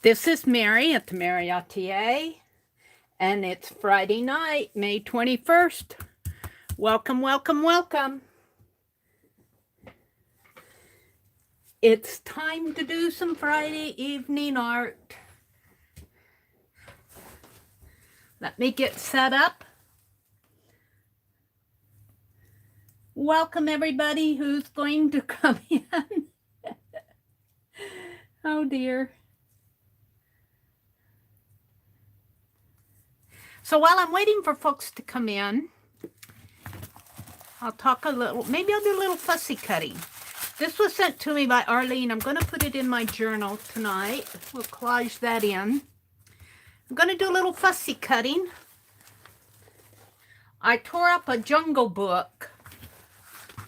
This is Mary at the.meri.atelier, and it's Friday night, May 21st. Welcome, welcome, welcome. It's time to do some Friday evening art. Let me get set up. Welcome everybody who's going to come in. Oh dear. So while I'm waiting for folks to come in, I'll talk a little, maybe I'll do a little fussy cutting. This was sent to me by Arlene. I'm going to put it in my journal tonight. We'll collage that in. I'm going to do a little fussy cutting. I tore up a Jungle Book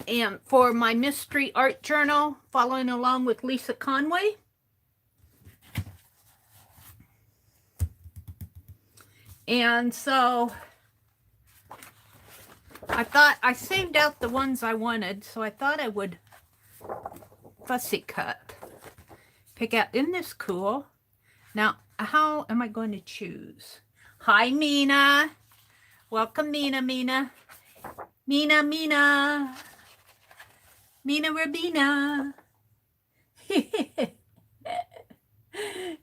and for my mystery art journal, following along with Lisa Conway. And so I thought I saved out the ones I wanted, so I thought I would fussy cut. Pick out, isn't this cool? Now, how am I going to choose? Hi, Mina. Welcome, Mina. Mina Rabina.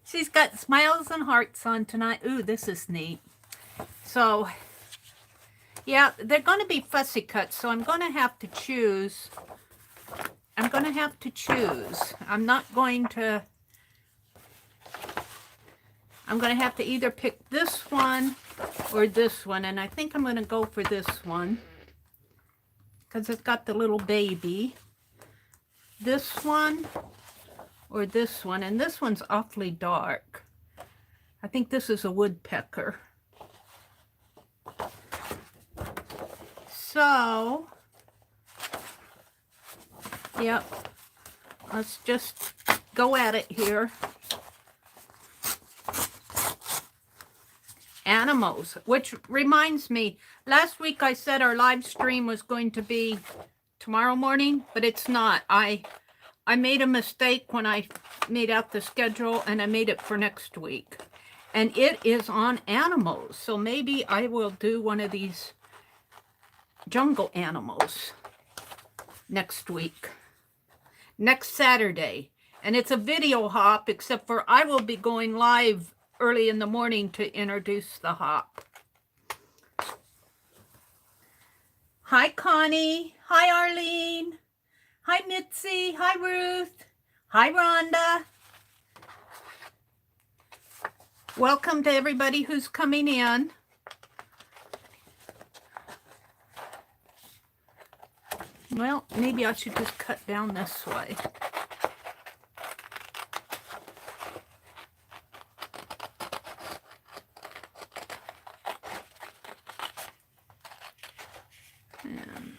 She's got smiles and hearts on tonight. Ooh, this is neat. So, yeah, they're going to be fussy cuts, so I'm going to have to choose. I'm not going to... I'm going to have to either pick this one or this one, and I think I'm going to go for this one because it's got the little baby. This one or this one, and this one's awfully dark. I think this is a woodpecker. So, yep, let's just go at it here. Animals, which reminds me, last week I said our live stream was going to be tomorrow morning, but it's not. I made a mistake when I made out the schedule, and I made it for next week. And it is on animals, so maybe I will do one of these jungle animals next week, next Saturday. And it's a video hop, except for I will be going live early in the morning to introduce the hop. Hi, Connie. Hi, Arlene. Hi, Mitzi. Hi, Ruth. Hi, Rhonda. Welcome to everybody who's coming in. Well, maybe I should just cut down this way. And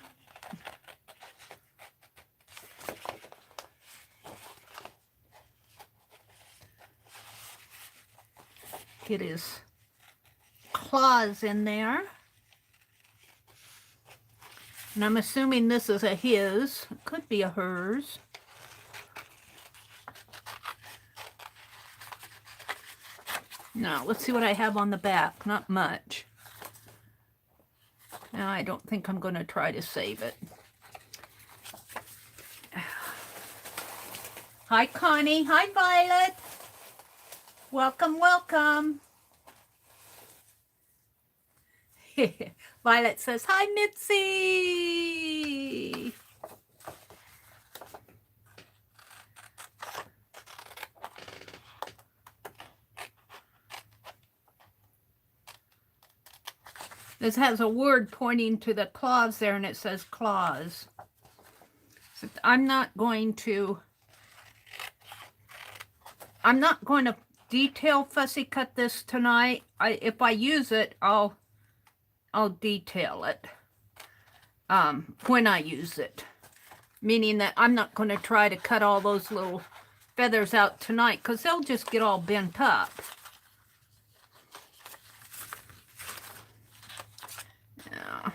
get his claws in there. And I'm assuming this is a his. It could be a hers. Now, let's see what I have on the back. Not much. Now, I don't think I'm going to try to save it. Hi, Connie. Hi, Violet. Welcome, welcome. Violet says, hi, Mitzi. This has a word pointing to the claws there, and it says claws. So I'm not going to detail fussy cut this tonight. If I use it, I'll detail it when I use it. Meaning that I'm not going to try to cut all those little feathers out tonight, because they'll just get all bent up. Now,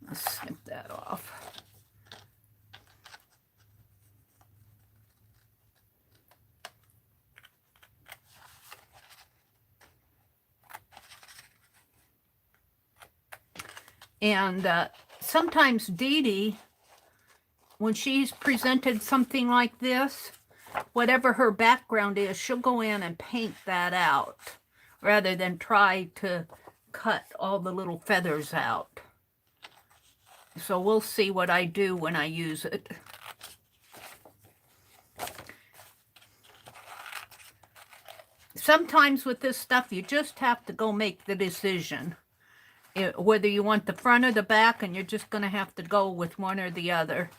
let's snip that off. And sometimes Dee Dee, when she's presented something like this, whatever her background is, she'll go in and paint that out rather than try to cut all the little feathers out. So we'll see what I do when I use it. Sometimes with this stuff, you just have to go make the decision. Whether you want the front or the back, and you're just going to have to go with one or the other.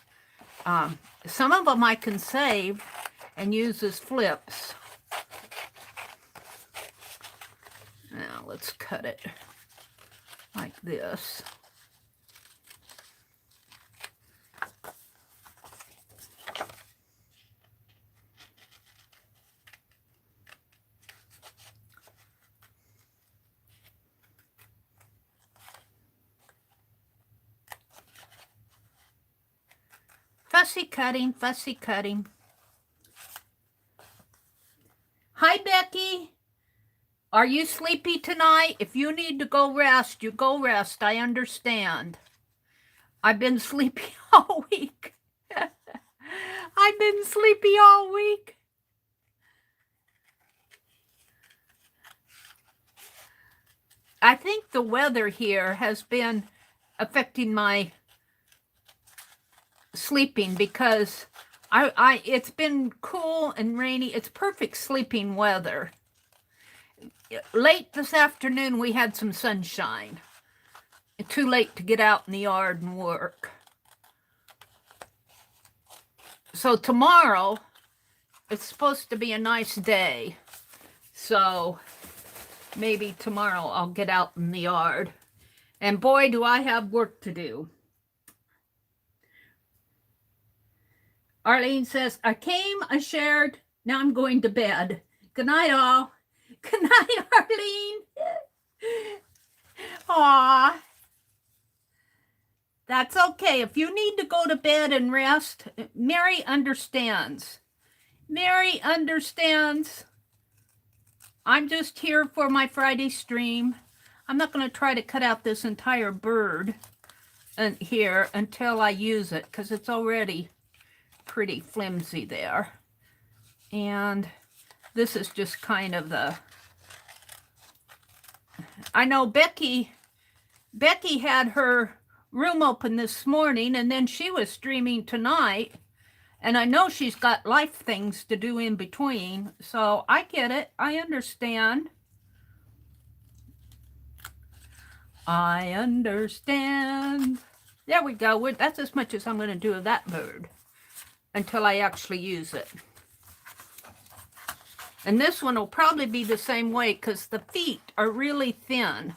Some of them I can save and use as flips. Now let's cut it like this. Fussy cutting, fussy cutting. Hi, Becky. Are you sleepy tonight? If you need to go rest, you go rest. I understand. I've been sleepy all week. I've been sleepy all week. I think the weather here has been affecting my sleeping because it's been cool and rainy. It's perfect sleeping weather. Late this afternoon, we had some sunshine. Too late to get out in the yard and work. So tomorrow, it's supposed to be a nice day. So maybe tomorrow I'll get out in the yard. And boy, do I have work to do. Arlene says, I came, I shared, now I'm going to bed. Good night, all. Good night, Arlene. Aw. That's okay. If you need to go to bed and rest, Mary understands. Mary understands. I'm just here for my Friday stream. I'm not going to try to cut out this entire bird here until I use it because it's already pretty flimsy there. And this is just kind of the... I know Becky had her room open this morning, and then she was streaming tonight, and I know she's got life things to do in between, so I get it. I understand. I understand. There we go. That's as much as I'm going to do of that bird until I actually use it. And this one will probably be the same way because the feet are really thin.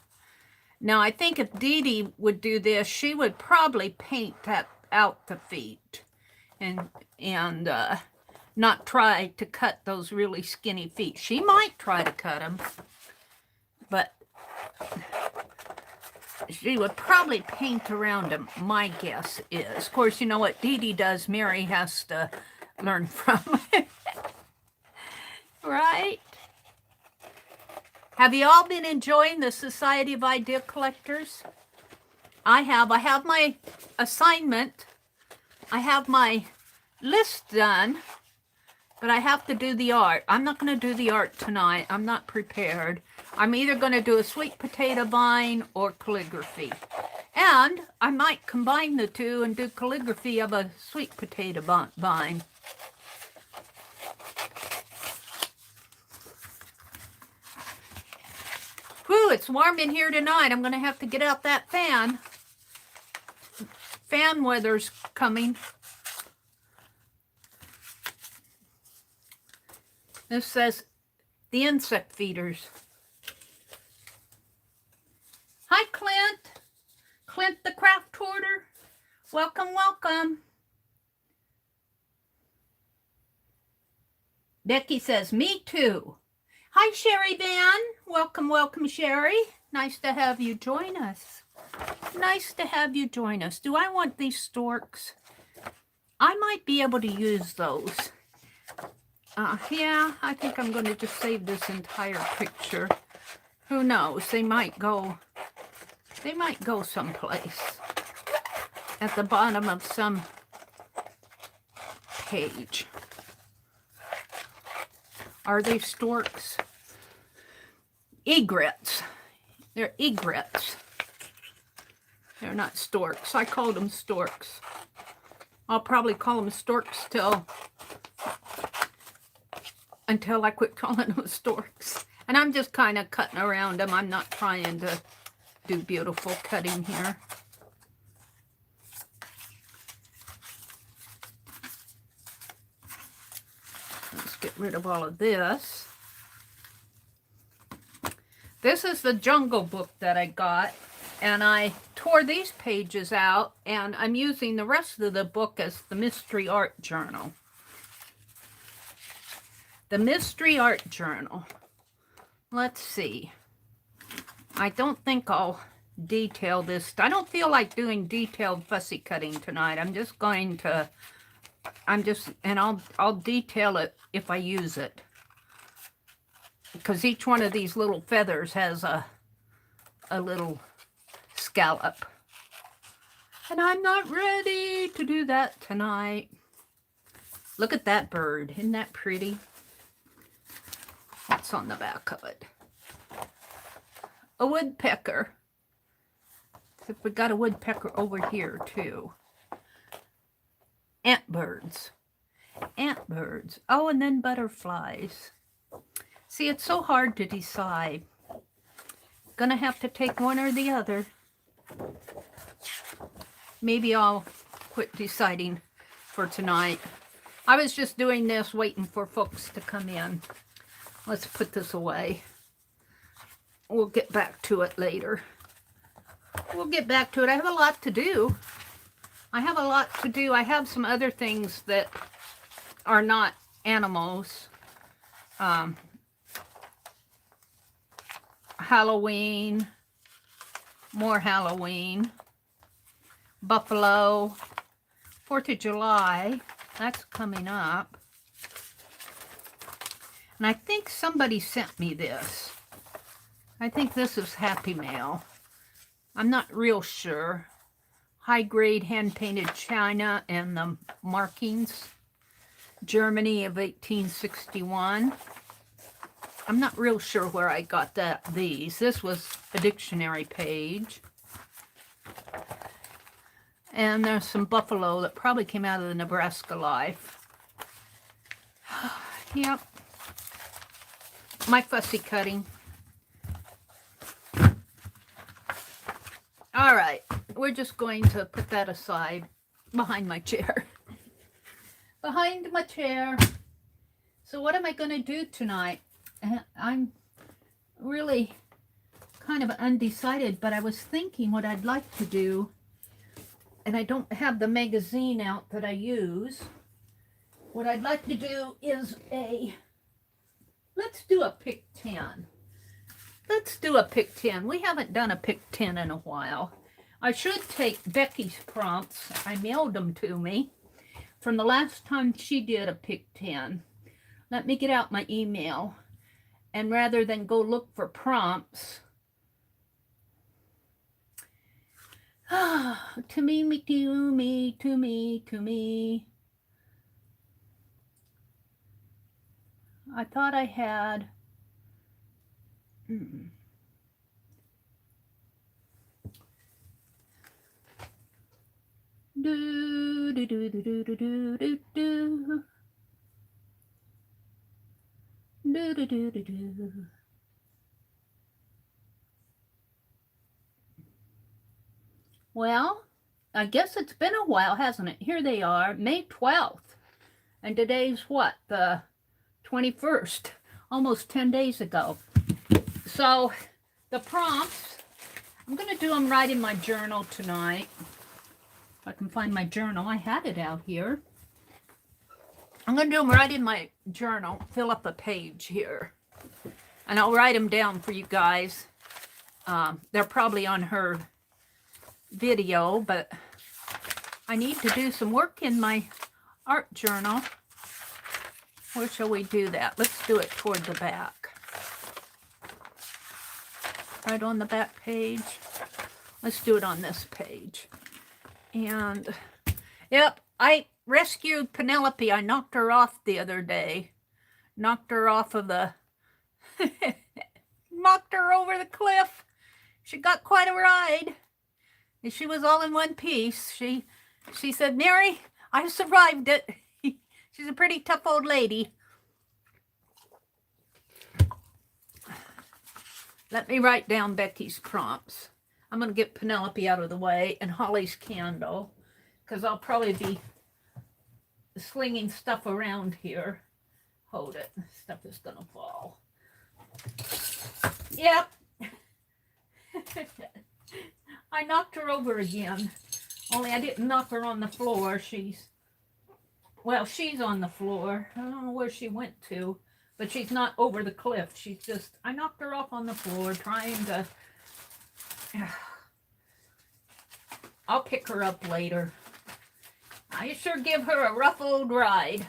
Now, I think if Dee Dee would do this, she would probably paint out the feet and not try to cut those really skinny feet. She might try to cut them, but she would probably paint around them, my guess is. Of course, you know what Dee Dee does, Mary has to learn from. Right? Have you all been enjoying the Society of Idea Collectors? I have. I have my assignment. I have my list done, but I have to do the art. I'm not going to do the art tonight. I'm not prepared. I'm either going to do a sweet potato vine or calligraphy. And I might combine the two and do calligraphy of a sweet potato vine. Whew, it's warm in here tonight. I'm going to have to get out that fan. Fan weather's coming. This says the insect feeders. Hi, Clint. Clint the craft hoarder. Welcome, welcome. Becky says, me too. Hi, Sherry Van. Welcome, welcome, Sherry. Nice to have you join us. Nice to have you join us. Do I want these storks? I might be able to use those. Yeah, I think I'm going to just save this entire picture. Who knows? They might go They might go someplace at the bottom of some page. Are they storks? Egrets. They're egrets. They're not storks. I called them storks. I'll probably call them storks until I quit calling them storks. And I'm just kind of cutting around them. I'm not trying to do beautiful cutting here. Let's get rid of all of this. This is the Jungle Book that I got, and I tore these pages out, and I'm using the rest of the book as the Mystery Art Journal. The Mystery Art Journal. Let's see. I don't think I'll detail this. I don't feel like doing detailed fussy cutting tonight. I'm just going to, and I'll detail it if I use it. Because each one of these little feathers has a little scallop. And I'm not ready to do that tonight. Look at that bird. Isn't that pretty? What's on the back of it? A woodpecker. Except we got a woodpecker over here too. Antbirds. Antbirds. Oh, and then butterflies. See, it's so hard to decide. Gonna have to take one or the other. Maybe I'll quit deciding for tonight. I was just doing this, waiting for folks to come in. Let's put this away. We'll get back to it later. We'll get back to it. I have a lot to do. I have a lot to do. I have some other things that are not animals. Halloween. More Halloween. Buffalo. 4th of July. That's coming up. And I think somebody sent me this. I think this is Happy Mail. I'm not real sure. High-grade hand-painted china and the markings. Germany of 1861. I'm not real sure where I got these. This was a dictionary page. And there's some buffalo that probably came out of the Nebraska Life. Yep. My fussy cutting. All right. We're just going to put that aside behind my chair. Behind my chair. So what am I going to do tonight? I'm really kind of undecided, but I was thinking what I'd like to do, and I don't have the magazine out that I use. What I'd like to do is let's do a pick 10. Let's do a pick 10. We haven't done a pick 10 in a while. I should take Becky's prompts. I mailed them to me from the last time she did a pick 10. Let me get out my email. And rather than go look for prompts, to me. I thought I had, Well, I guess it's been a while, hasn't it? Here they are, May 12th. And today's what? The 21st. Almost 10 days ago. So, the prompts, I'm going to do them right in my journal tonight. If I can find my journal. I had it out here. I'm going to do them right in my journal. Fill up a page here. And I'll write them down for you guys. They're probably on her video, but I need to do some work in my art journal. Where shall we do that? Let's do it toward the back. Right on the back page. Let's do it on this page. And, yep, I rescued Penelope. I knocked her off the other day. Knocked her off of the... knocked her over the cliff. She got quite a ride. And she was all in one piece. She said, Mary, I survived it. She's a pretty tough old lady. Let me write down Becky's prompts. I'm going to get Penelope out of the way and Holly's candle, because I'll probably be slinging stuff around here. Hold it. Stuff is going to fall. Yep. I knocked her over again. Only I didn't knock her on the floor. She's on the floor. I don't know where she went to, but she's not over the cliff. I knocked her off on the floor trying to... I'll pick her up later. I sure give her a rough old ride.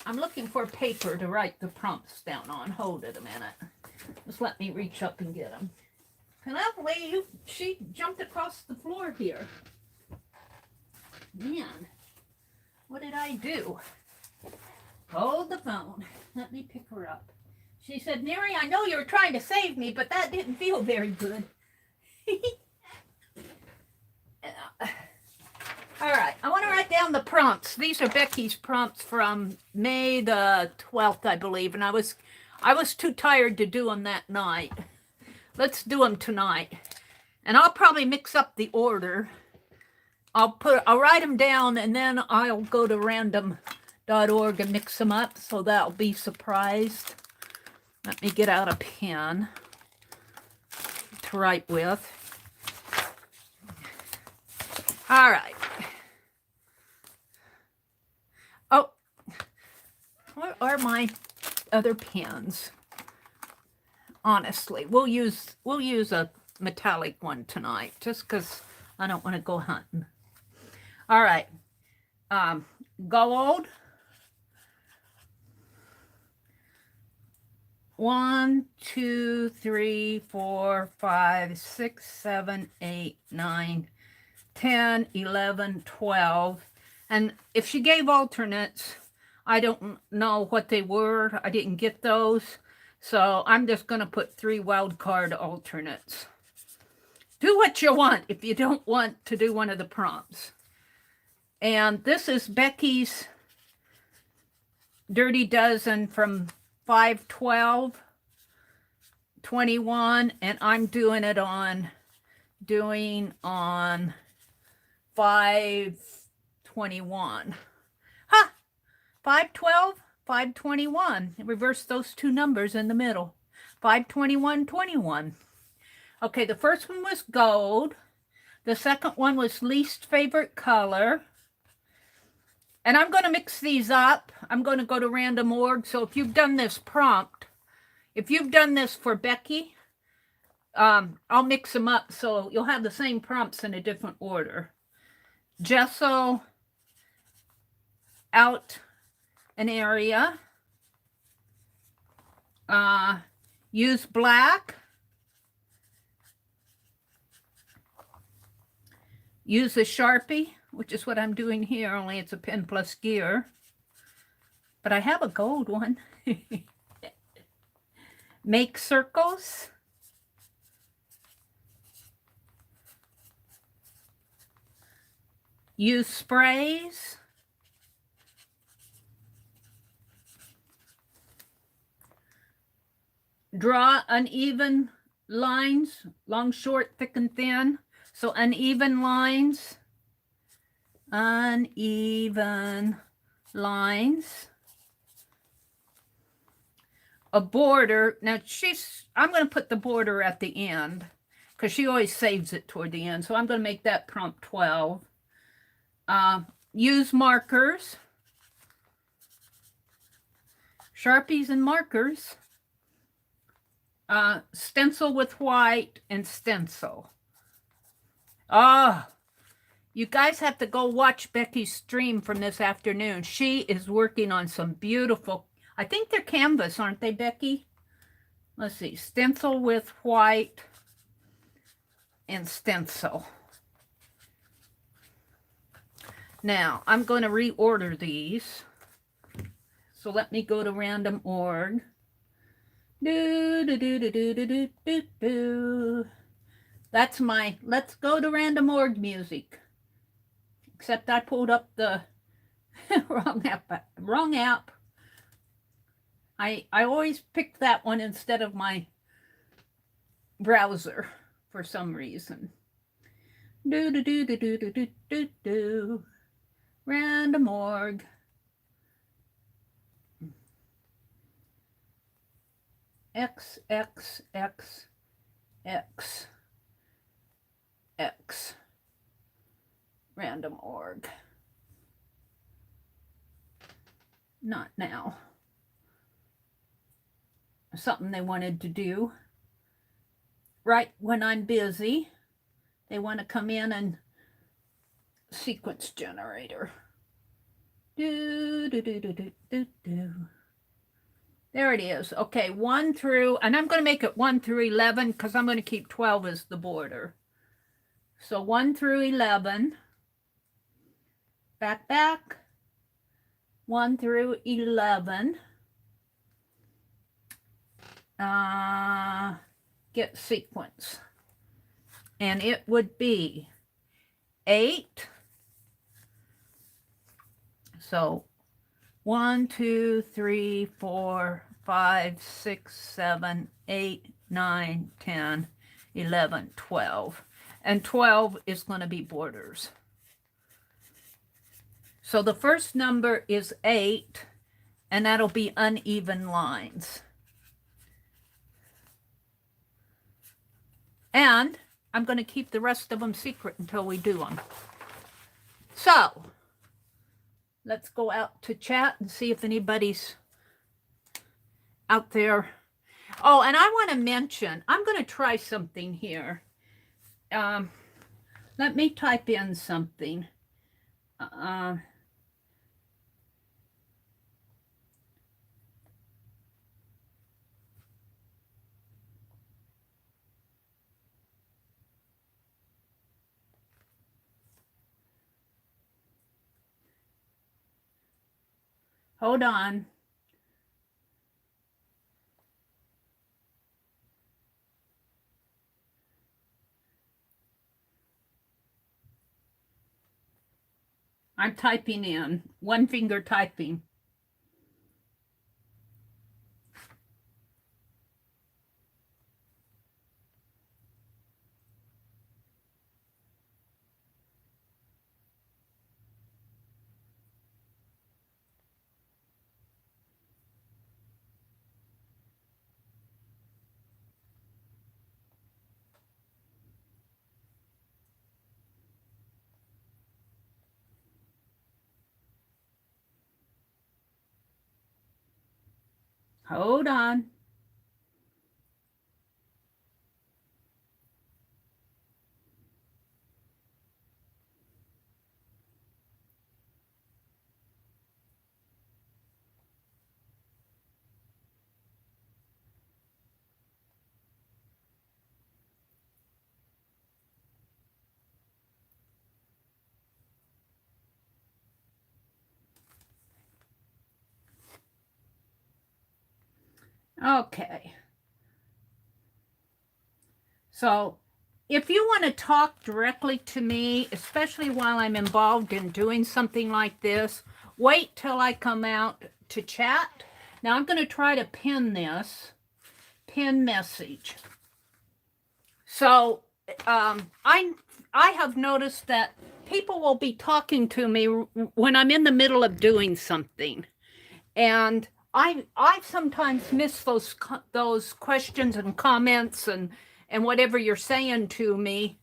I'm looking for paper to write the prompts down on. Hold it a minute. Just let me reach up and get them. Penelope, she jumped across the floor here. Man, what did I do? Hold the phone. Let me pick her up. She said, Mary, I know you were trying to save me, but that didn't feel very good. All right, I want to write down the prompts. These are Becky's prompts from May the 12th, I believe, and I was too tired to do them that night. Let's do them tonight. And I'll probably mix up the order. I'll write them down, and then I'll go to random.org and mix them up, so that'll be surprised. Let me get out a pen to write with. All right. Oh, what are my other pens? Honestly, we'll use a metallic one tonight, just because I don't want to go hunting. All right. Gold. 1, 2, 3, 4, 5, 6, 7, 8, 9, 10, 11, 12. And if she gave alternates, I don't know what they were. I didn't get those. So I'm just going to put 3 wild card alternates. Do what you want if you don't want to do one of the prompts. And this is Becky's Dirty Dozen from 5/12/21, and I'm doing on 5/21. Ha! 5/12, 5/21. Reverse those 2 numbers in the middle. 5/21/21. Okay, the first one was gold. The second one was least favorite color. And I'm going to mix these up. I'm going to go to random.org. So if you've done this prompt, if you've done this for Becky, I'll mix them up so you'll have the same prompts in a different order. Gesso out an area. Use black. Use a Sharpie, which is what I'm doing here, only it's a pen plus gear. But I have a gold one. Make circles. Use sprays. Draw uneven lines, long, short, thick, and thin. So uneven lines. Uneven lines. A border. Now I'm going to put the border at the end because she always saves it toward the end. So I'm going to make that prompt 12. Use markers. Sharpies and markers. Stencil with white and stencil. You guys have to go watch Becky's stream from this afternoon. She is working on some beautiful, I think they're canvas, aren't they, Becky? Let's see, stencil with white and stencil. Now, I'm going to reorder these. So let me go to random org. That's my let's go to random org music. Except I pulled up the wrong app. I always pick that one instead of my browser for some reason. Random org. X random org. Not now. Something they wanted to do right when I'm busy. They want to come in and sequence generator. There it is. Okay, 1 through, and I'm going to make it 1 through 11 because I'm going to keep 12 as the border. So 1 through 11. Back. 1 through 11. Get sequence. And it would be 8. So 1, 2, 3, 4, 5, 6, 7, 8, 9, 10, 11, 12. And 12 is going to be borders. So the first number is 8, and that'll be uneven lines. And I'm going to keep the rest of them secret until we do them. So let's go out to chat and see if anybody's out there. Oh, and I want to mention, I'm going to try something here. Let me type in something. Hold on. I'm typing in, one finger typing. Hold on. Okay. So if you want to talk directly to me, especially while I'm involved in doing something like this, wait till I come out to chat. Now I'm going to try to pin this, pin message. So I have noticed that people will be talking to me when I'm in the middle of doing something. And I sometimes miss those questions and comments and whatever you're saying to me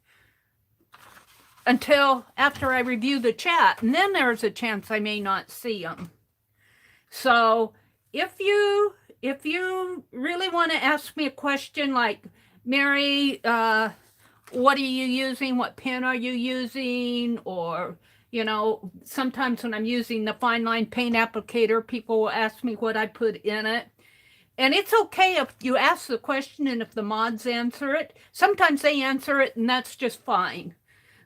until after I review the chat. And then there's a chance I may not see them. So if you really want to ask me a question like, Mary, what are you using? What pen are you using? Or, you know, sometimes when I'm using the fine line paint applicator, people will ask me what I put in it. And it's okay if you ask the question and if the mods answer it. Sometimes they answer it and that's just fine.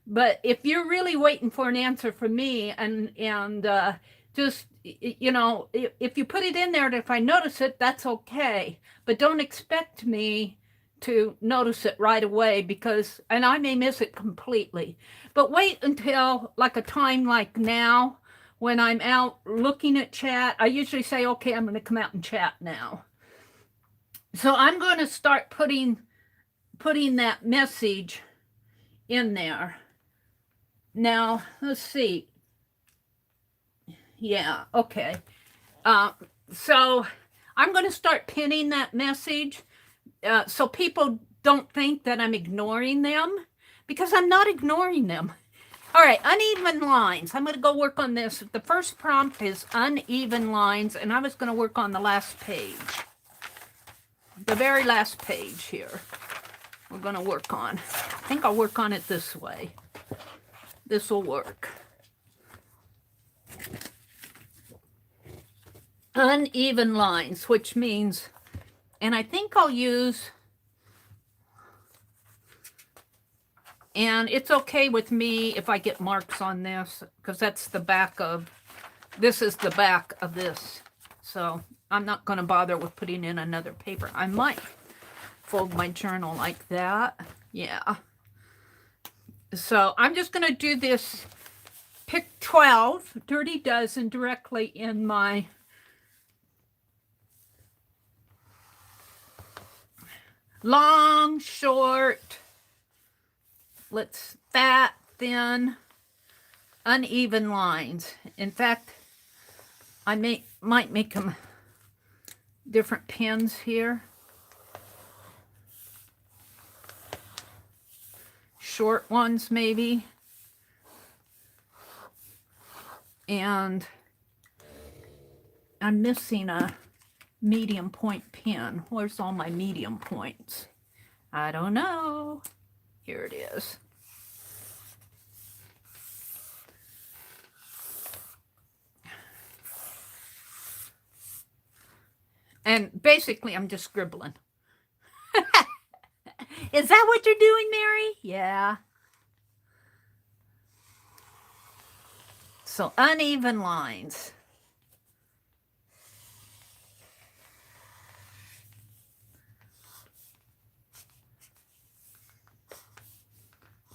But if you're really waiting for an answer from me and just, you know, if you put it in there and if I notice it, that's okay. But don't expect me to notice it right away because, and I may miss it completely. But wait until like a time like now when I'm out looking at chat. I usually say, okay, I'm going to come out and chat now. So I'm going to start putting that message in there. Now, let's see. Yeah, okay. So I'm going to start pinning that message so people don't think that I'm ignoring them, because I'm not ignoring them. All right, uneven lines. I'm going to go work on this. The first prompt is uneven lines, and I was going to work on the last page. The very last page here we're going to work on. I think I'll work on it this way. This will work. Uneven lines, which means, and I think I'll use, and it's okay with me if I get marks on this, because that's the back of, this is the back of this. So I'm not going to bother with putting in another paper. I might fold my journal like that. Yeah. So I'm just going to do this pick 12, dirty dozen, directly in my long, short, let's fat, thin, uneven lines. In fact, I might make them different pins here. Short ones maybe. And I'm missing a medium point pin. Where's all my medium points? I don't know. Here it is. And basically, I'm just scribbling. Is that what you're doing, Mary? Yeah. So uneven lines.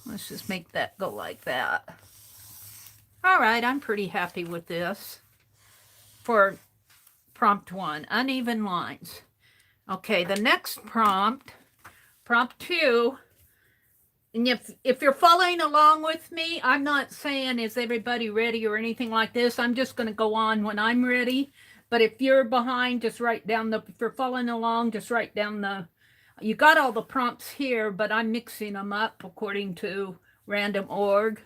Let's just make that go like that. All right, I'm pretty happy with this for prompt 1, uneven lines. Okay, the next prompt, prompt 2, and if you're following along with me, I'm not saying is everybody ready or anything like this. I'm just going to go on when I'm ready. But if you're behind, just write down if you're following along, just write down you got all the prompts here, but I'm mixing them up according to random.org.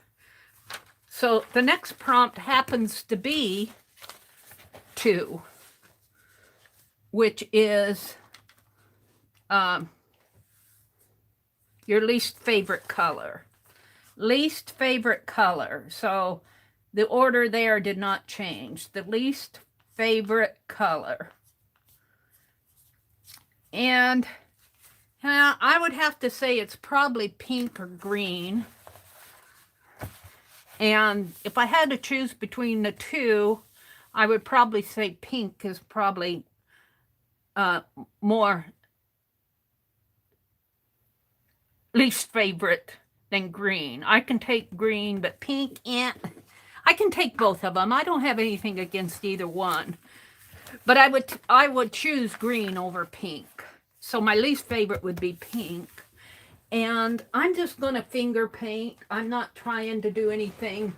So the next prompt happens to be 2, which is your least favorite color. Least favorite color. So the order there did not change. The least favorite color. And I would have to say it's probably pink or green. And if I had to choose between the two, I would probably say pink is probably more least favorite than green. I can take green, but pink, I can take both of them. I don't have anything against either one. But I would choose green over pink. So my least favorite would be pink. And I'm just going to finger paint. I'm not trying to do anything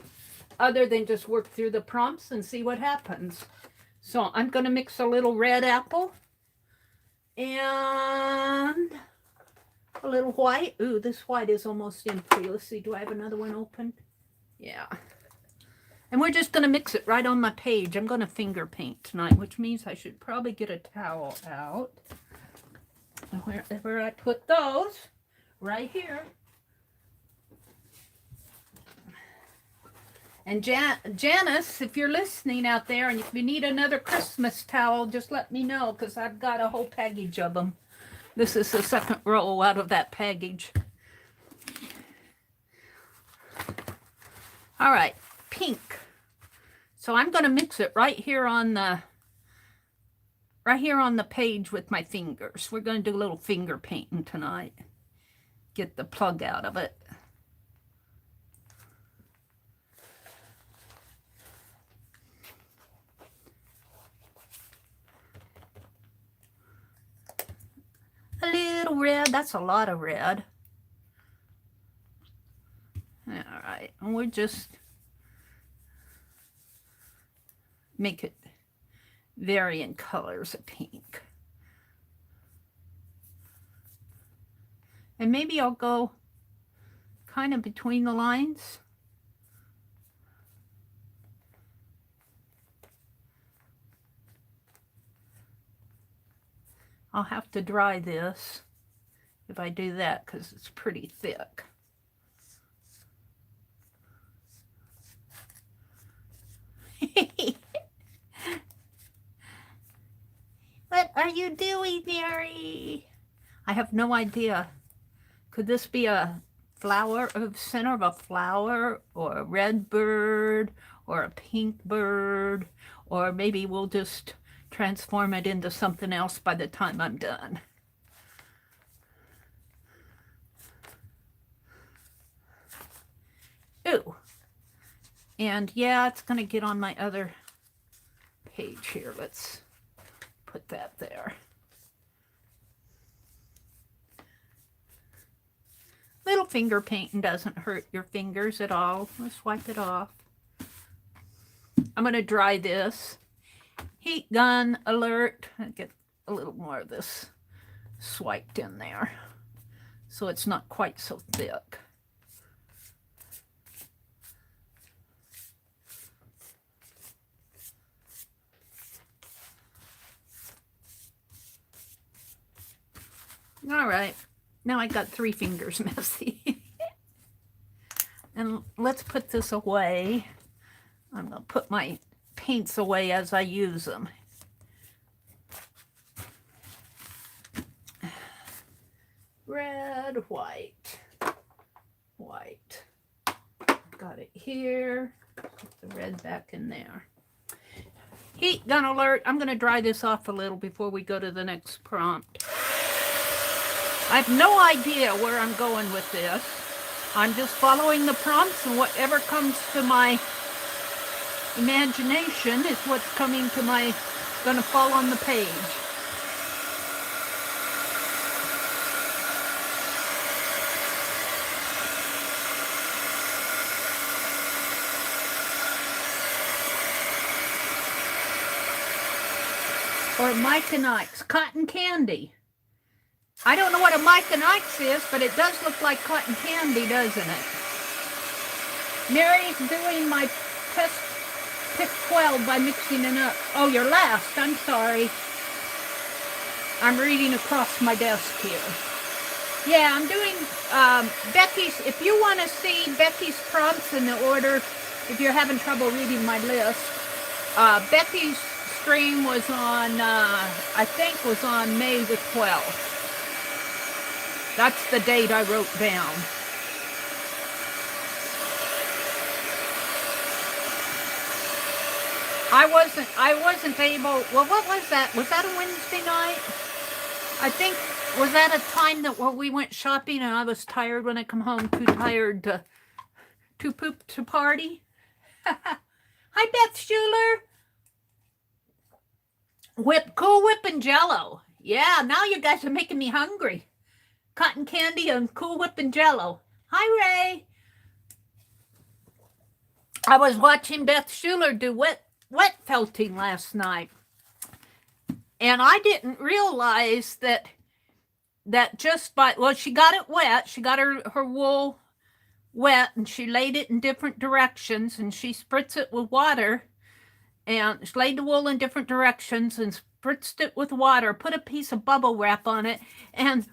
other than just work through the prompts and see what happens. So I'm going to mix a little red apple and a little white. Ooh, this white is almost empty. Let's see, do I have another one open? Yeah. And we're just going to mix it right on my page. I'm going to finger paint tonight, which means I should probably get a towel out. Wherever I put those, right here. And Janice, if you're listening out there and if you need another Christmas towel, just let me know because I've got a whole package of them. This is the second roll out of that package. All right, pink. So I'm going to mix it right here on the page with my fingers. We're going to do a little finger painting tonight. Get the plug out of it. A little red. That's a lot of red. All right, and we're just make it varying colors of pink. And maybe I'll go kind of between the lines. I'll have to dry this if I do that because it's pretty thick. What are you doing, Mary? I have no idea. Could this be a flower, a center of a flower, or a red bird, or a pink bird, or maybe we'll just transform it into something else by the time I'm done. Ooh. And yeah, it's going to get on my other page here. Let's put that there. Little finger painting doesn't hurt your fingers at all. Let's wipe it off. I'm going to dry this. Heat gun alert. I'll get a little more of this swiped in there so it's not quite so thick. All right, now I got 3 fingers messy. And let's put this away. I'm going to put my paints away as I use them. Red, white, white. Got it here. Put the red back in there. Heat gun alert. I'm going to dry this off a little before we go to the next prompt. I have no idea where I'm going with this. I'm just following the prompts, and whatever comes to my imagination is what's coming to my, going to fall on the page. Or Mike and Ike's cotton candy. I don't know what a Mike and Ike's is, but it does look like cotton candy, doesn't it? Mary's doing my test pick 12 by mixing it up. Oh, you're last. I'm sorry. I'm reading across my desk here. Yeah, I'm doing Becky's. If you want to see Becky's prompts in the order, if you're having trouble reading my list, Becky's stream was on, I think was on May the 12th. That's the date I wrote down. I wasn't able, well, what was that? Was that a Wednesday night? I think, was that a time that we went shopping and I was tired when I come home, too tired to poop to party? Hi, Beth Schuler. Cool Whip and Jello. Yeah, now you guys are making me hungry. Cotton candy and Cool Whip and Jello. Hi, Ray. I was watching Beth Schuler do wet felting last night. And I didn't realize that just by, well, she got it wet. She got her wool wet and she laid it in different directions and she spritzed it with water and she laid the wool in different directions and spritzed it with water, put a piece of bubble wrap on it, and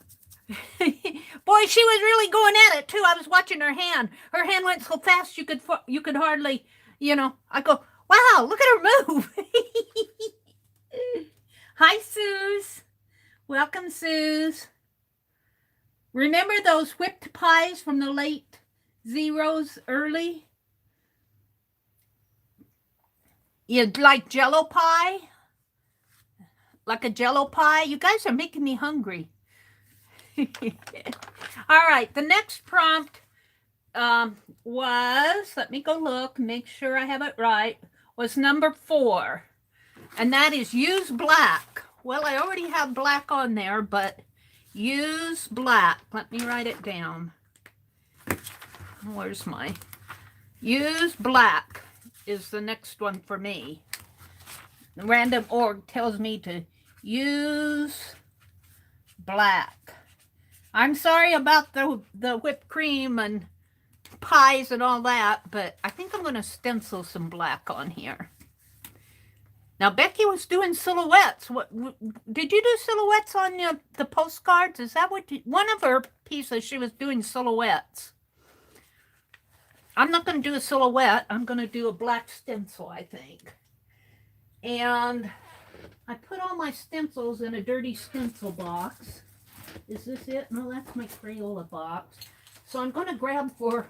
boy, she was really going at it too. I was watching her hand. Her hand went so fast you could hardly You know, I go, wow, look at her move. Hi, Suze. Welcome, Suze. Remember those whipped pies from the late zeros early? You like Jello pie? Like a Jello pie? You guys are making me hungry. All right, the next prompt was, let me go look, make sure I have it right, was number 4. And that is use black. Well, I already have black on there, but use black. Let me write it down. Where's my... Use black is the next one for me. The random org tells me to use black. I'm sorry about the whipped cream and pies and all that, but I think I'm going to stencil some black on here. Now, Becky was doing silhouettes. What did you do silhouettes on the postcards? Is that what one of her pieces, she was doing silhouettes. I'm not going to do a silhouette. I'm going to do a black stencil, I think. And I put all my stencils in a dirty stencil box. Is this it? No, that's my Crayola box. So I'm going to grab for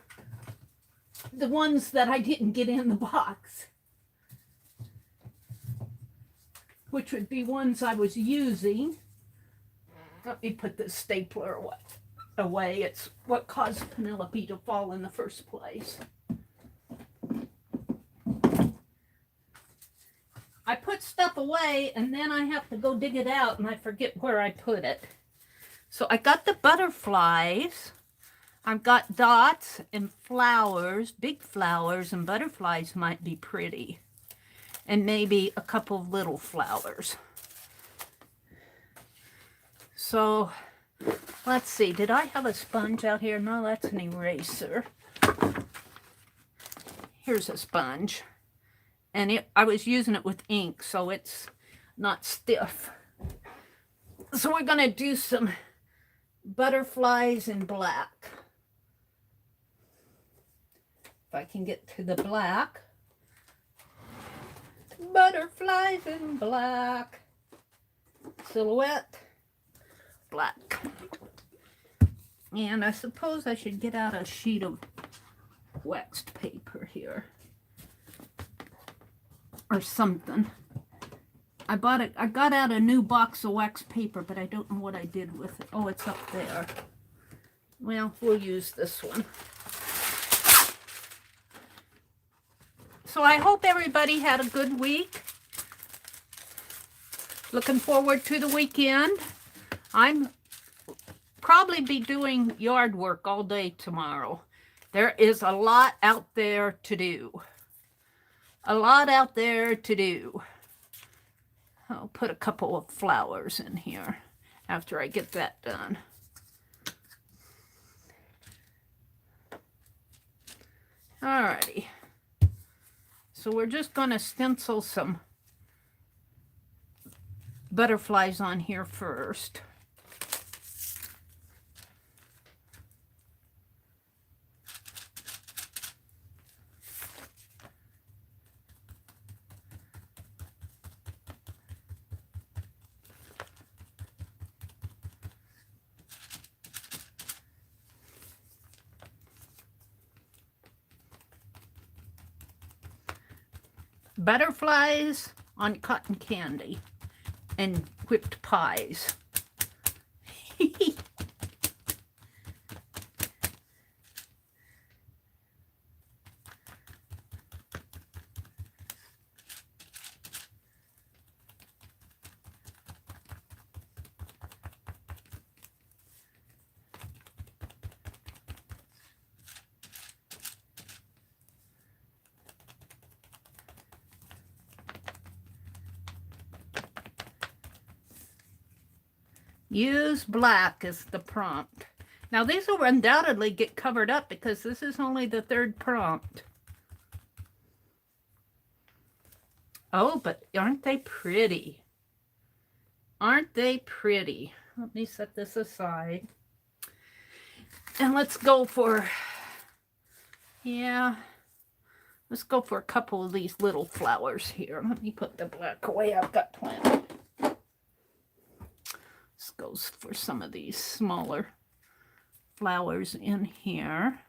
the ones that I didn't get in the box, which would be ones I was using. Let me put this stapler away. It's what caused Penelope to fall in the first place. I put stuff away and then I have to go dig it out and I forget where I put it. So I got the butterflies. I've got dots and flowers, big flowers, and butterflies might be pretty. And maybe a couple of little flowers. So let's see, did I have a sponge out here? No, that's an eraser. Here's a sponge. And I was using it with ink, so it's not stiff. So we're going to do some butterflies in black. If I can get to the black. Butterflies in black. Silhouette. Black. And I suppose I should get out a sheet of waxed paper here. Or something. I got out a new box of wax paper, but I don't know what I did with it. Oh, it's up there. Well, we'll use this one. So I hope everybody had a good week. Looking forward to the weekend. I'm probably be doing yard work all day tomorrow. There is a lot out there to do. A lot out there to do. I'll put a couple of flowers in here after I get that done. Alrighty. So we're just going to stencil some butterflies on here first. Butterflies on cotton candy and whipped pies. Use black is the prompt. Now these will undoubtedly get covered up because this is only the third prompt. Oh, but aren't they pretty? Aren't they pretty? Let me set this aside. And let's go for, yeah, Let's go for a couple of these little flowers here. Let me put the black away. I've got plenty. This goes for some of these smaller flowers in here.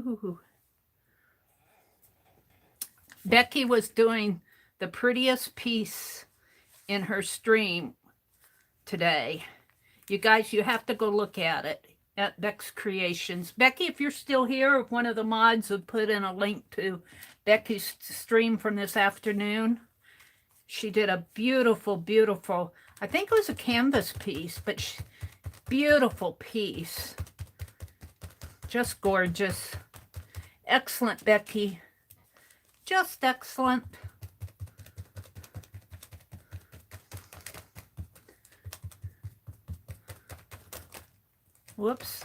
Ooh. Becky was doing the prettiest piece in her stream today. You guys, you have to go look at it at Beck's Creations. Becky, if you're still here, one of the mods would put in a link to Becky's stream from this afternoon. She did a beautiful, beautiful, I think it was a canvas piece, but beautiful piece. Just gorgeous. Excellent, Becky. Just excellent. Whoops.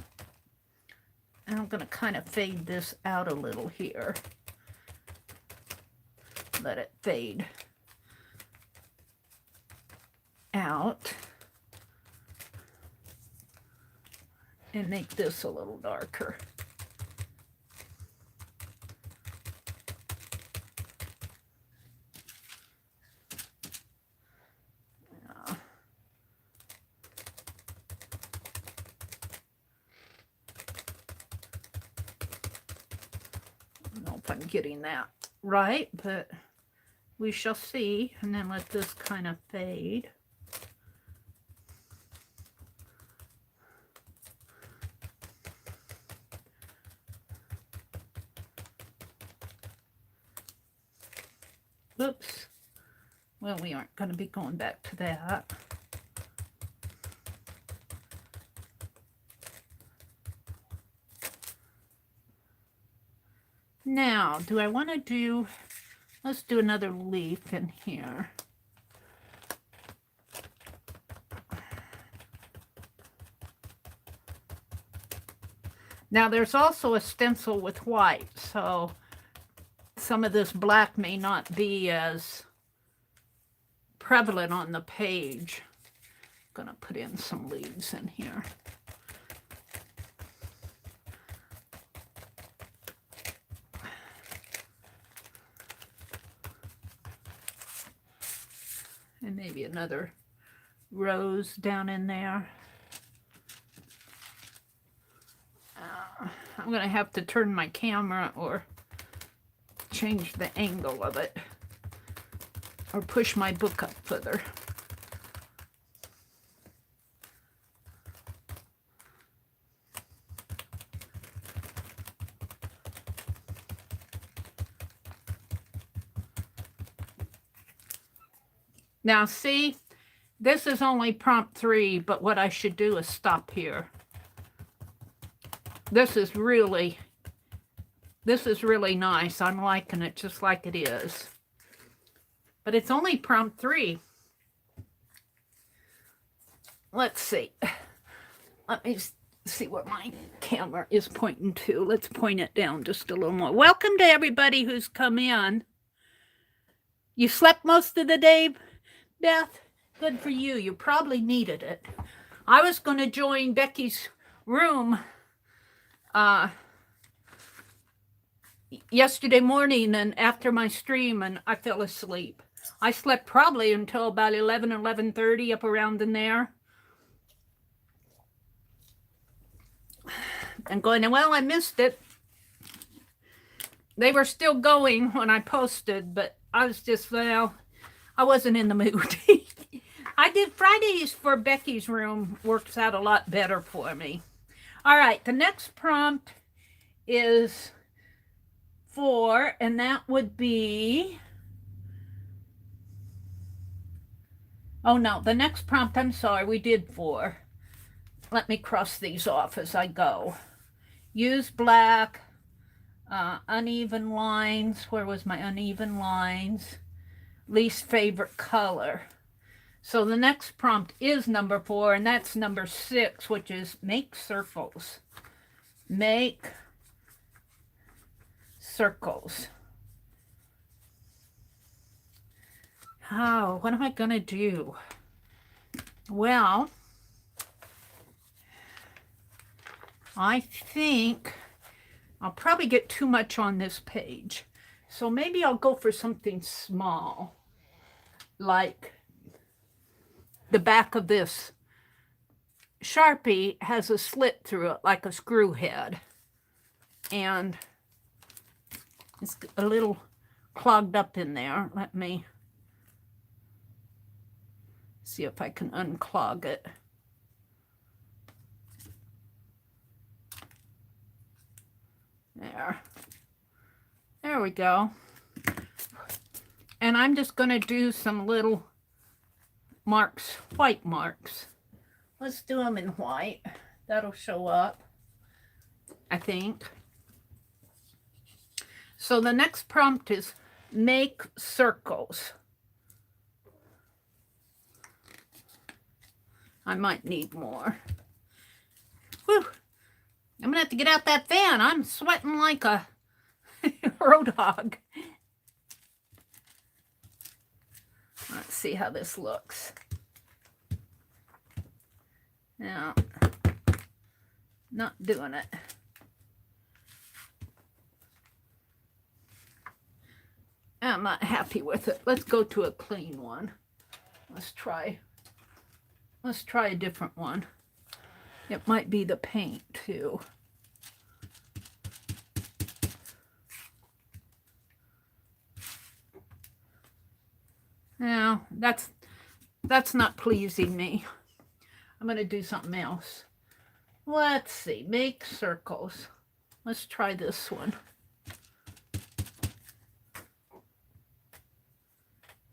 And I'm going to kind of fade this out a little here. Let it fade out. And make this a little darker. I don't know if I'm getting that right, but we shall see. And then let this kind of fade. Oops. Well, we aren't going to be going back to that. Now, do I want to do, let's do another leaf in here. Now, there's also a stencil with white, so some of this black may not be as prevalent on the page. I'm going to put in some leaves in here. And maybe another rose down in there. I'm going to have to turn my camera or change the angle of it, or push my book up further. Now see, this is only prompt 3, but what I should do is stop here. This is really nice. I'm liking it just like it is. But it's only prompt 3. Let's see. Let me see what my camera is pointing to. Let's point it down just a little more. Welcome to everybody who's come in. You slept most of the day, Beth? Good for you. You probably needed it. I was going to join Becky's room yesterday morning and after my stream, and I fell asleep. I slept probably until about 11:30, up around in there. And going, well, I missed it. They were still going when I posted, but I was just, well, I wasn't in the mood. I did Fridays for Becky's room. Works out a lot better for me. All right, the next prompt is 4, and that would be, oh no, the next prompt, I'm sorry, we did 4. Let me cross these off as I go. Use black, uneven lines. Where was my uneven lines? Least favorite color. So the next prompt is number 4, and that's number 6, which is make circles. Make circles. Oh, what am I going to do? Well, I think I'll probably get too much on this page. So maybe I'll go for something small, like the back of this Sharpie has a slit through it like a screw head. And it's a little clogged up in there. Let me see if I can unclog it. There we go. And I'm just going to do some little marks, white marks. Let's do them in white. That'll show up, I think. So the next prompt is make circles. I might need more. Whew. I'm gonna have to get out that fan. I'm sweating like a road hog. Let's see how this looks. Now, not doing it. I'm not happy with it. Let's go to a clean one. Let's try a different one. It might be the paint too. Now, that's not pleasing me. I'm going to do something else. Let's see. Make circles. Let's try this one.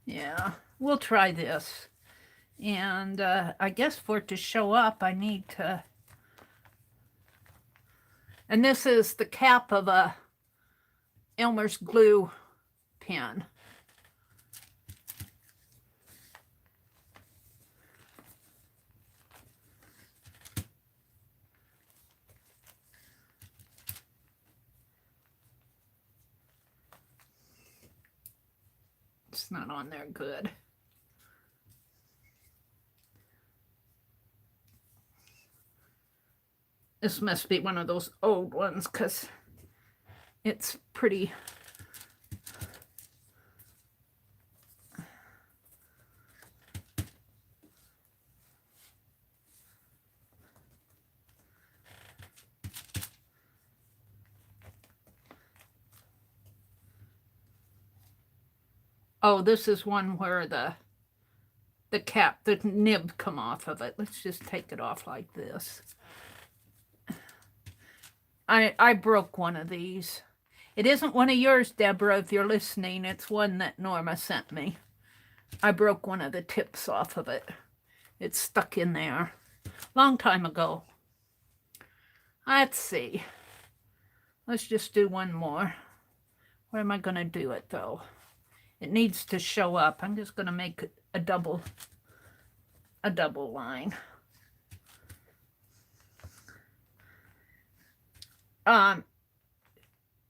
Yeah, we'll try this. And I guess for it to show up, I need to... And this is the cap of a Elmer's glue pen. It's not on there good. This must be one of those old ones because it's pretty. Oh, this is one where the cap, the nib come off of it. Let's just take it off like this. I broke one of these. It isn't one of yours, Deborah, if you're listening. It's one that Norma sent me. I broke one of the tips off of it. It's stuck in there. Long time ago. Let's see. Let's just do one more. Where am I going to do it, though? It needs to show up. I'm just going to make a double line.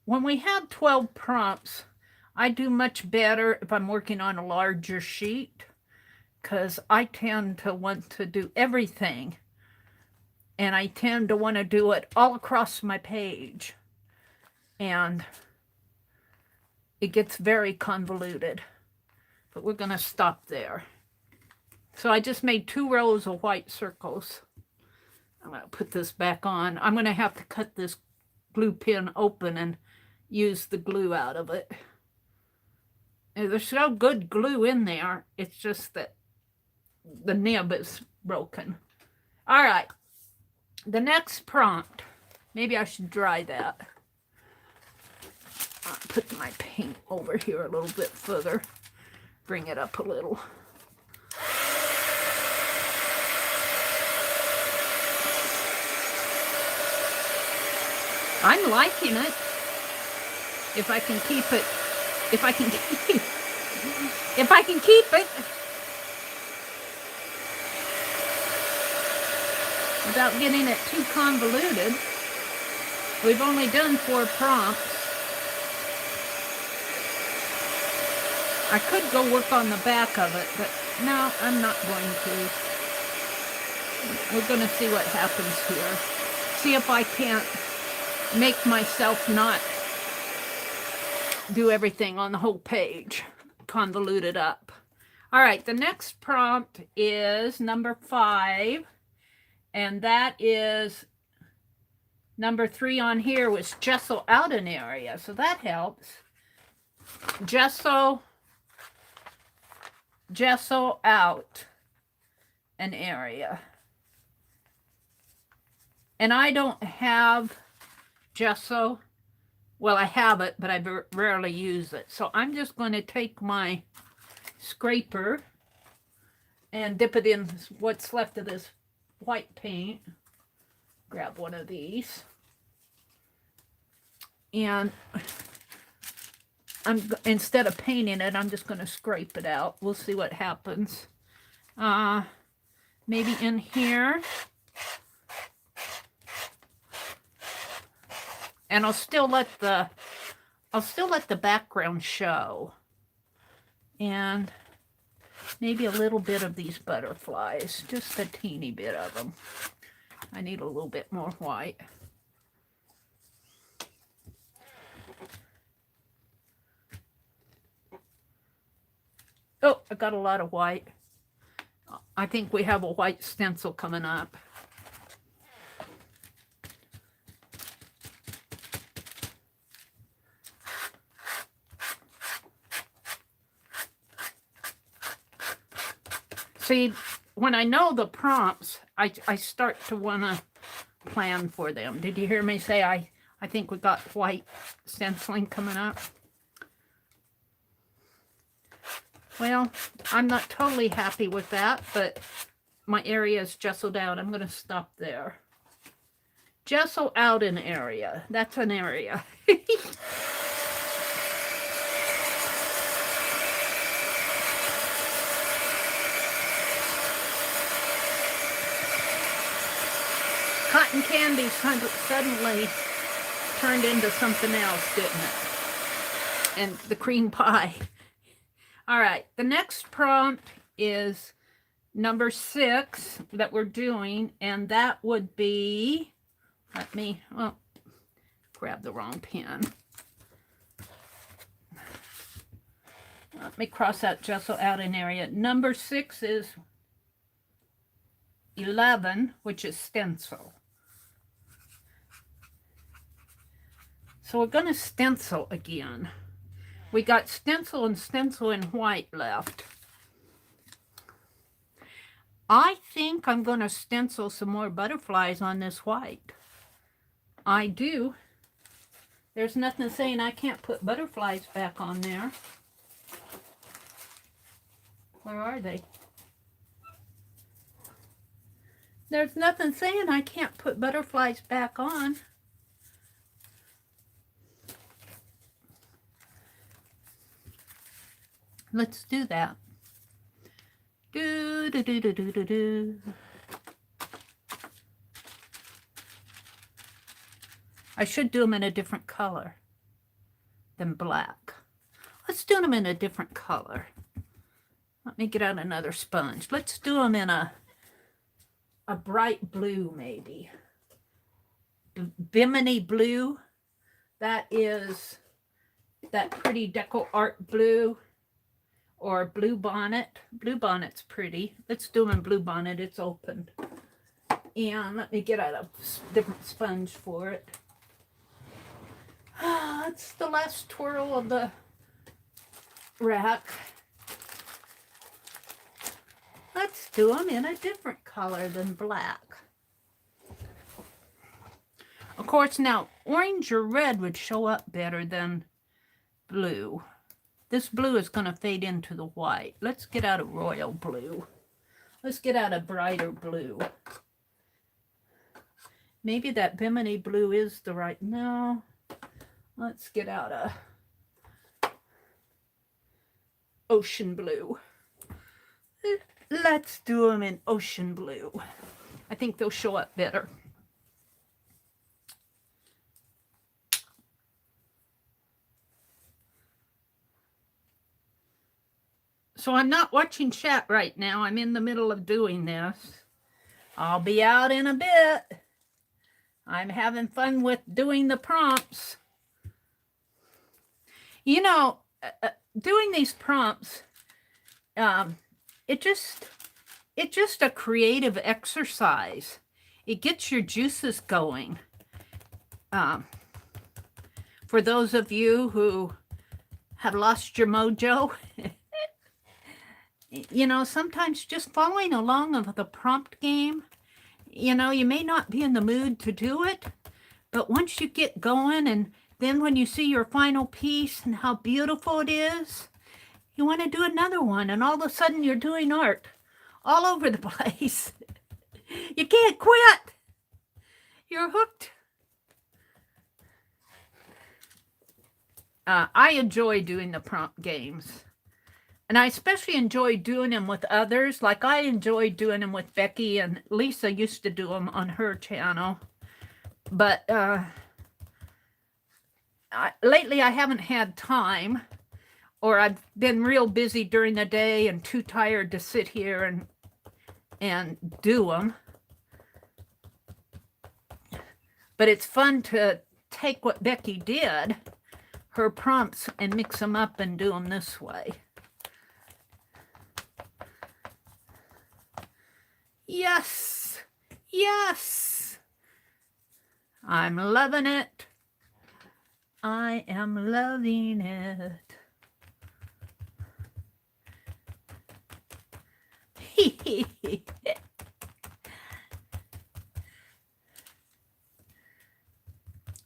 When we have 12 prompts, I do much better if I'm working on a larger sheet, because I tend to want to do everything, and I tend to want to do it all across my page, and it gets very convoluted. But we're going to stop there. So I just made 2 rows of white circles. I'm going to put this back on. I'm going to have to cut this glue pin open and use the glue out of it. And there's no good glue in there. It's just that the nib is broken. All right. The next prompt. Maybe I should dry that. I'll put my paint over here a little bit further. Bring it up a little. I'm liking it. If I can keep it. If I can keep it. without getting it too convoluted. We've only done 4 prompts. I could go work on the back of it, but no, I'm not going to. We're going to see what happens here. See if I can't make myself not do everything on the whole page, convoluted up. All right, the next prompt is number 5, and that is number 3 on here was gesso out an area, so that helps. Gesso out an area. And I don't have gesso. Well, I have it, but I rarely use it. So I'm just going to take my scraper and dip it in what's left of this white paint. Grab one of these. And instead of painting it, I'm just going to scrape it out. We'll see what happens. Maybe in here. And I'll still let the background show. And maybe a little bit of these butterflies, just a teeny bit of them. I need a little bit more white. Oh, I got a lot of white. I think we have a white stencil coming up. See, when I know the prompts, I start to want to plan for them. Did you hear me say I think we got white stenciling coming up? Well, I'm not totally happy with that, but my area is gessoed out. I'm going to stop there. Gesso out an area. That's an area. Cotton candy suddenly turned into something else, didn't it? And the cream pie. All right, the next prompt is number 6 that we're doing, and that would be, well, grab the wrong pen. Let me cross out gesso out an area. Number 6 is 11, which is stencil. So we're going to stencil again. We got stencil and stencil in white left. I think I'm going to stencil some more butterflies on this white. I do. There's nothing saying I can't put butterflies back on there. Where are they? There's nothing saying I can't put butterflies back on. Let's do that. Do, do, do, do, do, do, do. I should do them in a different color than black. Let's do them in a different color. Let me get out another sponge. Let's do them in a bright blue, maybe. Bimini blue. That is that pretty deco art blue. Or blue bonnet. Blue bonnet's pretty. Let's do them in blue bonnet. It's open. And let me get out a different sponge for it. That's the last twirl of the rack. Let's do them in a different color than black. Of course, now, orange or red would show up better than blue. This blue is going to fade into the white. Let's get out a royal blue. Let's get out a brighter blue. Maybe that Bimini blue is the right... No. Let's get out a ocean blue. Let's do them in ocean blue. I think they'll show up better. So I'm not watching chat right now. I'm in the middle of doing this. I'll be out in a bit. I'm having fun with doing the prompts. You know, doing these prompts, it's just a creative exercise. It gets your juices going. For those of you who have lost your mojo, you know, sometimes just following along with the prompt game, you know, you may not be in the mood to do it, but once you get going, and then when you see your final piece and how beautiful it is, you want to do another one, and all of a sudden you're doing art all over the place. You can't quit. You're hooked. I enjoy doing the prompt games. And I especially enjoy doing them with others. Like I enjoy doing them with Becky, and Lisa used to do them on her channel. But lately I haven't had time, or I've been real busy during the day and too tired to sit here and do them. But it's fun to take what Becky did, her prompts, and mix them up and do them this way. Yes, yes, I'm loving it. I am loving it.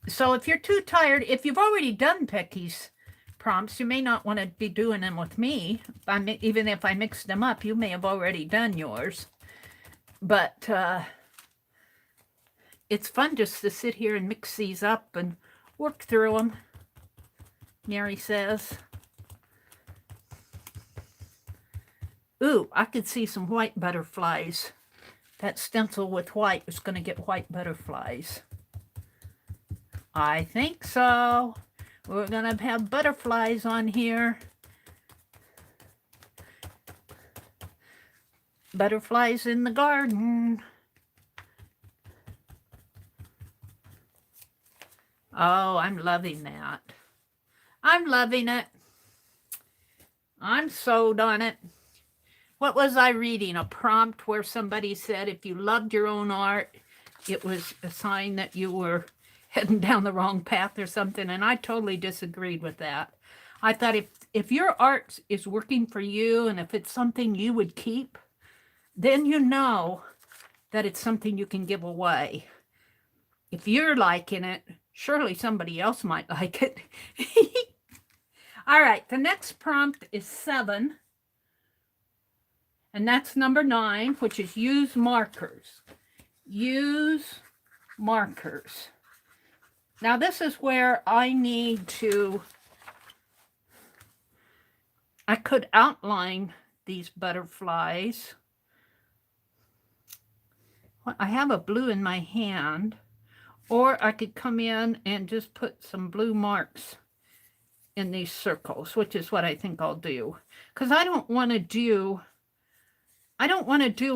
So if you're too tired, if you've already done Becky's prompts, you may not want to be doing them with me. Even if I mix them up, you may have already done yours. But it's fun just to sit here and mix these up and work through them, Mary says. Ooh, I could see some white butterflies. That stencil with white is going to get white butterflies. I think so. We're going to have butterflies on here. Butterflies in the garden. Oh, I'm loving that. I'm loving it. I'm sold on it. What was I reading? A prompt where somebody said if you loved your own art, it was a sign that you were heading down the wrong path or something. And I totally disagreed with that. I thought if your art is working for you, and if it's something you would keep, then you know that it's something you can give away. If you're liking it, surely somebody else might like it. All right, the next prompt is 7. And that's number 9, which is use markers. Use markers. Now this is where I need to, I could outline these butterflies. I have a blue in my hand, or I could come in and just put some blue marks in these circles, which is what I think I'll do. Because I don't want to do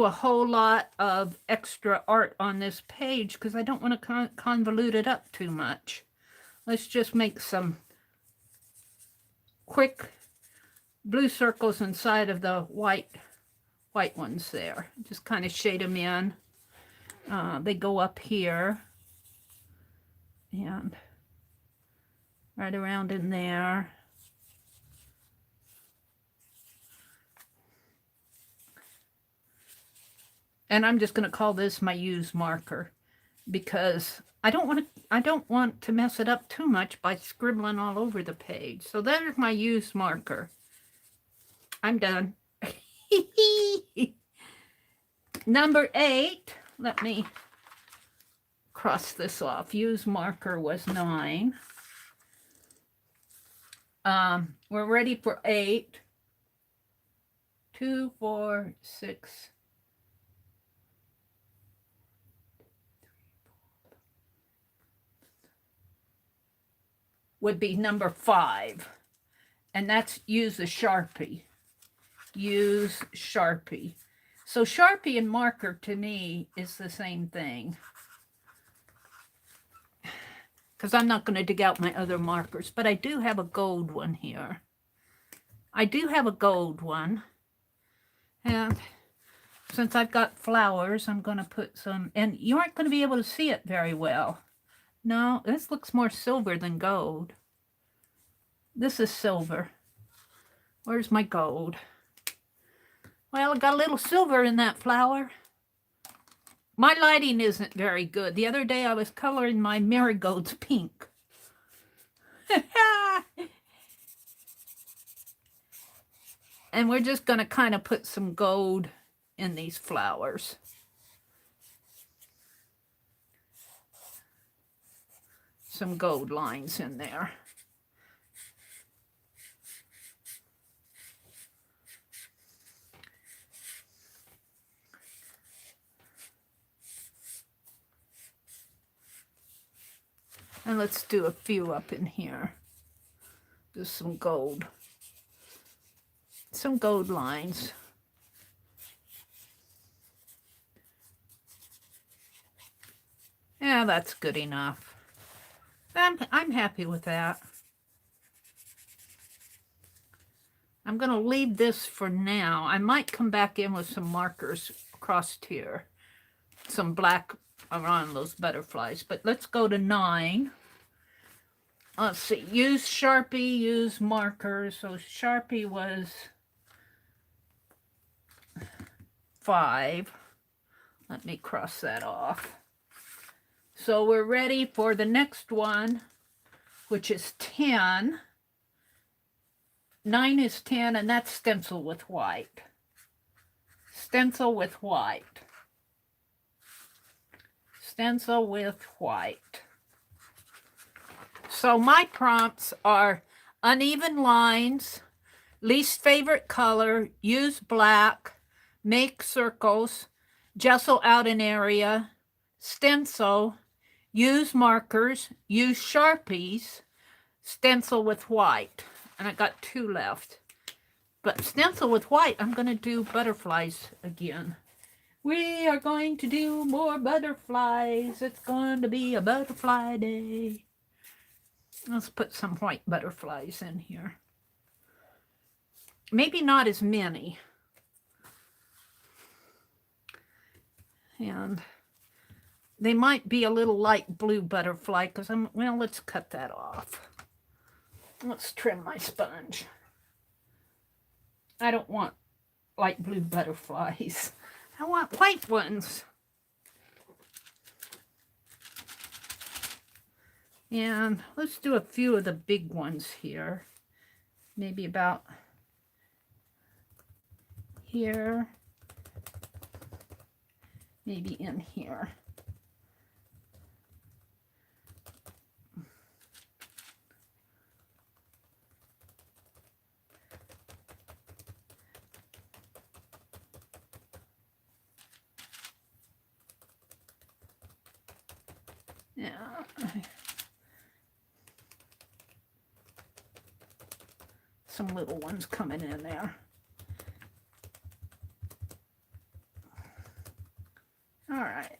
a whole lot of extra art on this page, because I don't want to convolute it up too much. Let's just make some quick blue circles inside of the white ones there. Just kind of shade them in. They go up here and right around in there. And I'm just going to call this my use marker, because I don't want to mess it up too much by scribbling all over the page. So there's my use marker. I'm done. Number 8. Let me cross this off. Use marker was 9. We're ready for 8. 2, 4, 6. would be number 5. And that's use a Sharpie. Use Sharpie. So Sharpie and marker to me is the same thing. Because I'm not going to dig out my other markers. But I do have a gold one here. I do have a gold one. And since I've got flowers, I'm going to put some... And you aren't going to be able to see it very well. No, this looks more silver than gold. This is silver. Where's my gold? Well, I got a little silver in that flower. My lighting isn't very good. The other day I was coloring my marigolds pink. And we're just going to kind of put some gold in these flowers. Some gold lines in there. And let's do a few up in here. Just some gold. Some gold lines. Yeah, that's good enough. I'm happy with that. I'm going to leave this for now. I might come back in with some markers across here. Some black around those butterflies. But let's go to 9. Let's see. Use Sharpie, use markers. So Sharpie was 5. Let me cross that off. So we're ready for the next one, which is 10. 9 is 10, and that's stencil with white. Stencil with white. Stencil with white. So my prompts are uneven lines, least favorite color, use black, make circles, gesso out an area, stencil, use markers, use Sharpies, stencil with white. And I got 2 left. But stencil with white, I'm going to do butterflies again. We are going to do more butterflies. It's going to be a butterfly day. Let's put some white butterflies in here. Maybe not as many. And they might be a little light blue butterfly because well, let's cut that off. Let's trim my sponge. I don't want light blue butterflies. I want white ones. And let's do a few of the big ones here. Maybe about here. Maybe in here. Yeah. Some little ones coming in there. All right.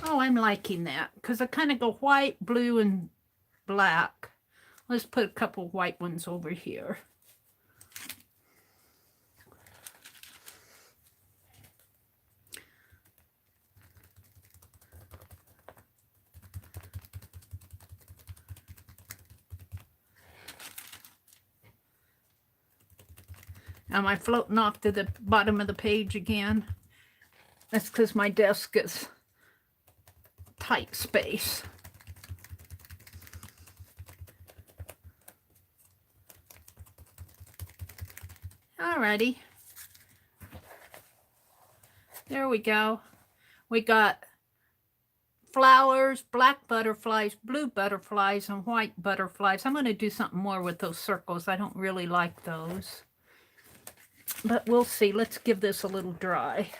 Oh, I'm liking that because I kind of go white, blue, and black. Let's put a couple white ones over here. Am I floating off to the bottom of the page again? That's because my desk is tight space. Alrighty. There we go. We got flowers, black butterflies, blue butterflies, and white butterflies. I'm going to do something more with those circles. I don't really like those. But we'll see. Let's give this a little dry.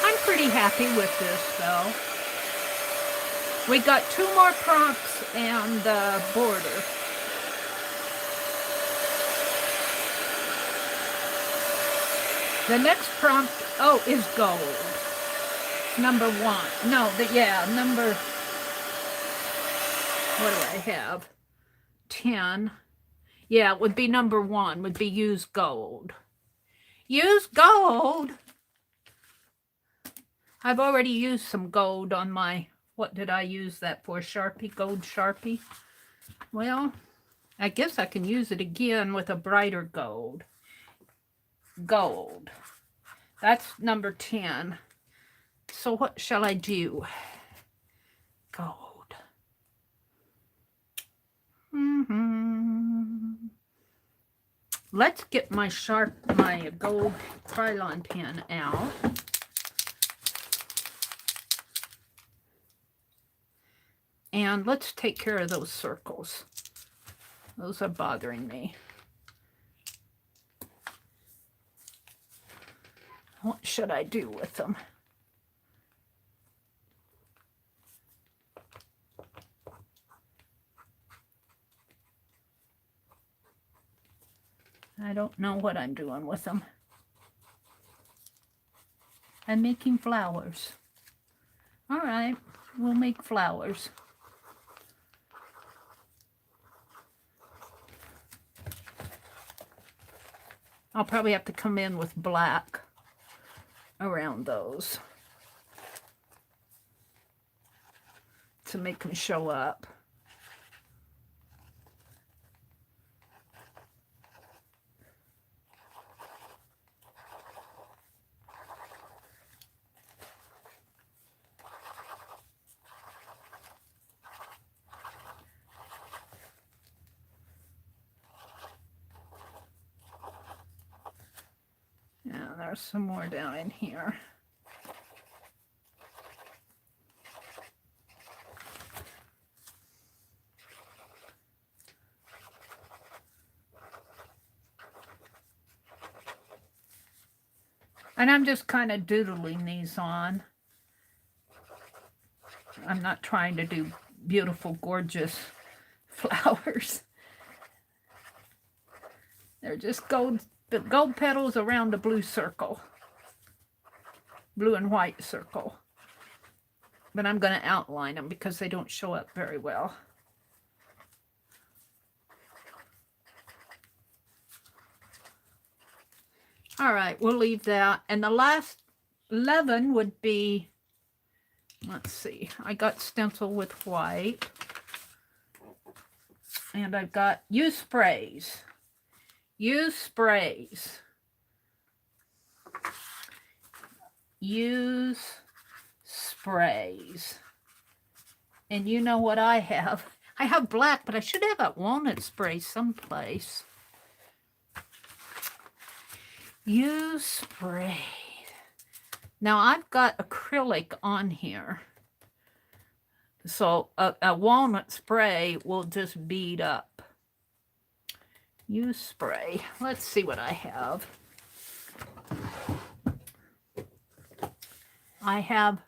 I'm pretty happy with this, though. We got 2 more prompts and the border. The next prompt, oh, is gold. Number 1. No, number, what do I have? 10. Yeah, it would be number 1, would be use gold. Use gold. I've already used some gold on my, what did I use that for? Sharpie, gold Sharpie. Well, I guess I can use it again with a brighter gold. Gold. That's number 10. So what shall I do? Gold. Let's get my gold Krylon pen out. And let's take care of those circles. Those are bothering me. What should I do with them? I don't know what I'm doing with them. I'm making flowers. All right, we'll make flowers. I'll probably have to come in with black around those to make them show up. Yeah, there's some more down in here. And I'm just kind of doodling these on. I'm not trying to do beautiful, gorgeous flowers. They're just the gold petals around a blue circle. Blue and white circle. But I'm going to outline them because they don't show up very well. All right, we'll leave that. And the last 11 would be, let's see, I got stencil with white. And I've got use sprays. Use sprays. Use sprays. And you know what I have? I have black, but I should have that walnut spray someplace. Use spray. Now I've got acrylic on here. So a walnut spray will just bead up. Use spray. Let's see what I have. I have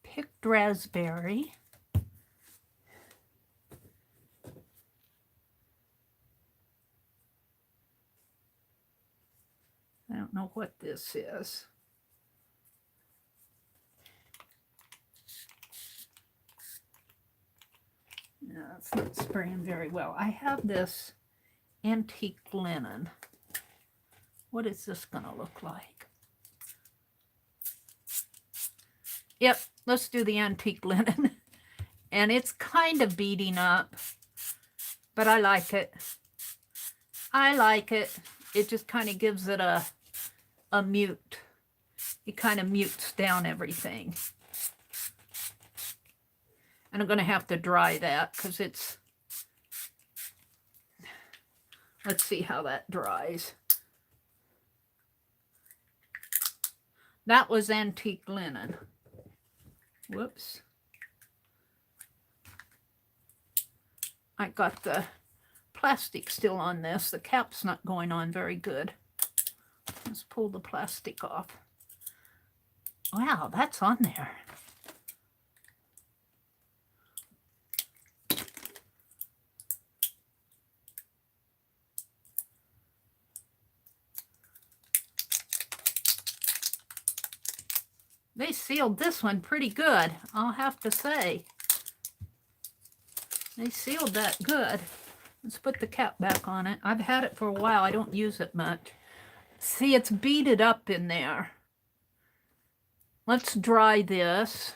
picked raspberry. I don't know what this is. No, it's not spraying very well. I have this antique linen. What is this going to look like? Yep, let's do the antique linen. And it's kind of beating up, but I like it. I like it. It just kind of gives it a mute. It kind of mutes down everything. And I'm going to have to dry that because it's, let's see how that dries. That was antique linen. Whoops. I got the plastic still on this. The cap's not going on very good. Let's pull the plastic off. Wow, that's on there. They sealed this one pretty good, I'll have to say. They sealed that good. Let's put the cap back on it. I've had it for a while. I don't use it much. See, it's beaded up in there. Let's dry this.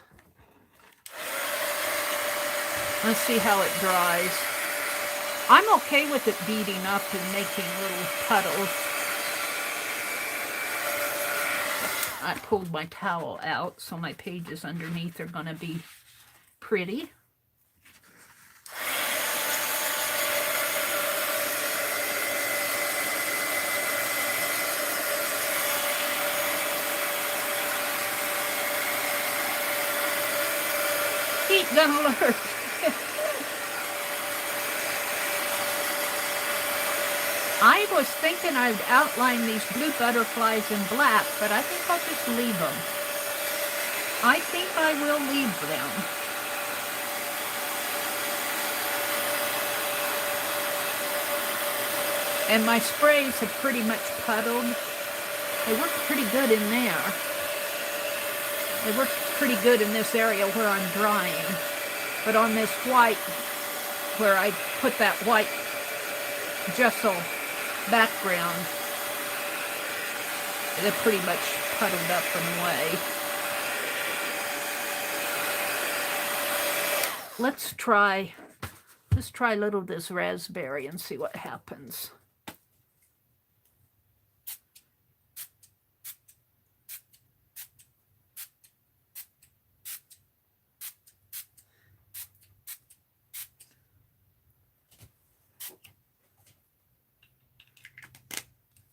Let's see how it dries. I'm okay with it beading up and making little puddles. I pulled my towel out, so my pages underneath are going to be pretty. Heat gun alert! I was thinking I'd outline these blue butterflies in black, but I think I'll just leave them. I think I will leave them. And my sprays have pretty much puddled. They work pretty good in there. They work pretty good in this area where I'm drying. But on this white, where I put that white gesso background, they're pretty much puddled up and away. Let's try a little of this raspberry and see what happens.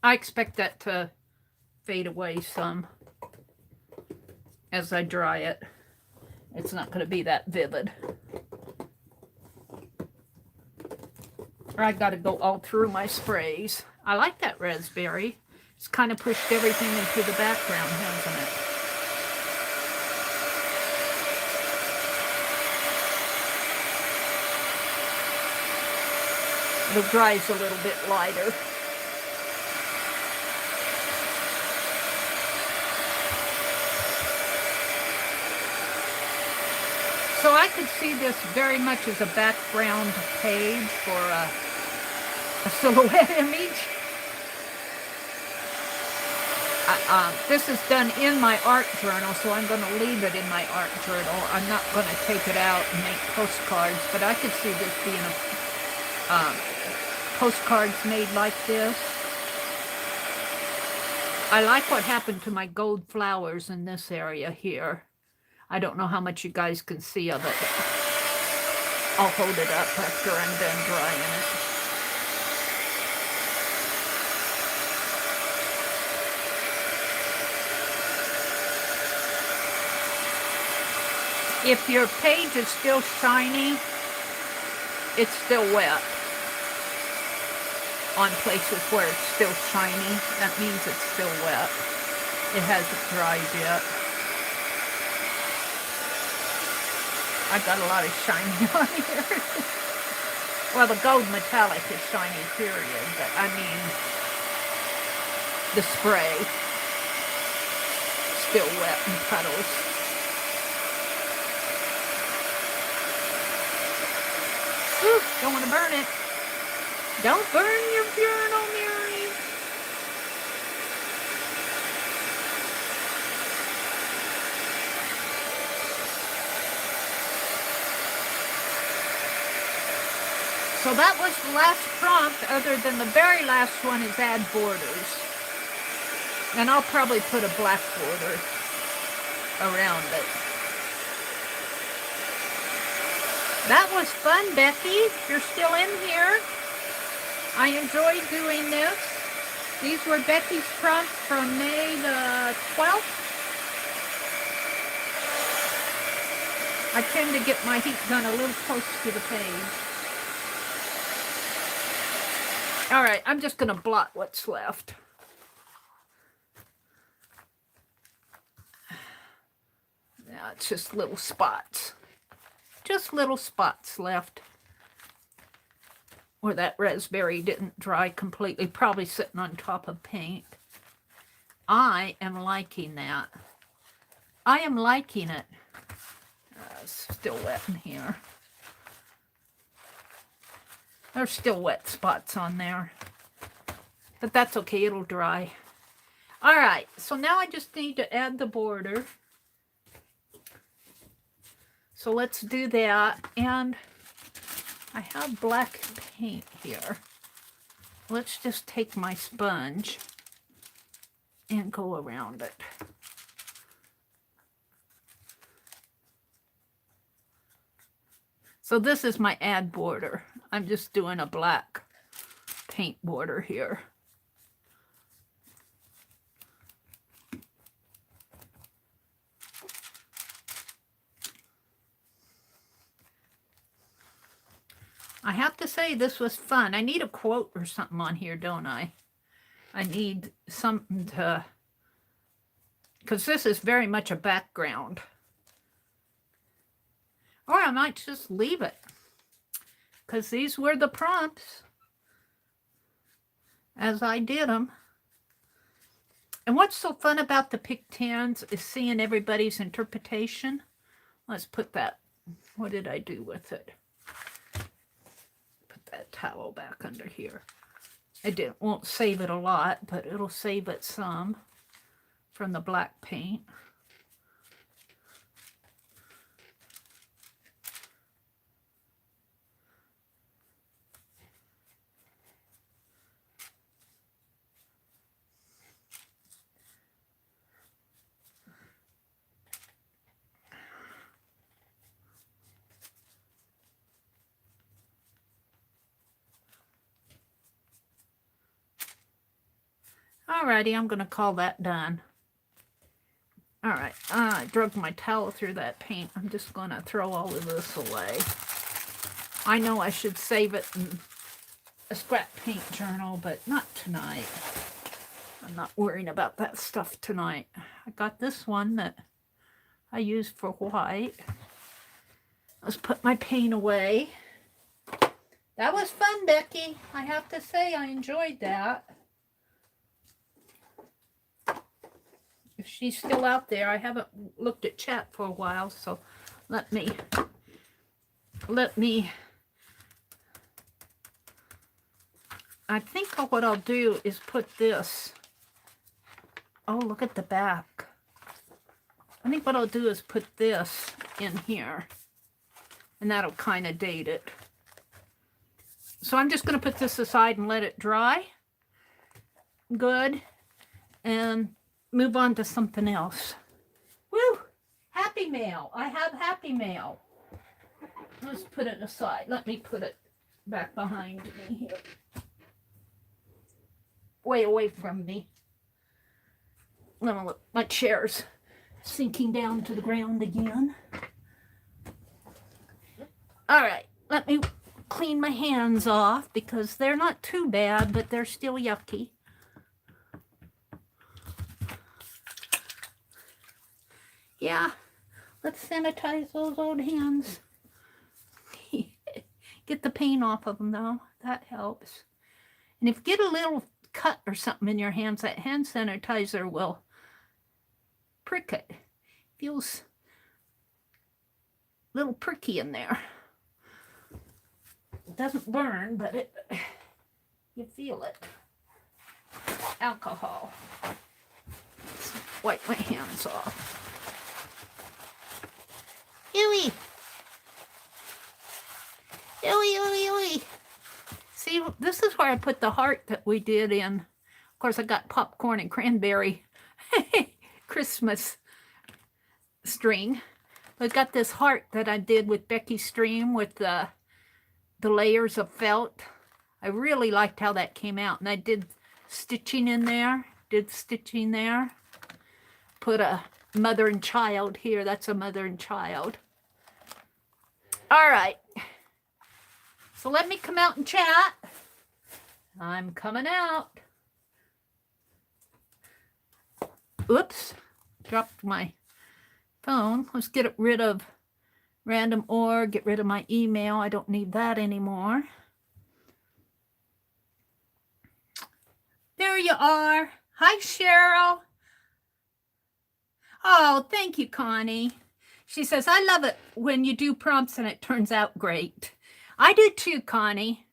I expect that to fade away some as I dry it. It's not going to be that vivid. Or I got to go all through my sprays. I like that raspberry. It's kind of pushed everything into the background, hasn't it? It dries a little bit lighter. So I could see this very much as a background page for a silhouette image. This is done in my art journal, so I'm going to leave it in my art journal. I'm not going to take it out and make postcards, but I could see this being a postcards made like this. I like what happened to my gold flowers in this area here. I don't know how much you guys can see of it. I'll hold it up after I'm done drying it. If your page is still shiny, it's still wet. On places where it's still shiny, that means it's still wet. It hasn't dried yet. I got a lot of shiny on here. Well, the gold metallic is shiny, period, but I mean, the spray, still wet in puddles. Whew, don't want to burn it. Don't burn your journal, Mary. So that was the last prompt, other than the very last one is add borders. And I'll probably put a black border around it. That was fun, Becky. You're still in here. I enjoyed doing this. These were Becky's prompts from May the 12th. I tend to get my heat gun a little close to the page. All right, I'm just going to blot what's left. Now it's just little spots. Just little spots left where that raspberry didn't dry completely, probably sitting on top of paint. I am liking that. I am liking it. It's still wet in here. There's still wet spots on there. But that's okay, it'll dry. All right, so now I just need to add the border. So let's do that. And I have black paint here. Let's just take my sponge and go around it. So this is my add border. I'm just doing a black paint border here. I have to say this was fun. I need a quote or something on here, don't I? I need something to, because this is very much a background. Or I might just leave it, because these were the prompts as I did them. And what's so fun about the Pic-Tens is seeing everybody's interpretation. Let's put that, what did I do with it? Put that towel back under here. Won't save it a lot, but it'll save it some from the black paint. Alrighty, I'm going to call that done. Alright, I drug my towel through that paint. I'm just going to throw all of this away. I know I should save it in a scrap paint journal, but not tonight. I'm not worrying about that stuff tonight. I got this one that I used for white. Let's put my paint away. That was fun, Becky. I have to say I enjoyed that. If she's still out there, I haven't looked at chat for a while, so let me, I think what I'll do is put this, oh, look at the back. I think what I'll do is put this in here, and that'll kind of date it. So I'm just going to put this aside and let it dry. Good. And move on to something else. Woo! Happy Mail. I have Happy Mail. Let's put it aside. Let me put it back behind me here. Way away from me. Look, my chair's sinking down to the ground again. All right, let me clean my hands off because they're not too bad, but they're still yucky. Yeah, let's sanitize those old hands. Get the paint off of them, though. That helps. And if you get a little cut or something in your hands, that hand sanitizer will prick it. Feels a little pricky in there. It doesn't burn, but you feel it. Alcohol. Let's wipe my hands off. Ooey. Ooey, ooey, ooey. See, this is where I put the heart that we did in. Of course, I got popcorn and cranberry Christmas string. I got this heart that I did with Becky's stream with the layers of felt. I really liked how that came out. And I did stitching in there. Put a mother and child here. That's a mother and child. All right. So let me come out and chat. I'm coming out. Oops. Dropped my phone. Let's get rid of random org. Get rid of my email. I don't need that anymore. There you are. Hi, Cheryl. Oh, thank you, Connie. She says, I love it when you do prompts and it turns out great. I do too, Connie.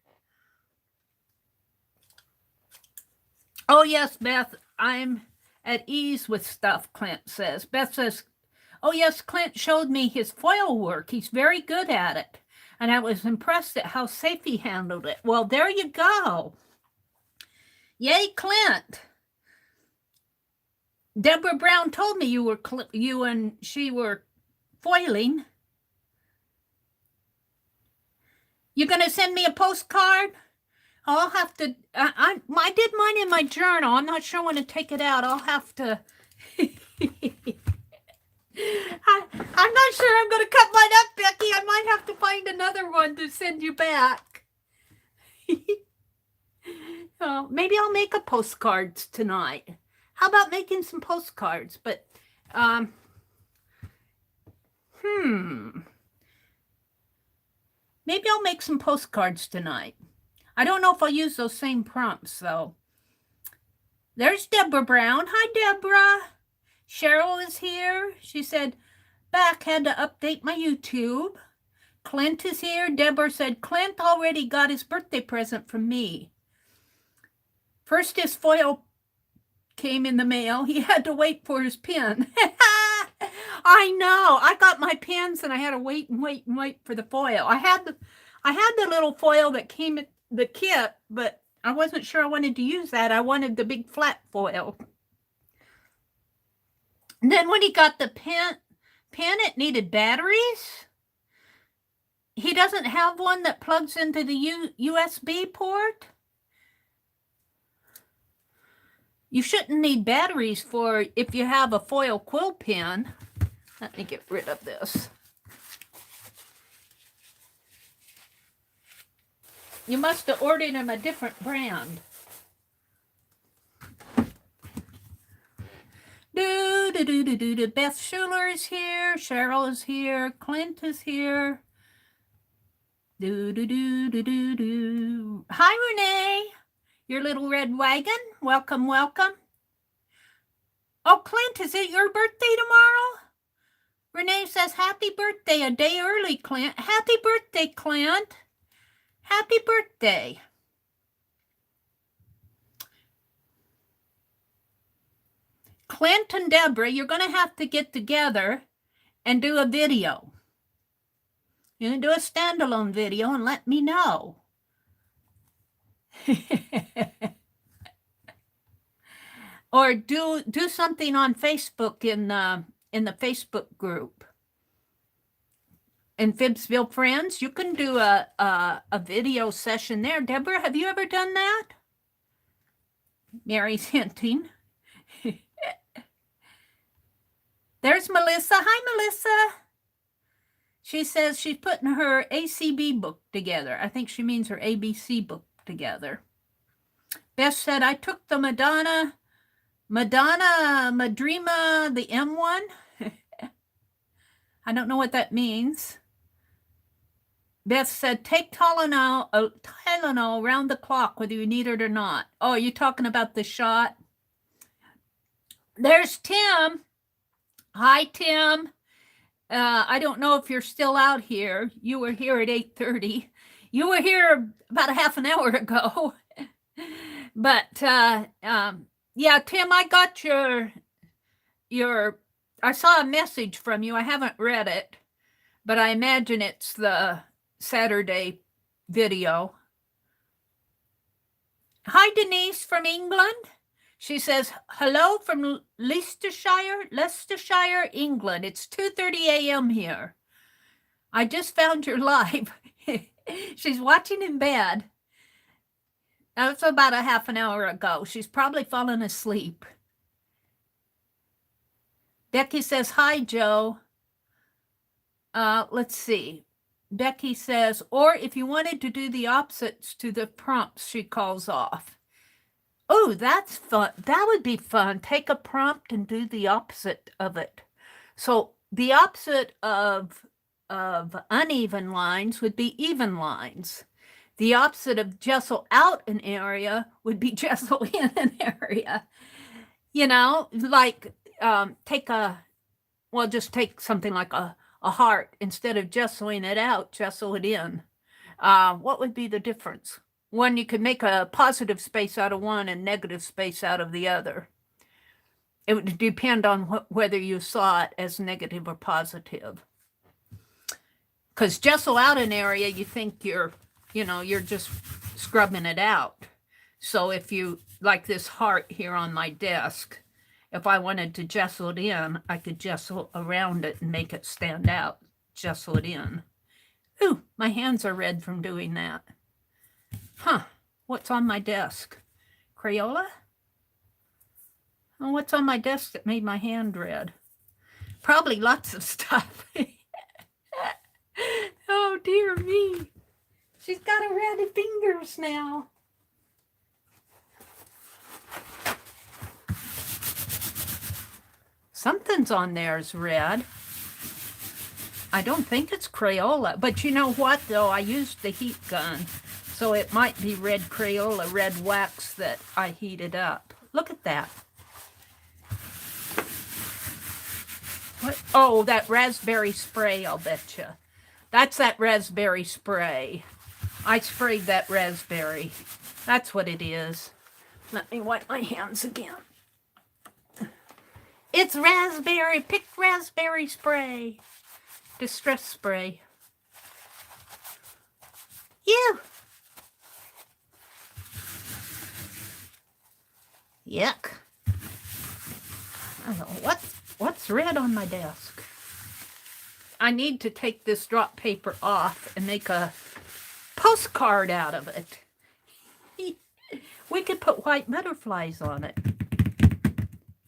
Oh, yes, Beth, I'm at ease with stuff, Clint says. Beth says, oh, yes, Clint showed me his foil work. He's very good at it. And I was impressed at how safe he handled it. Well, there you go. Yay, Clint. Deborah Brown told me you and she were foiling. You gonna send me a postcard? I'll have to. I did mine in my journal. I'm not sure when to take it out. I'll have to. I'm not sure I'm gonna cut mine up, Becky. I might have to find another one to send you back. Oh, maybe I'll make a postcards tonight. How about making some postcards? But maybe I'll make some postcards tonight. I don't know if I'll use those same prompts, though. There's Deborah Brown. Hi, Deborah. Cheryl is here. She said, back, had to update my YouTube. Clint is here. Deborah said, Clint already got his birthday present from me. First, his foil came in the mail. He had to wait for his pen. I know. I got my pens and I had to wait for the foil. I had the little foil that came in the kit, but I wasn't sure I wanted to use that. I wanted the big flat foil. And then when he got the pen, it needed batteries. He doesn't have one that plugs into the USB port. You shouldn't need batteries for if you have a foil quill pen. Let me get rid of this. You must have ordered him a different brand. Beth Schuler is here. Cheryl is here. Clint is here. Hi, Renee. Your little red wagon. Welcome, welcome. Oh, Clint, is it your birthday tomorrow? Renee says, happy birthday, a day early, Clint. Happy birthday, Clint. Happy birthday. Clint and Deborah, you're going to have to get together and do a video. You can do a standalone video and let me know. Or do something on Facebook in the Facebook group. In Phibbsville Friends, you can do a video session there. Deborah, have you ever done that? Mary's hinting. There's Melissa. Hi, Melissa. She says she's putting her ACB book together. I think she means her ABC book together. Beth said, I took the Madrima, the M1. I don't know what that means. Beth said, take Tylenol around the clock, whether you need it or not. Oh, are you talking about the shot? There's Tim. Hi, Tim. I don't know if you're still out here. You were here at 8:30. You were here about a half an hour ago. But, yeah, Tim, I got I saw a message from you. I haven't read it, but I imagine it's the Saturday video. Hi, Denise from England. She says, hello from Leicestershire, England. It's 2:30 a.m. here. I just found your live. She's watching in bed. That was about a half an hour ago. She's probably fallen asleep. Becky says, hi, Joe. Let's see. Becky says, or if you wanted to do the opposites to the prompts she calls off. Oh, that's fun. That would be fun. Take a prompt and do the opposite of it. So the opposite of uneven lines would be even lines. The opposite of jessel out an area would be jessel in an area. You know, like take a well, just take something like a heart. Instead of gessoing it out, gesso it in. What would be the difference? One, you could make a positive space out of one and negative space out of the other. It would depend on whether you saw it as negative or positive. Because gesso out an area, you think you're just scrubbing it out. So if you, like this heart here on my desk, if I wanted to gesso it in, I could gesso around it and make it stand out. Gesso it in. Ooh, my hands are red from doing that. Huh, what's on my desk? Crayola? Oh, what's on my desk that made my hand red? Probably lots of stuff. Oh, dear me. She's got a red fingers now. Something's on there is red. I don't think it's Crayola. But you know what, though? I used the heat gun. So it might be red Crayola, red wax that I heated up. Look at that. What? Oh, that raspberry spray, I'll bet you. That's that raspberry spray. I sprayed that raspberry. That's what it is. Let me wipe my hands again. It's raspberry, picked raspberry spray. Distress spray. Ew. Yuck. I don't know what's red on my desk. I need to take this drop paper off and make a postcard out of it. We could put white butterflies on it.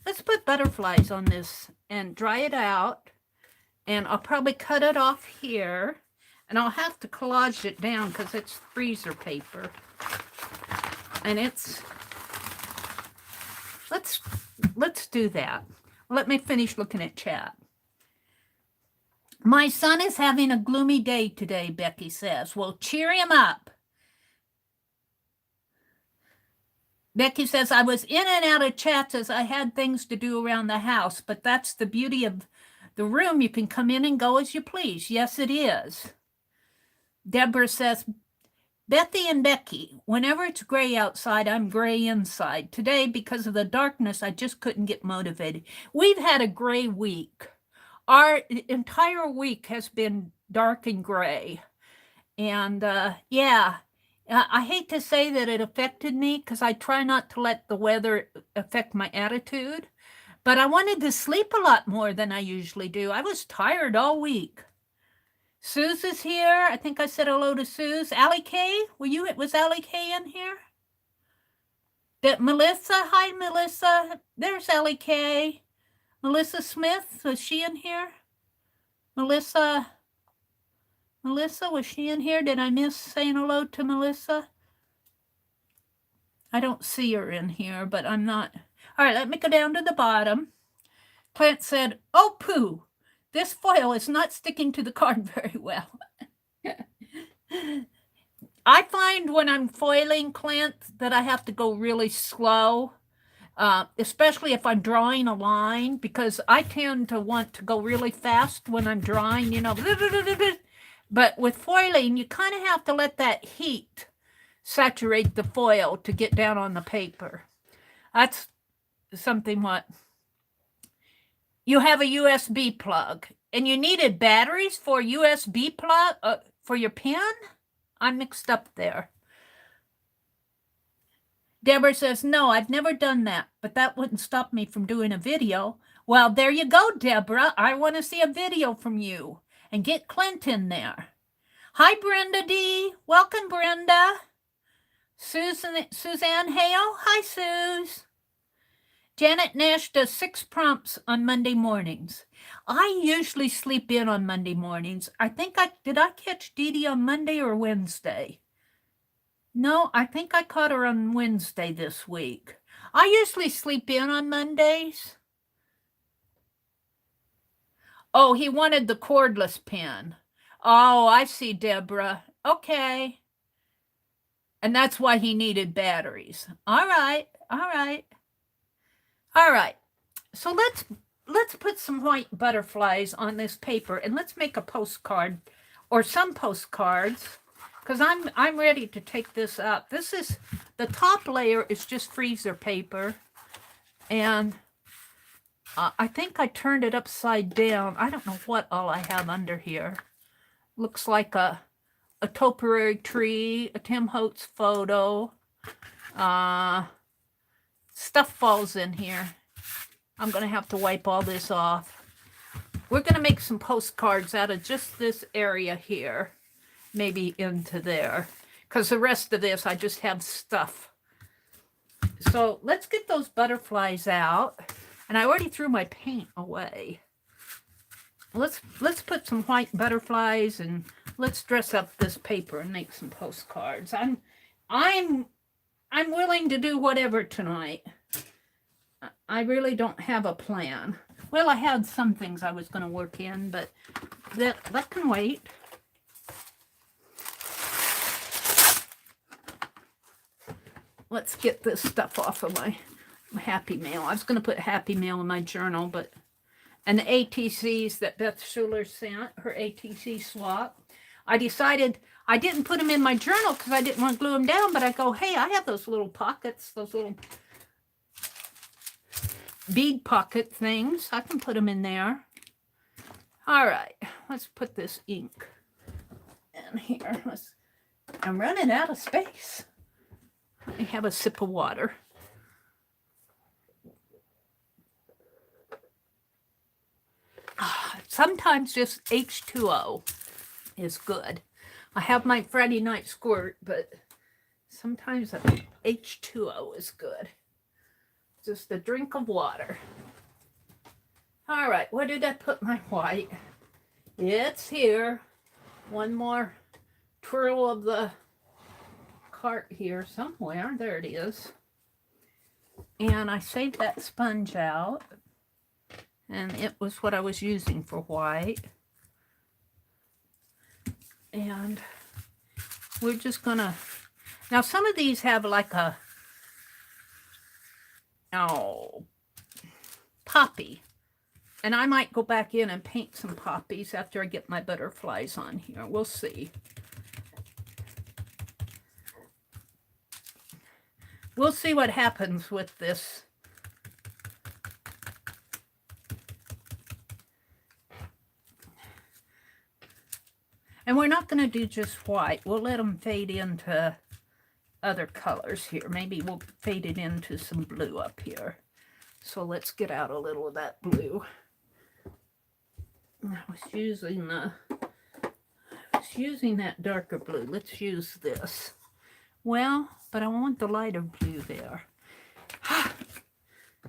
Let's put butterflies on this and dry it out. And I'll probably cut it off here. And I'll have to collage it down because it's freezer paper. And it's... Let's do that. Let me finish looking at chat. My son is having a gloomy day today, Becky says. Well, cheer him up. Becky says, I was in and out of chats as I had things to do around the house, but that's the beauty of the room. You can come in and go as you please. Yes, it is. Deborah says, Bethy and Becky, whenever it's gray outside, I'm gray inside. Today, because of the darkness, I just couldn't get motivated. We've had a gray week. Our entire week has been dark and gray. And yeah, I hate to say that it affected me because I try not to let the weather affect my attitude. But I wanted to sleep a lot more than I usually do. I was tired all week. Suze is here. I think I said hello to Suze. Allie K, was Allie K in here? Melissa, hi Melissa. There's Allie K. Melissa Smith, was she in here? Melissa, was she in here? Did I miss saying hello to Melissa? I don't see her in here, but I'm not. All right, let me go down to the bottom. Clint said, oh, poo. This foil is not sticking to the card very well. I find when I'm foiling, Clint, that I have to go really slow, especially if I'm drawing a line, because I tend to want to go really fast when I'm drawing, you know. But with foiling, you kind of have to let that heat saturate the foil to get down on the paper. That's something what... You have a USB plug, and you needed batteries for USB plug for your pen? I'm mixed up there. Deborah says, no, I've never done that, but that wouldn't stop me from doing a video. Well, there you go, Deborah. I want to see a video from you. And get Clint in there. Hi, Brenda D. Welcome, Brenda. Suzanne Hale. Hi, Suze. Janet Nash does 6 prompts on Monday mornings. I usually sleep in on Monday mornings. Did I catch Dee Dee on Monday or Wednesday? No, I think I caught her on Wednesday this week. I usually sleep in on Mondays. Oh, he wanted the cordless pen. Oh, I see, Deborah. Okay. And that's why he needed batteries. All right. So let's put some white butterflies on this paper and let's make a postcard or some postcards, because I'm ready to take this up. This is, the top layer is just freezer paper, and I think I turned it upside down. I don't know what all I have under here. Looks like a topiary tree, a Tim Holtz photo. Stuff falls in here. I'm going to have to wipe all this off. We're going to make some postcards out of just this area here. Maybe into there. Because the rest of this, I just have stuff. So let's get those butterflies out. And I already threw my paint away. Let's put some white butterflies and let's dress up this paper and make some postcards. I'm willing to do whatever tonight. I really don't have a plan. Well, I had some things I was going to work in, but that can wait. Let's get this stuff off of my Happy Mail. I was going to put Happy Mail in my journal, but... And the ATCs that Beth Schuler sent, her ATC swap. I decided I didn't put them in my journal because I didn't want to glue them down, but I go, hey, I have those little pockets, those little bead pocket things. I can put them in there. All right, let's put this ink in here. I'm running out of space. Let me have a sip of water. Sometimes just H2O is good. I have my Friday night squirt, but sometimes H2O is good. Just a drink of water. All right, where did I put my white? It's here. One more twirl of the cart here somewhere. There it is. And I saved that sponge out. And it was what I was using for white. And we're just gonna, now some of these have like a, poppy. And I might go back in and paint some poppies after I get my butterflies on here. We'll see. We'll see what happens with this. And we're not going to do just white. We'll let them fade into other colors here. Maybe we'll fade it into some blue up here. So let's get out a little of that blue. I was using that darker blue. Let's use this. Well, but I want the lighter blue there.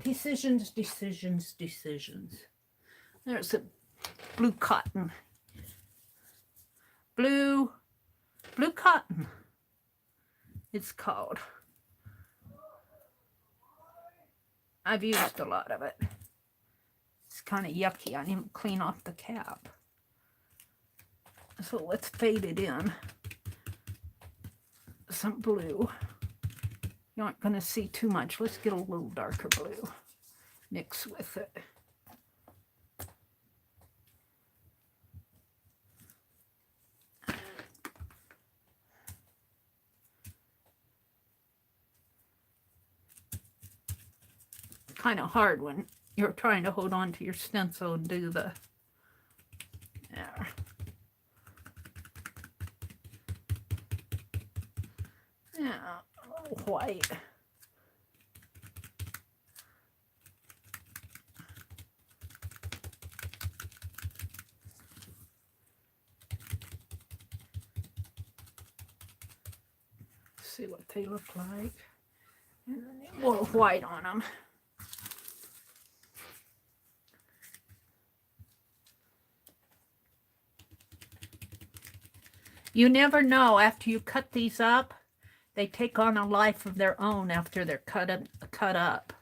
Decisions, decisions, decisions. There's a blue cotton. Blue cotton, it's called. I've used a lot of it. It's kind of yucky. I didn't clean off the cap. So let's fade it in. Some blue. You aren't going to see too much. Let's get a little darker blue. Mix with it. Kind of hard when you're trying to hold on to your stencil and do the there. Yeah, a little white. See what they look like. And then a little white on them. You never know, after you cut these up, they take on a life of their own after they're cut up.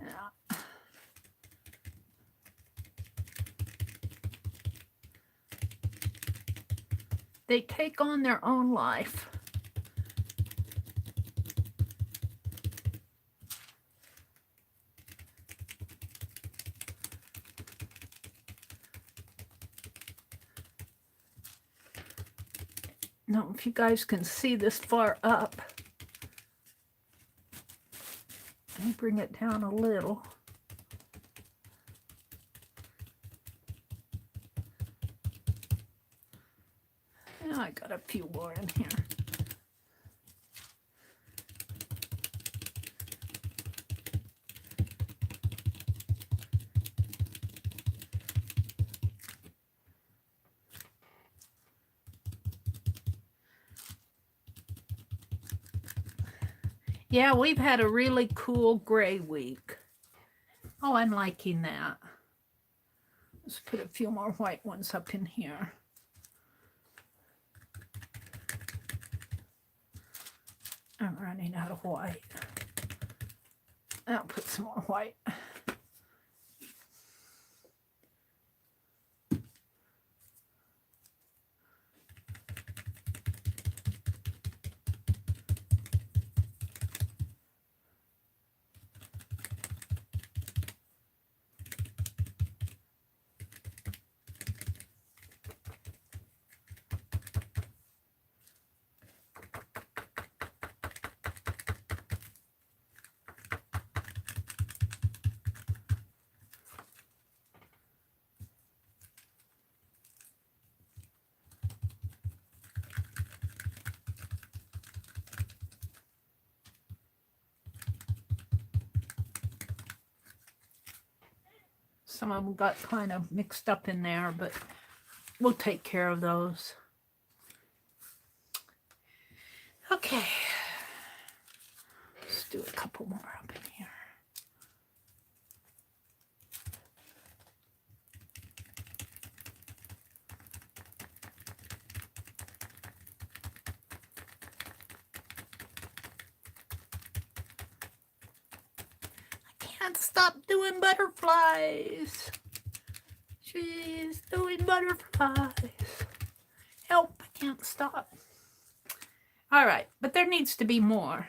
Yeah. they take on their own life. Now, if you guys can see this far up, let me bring it down a little. Yeah, I got a few more in here. Yeah, we've had a really cool gray week. Oh, I'm liking that. Let's put a few more white ones up in here. I'm running out of white. I'll put some more white. Some of them got kind of mixed up in there, but we'll take care of those. Okay. Let's do a couple more up in here. Can't stop doing butterflies. She's doing butterflies. Help, I can't stop. All right, but there needs to be more.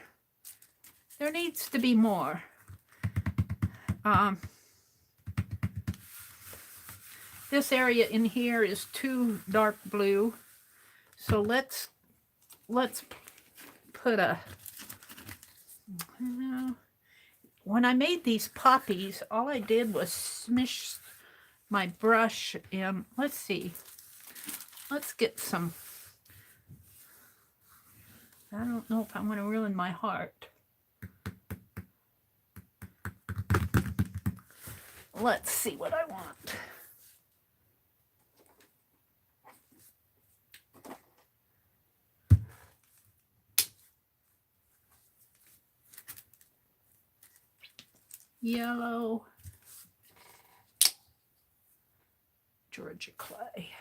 There needs to be more. This area in here is too dark blue. So let's put a... When I made these poppies, all I did was smish my brush in. Let's see. Let's get some. I don't know if I want to ruin my heart. Let's see what I want. Yellow. Georgia clay.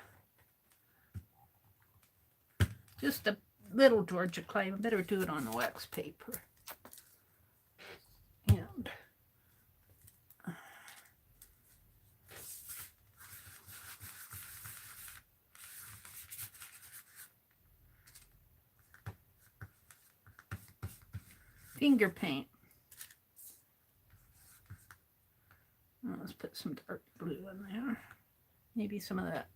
Just a little Georgia clay. I better do it on the wax paper. And finger paint. Let's put some dark blue in there. Maybe some of that.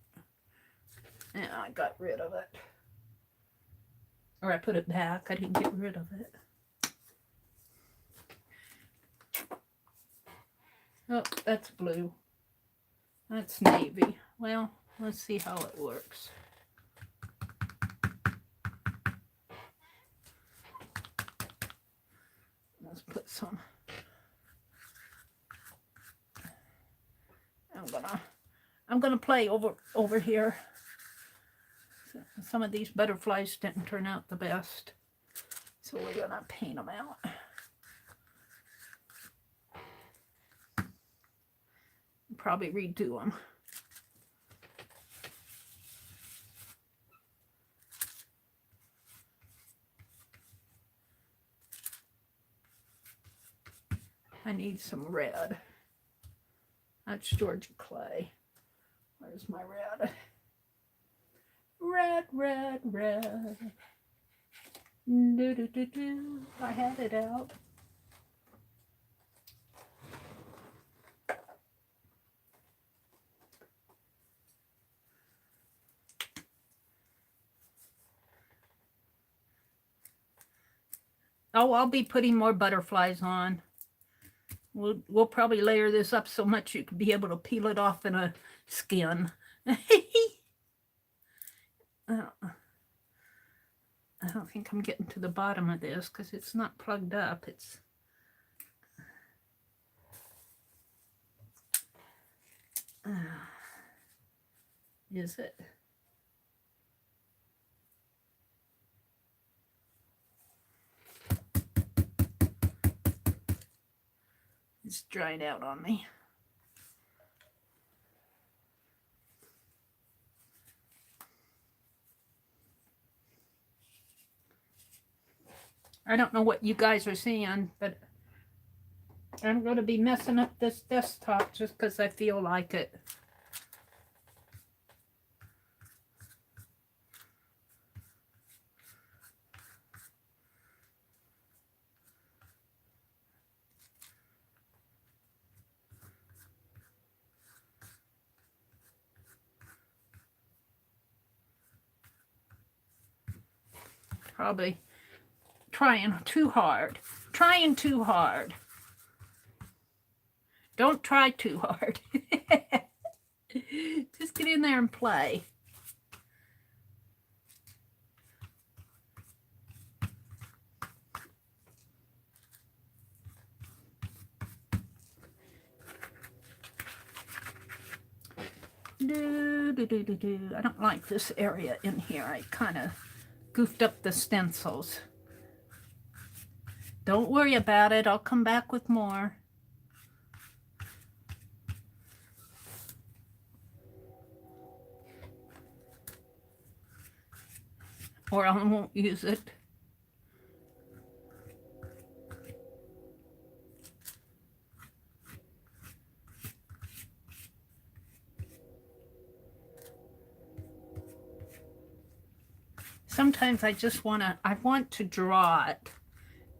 Yeah, I got rid of it. Or I put it back. I didn't get rid of it. Oh, that's blue. That's navy. Well, let's see how it works. Let's put some. I'm gonna play over here. Some of these butterflies didn't turn out the best, so we're gonna paint them out. Probably redo them. I need some red. That's Georgia clay. Where's my red? Red! red, red, red. Do, do, do, do. I had it out. Oh, I'll be putting more butterflies on. We'll probably layer this up so much you could be able to peel it off in a skin. I don't think I'm getting to the bottom of this because it's not plugged up. It's is it? It's dried out on me. I don't know what you guys are seeing, but I'm going to be messing up this desktop just because I feel like it. Probably trying too hard. Trying too hard. Don't try too hard. Just get in there and play. I don't like this area in here. I kind of goofed up the stencils. Don't worry about it. I'll come back with more. Or I won't use it. Sometimes I just want to draw it.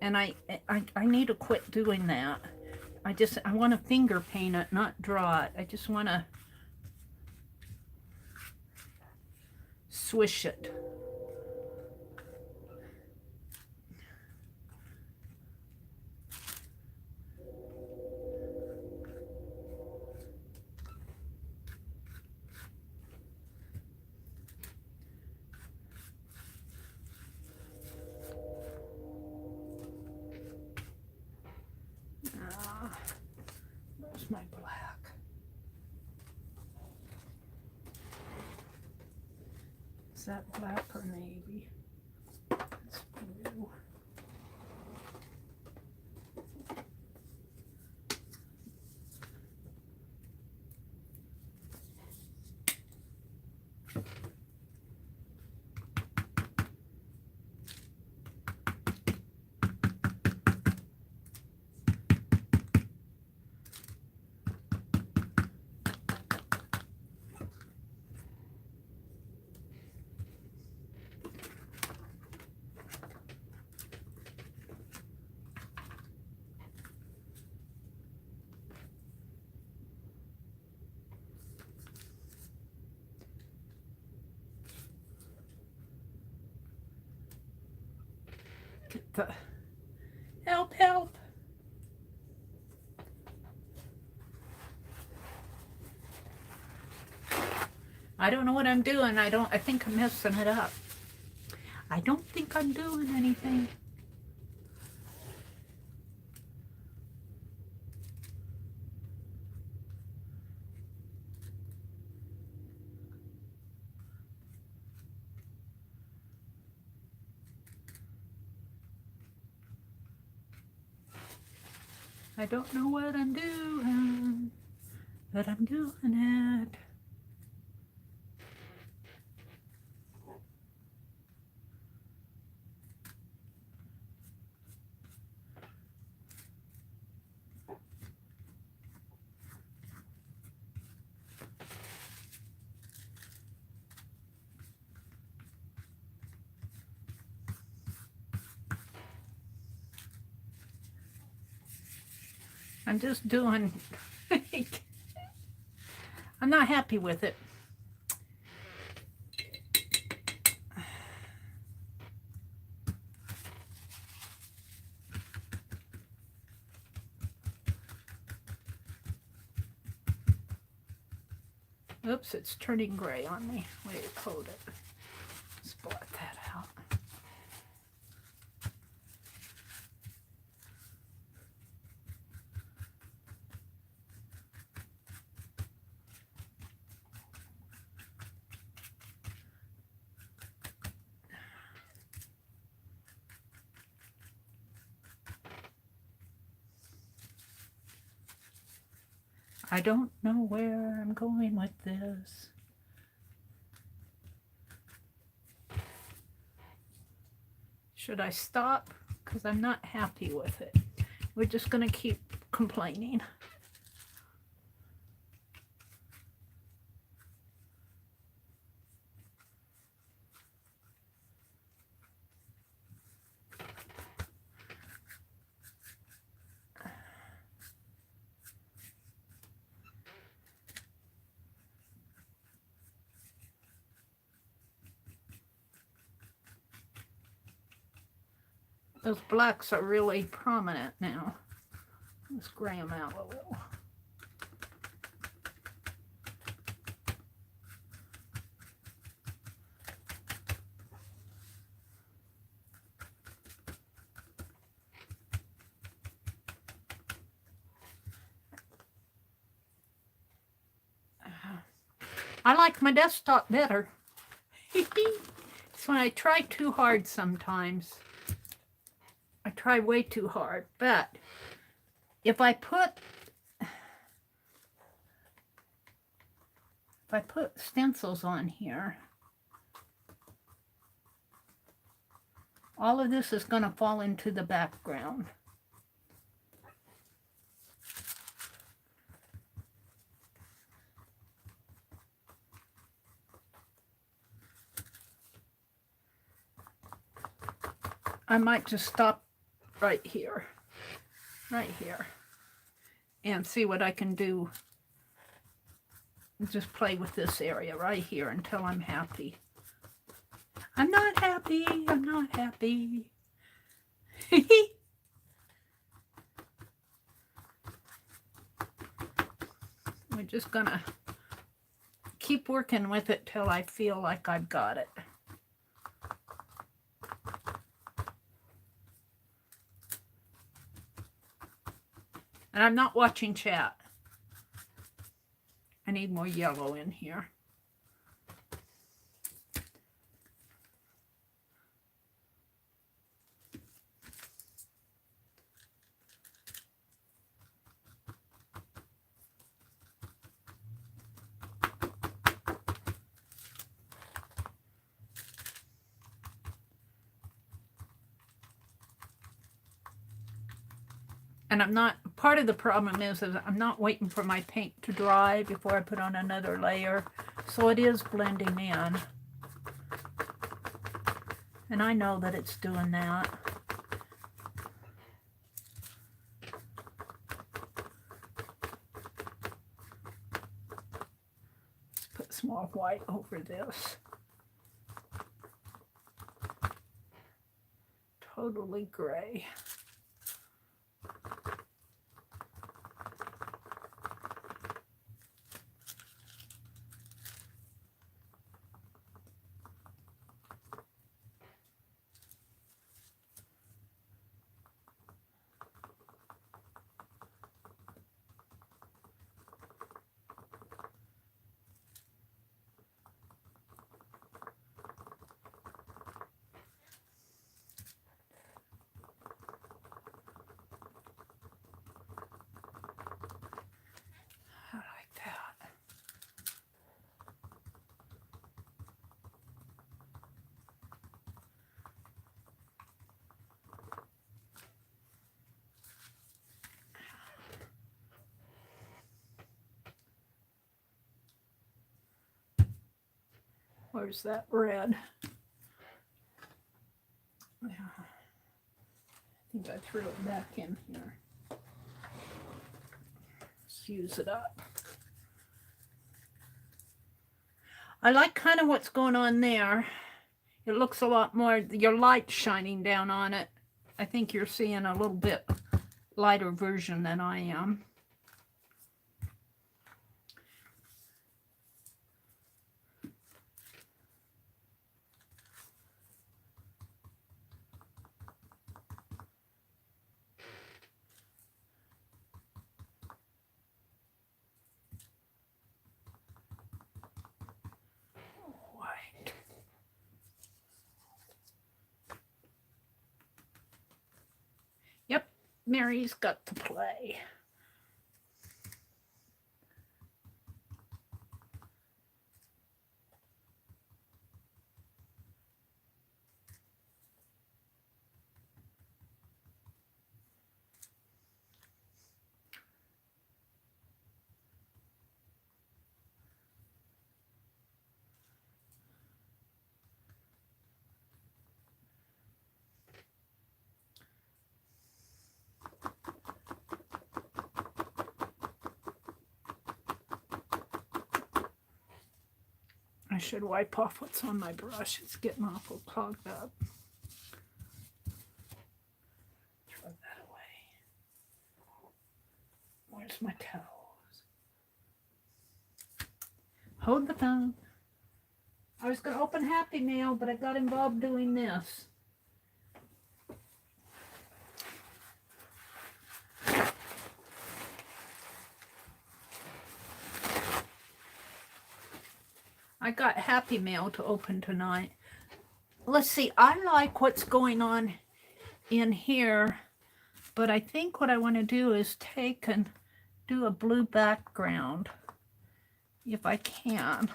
And I need to quit doing that. I want to finger paint it, not draw it. I just want to swish it. Where's my black? Is that black or navy? It's blue. Get the help. I don't know what I'm doing. I think I'm messing it up. I don't think I'm doing anything. I don't know what I'm doing, but I'm doing it. I'm just doing, I'm not happy with it. Oops, it's turning gray on me. Wait, hold it. Let's blot that out. I don't know where I'm going with this. Should I stop? Because I'm not happy with it. We're just going to keep complaining. Those blacks are really prominent now. Let's gray them out a little. I like my desktop better. It's when I try too hard sometimes. I try way too hard, but if I put stencils on here, all of this is going to fall into the background. I might just stop right here, and see what I can do. Just play with this area right here until I'm happy. I'm not happy. I'm not happy. We're just gonna keep working with it till I feel like I've got it. And I'm not watching chat. I need more yellow in here. And I'm not, part of the problem is I'm not waiting for my paint to dry before I put on another layer. So it is blending in. And I know that it's doing that. Let's put some more white over this. Totally gray. Where's that red? I think I threw it back in here. use it up. I like kind of what's going on there. It looks a lot more, your light's shining down on it. I think you're seeing a little bit lighter version than I am. Yep, Mary's got to play. I should wipe off what's on my brush. It's getting awful clogged up. Throw that away. Where's my towels? Hold the phone. I was going to open Happy Mail, but I got involved doing this. I got Happy Mail to open tonight. Let's see, I like what's going on in here, but I think what I want to do is take and do a blue background, if I can,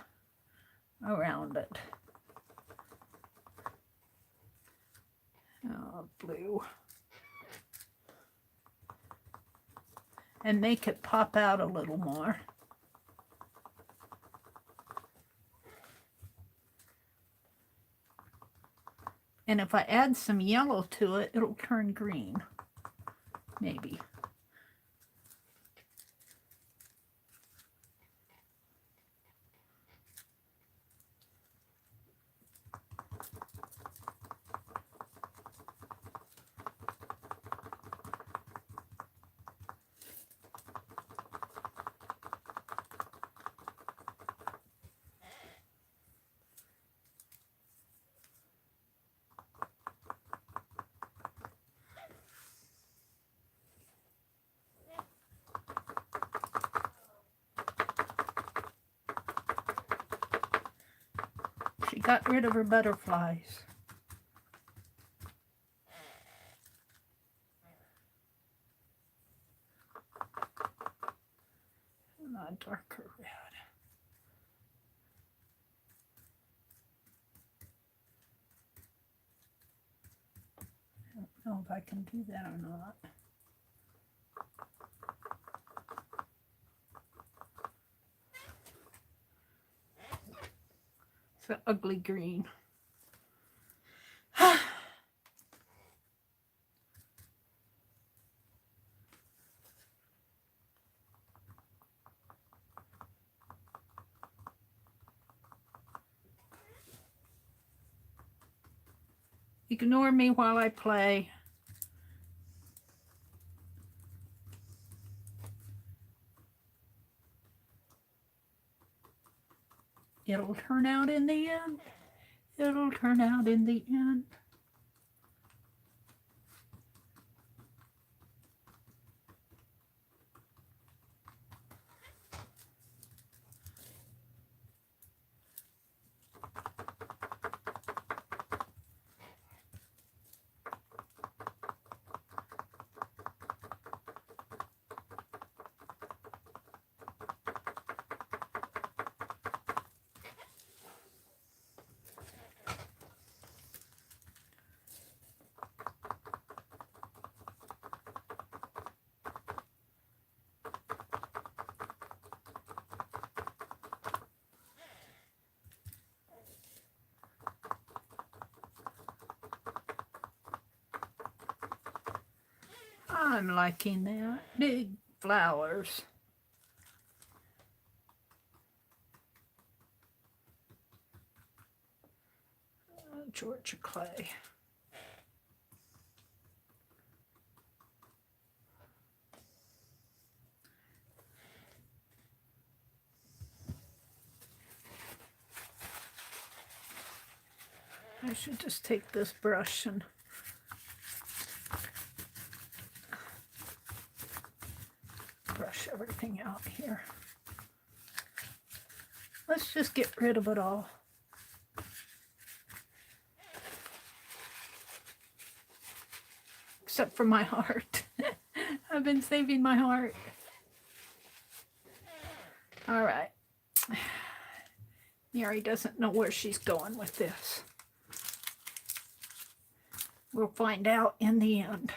around it. Oh, blue. And make it pop out a little more. And if I add some yellow to it, it'll turn green, maybe. She got rid of her butterflies. A darker red. I don't know if I can do that or not. It's an ugly green. Ignore me while I play. It'll turn out in the end. It'll turn out in the end. I'm liking that. Big flowers. Georgia clay. I should just take this brush and brush everything out here. Let's just get rid of it all. Except for my heart. I've been saving my heart. All right. Mary doesn't know where she's going with this. We'll find out in the end.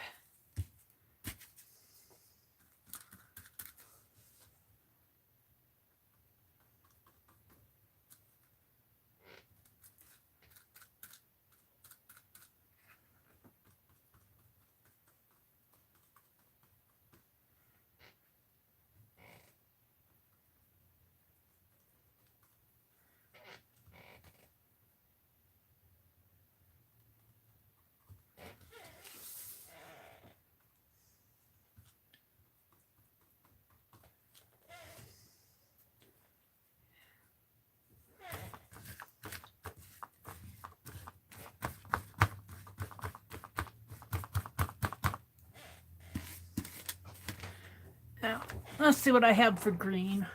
Now, let's see what I have for green.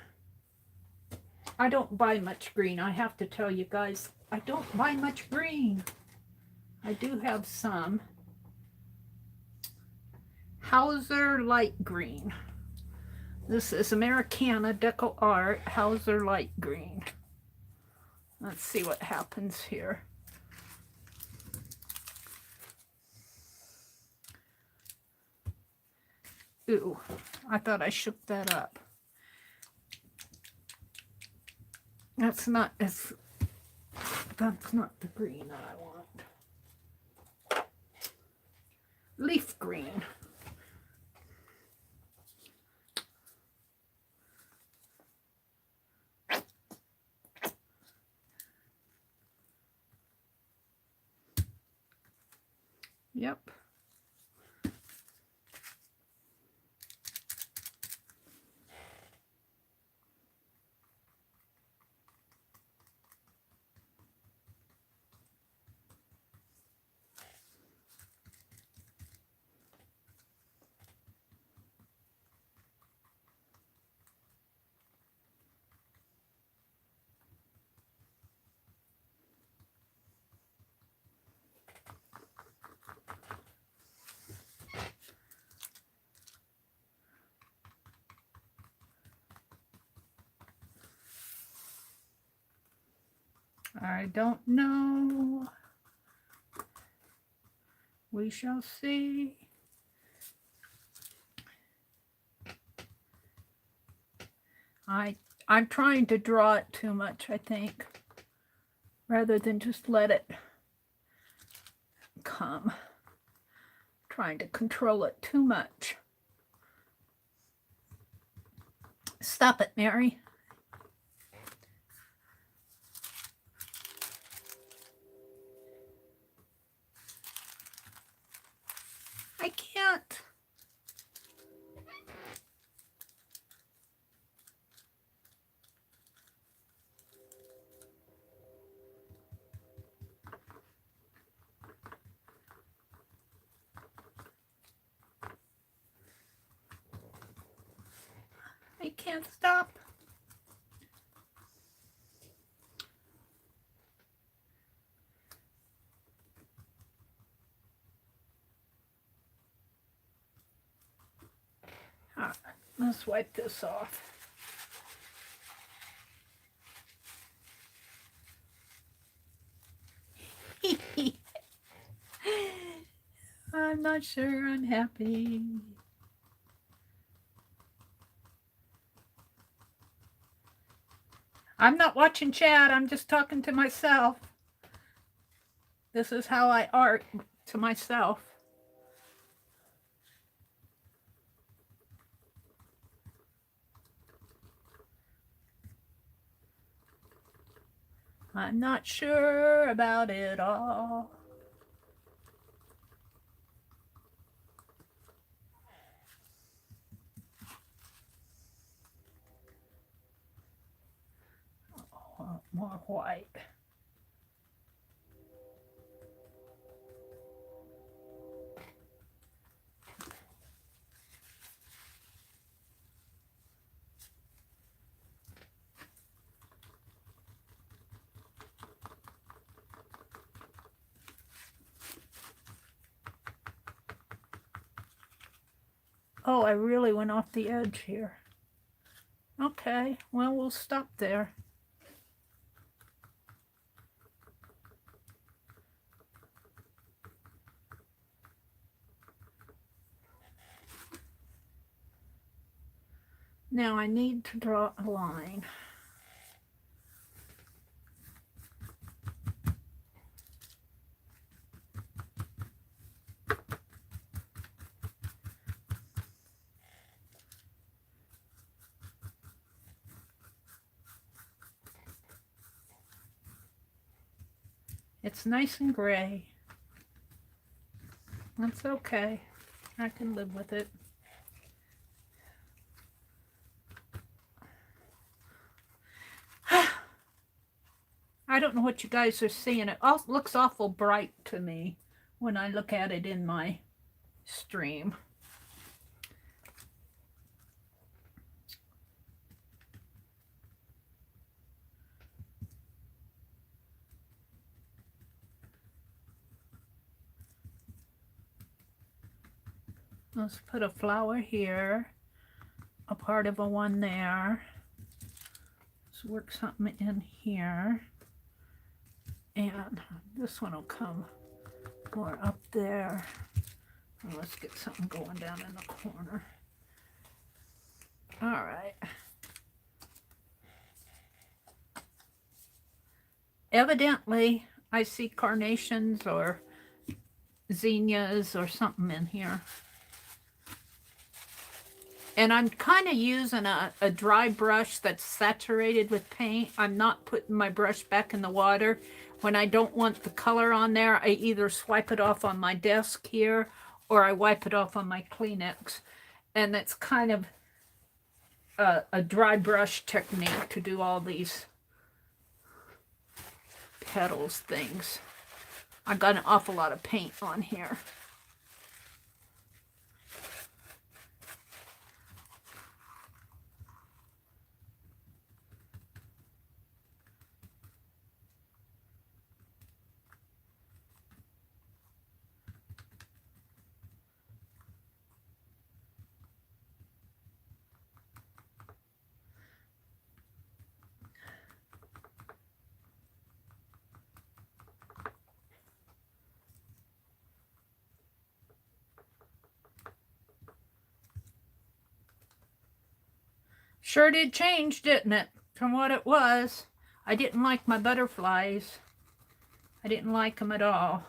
I don't buy much green. I have to tell you guys, I don't buy much green. I do have some. Hauser Light Green. This is Americana Deco Art Hauser Light Green. Let's see what happens here. Ooh, I thought I shook that up. That's not the green that I want. Leaf green. Yep. I don't know. We shall see. I'm trying to draw it too much, I think, rather than just let it come. Trying to control it too much. Stop it, Mary. I can't. I can't stop. All right, let's wipe this off. I'm not sure I'm happy. I'm not watching chat, I'm just talking to myself. This is how I art to myself. I'm not sure about it all. Oh, more white. Oh, I really went off the edge here. Okay, well, we'll stop there. Now I need to draw a line. It's nice and gray. That's okay. I can live with it. I don't know what you guys are seeing. It all looks awful bright to me when I look at it in my stream. Let's put a flower here, a part of a one there. Let's work something in here. And this one will come more up there. And let's get something going down in the corner. All right. Evidently, I see carnations or zinnias or something in here. And I'm kind of using a dry brush that's saturated with paint. I'm not putting my brush back in the water. When I don't want the color on there, I either swipe it off on my desk here or I wipe it off on my Kleenex. And that's kind of a dry brush technique to do all these petals things. I got an awful lot of paint on here. Sure did change, didn't it, from what it was. I didn't like my butterflies. I didn't like them at all.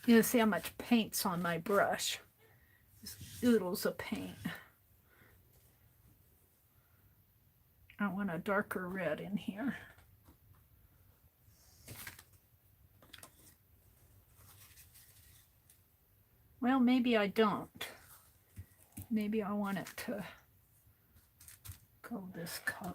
You see how much paint's on my brush. Just oodles of paint. I want a darker red in here. Well, maybe I don't. Maybe I want it to go this color.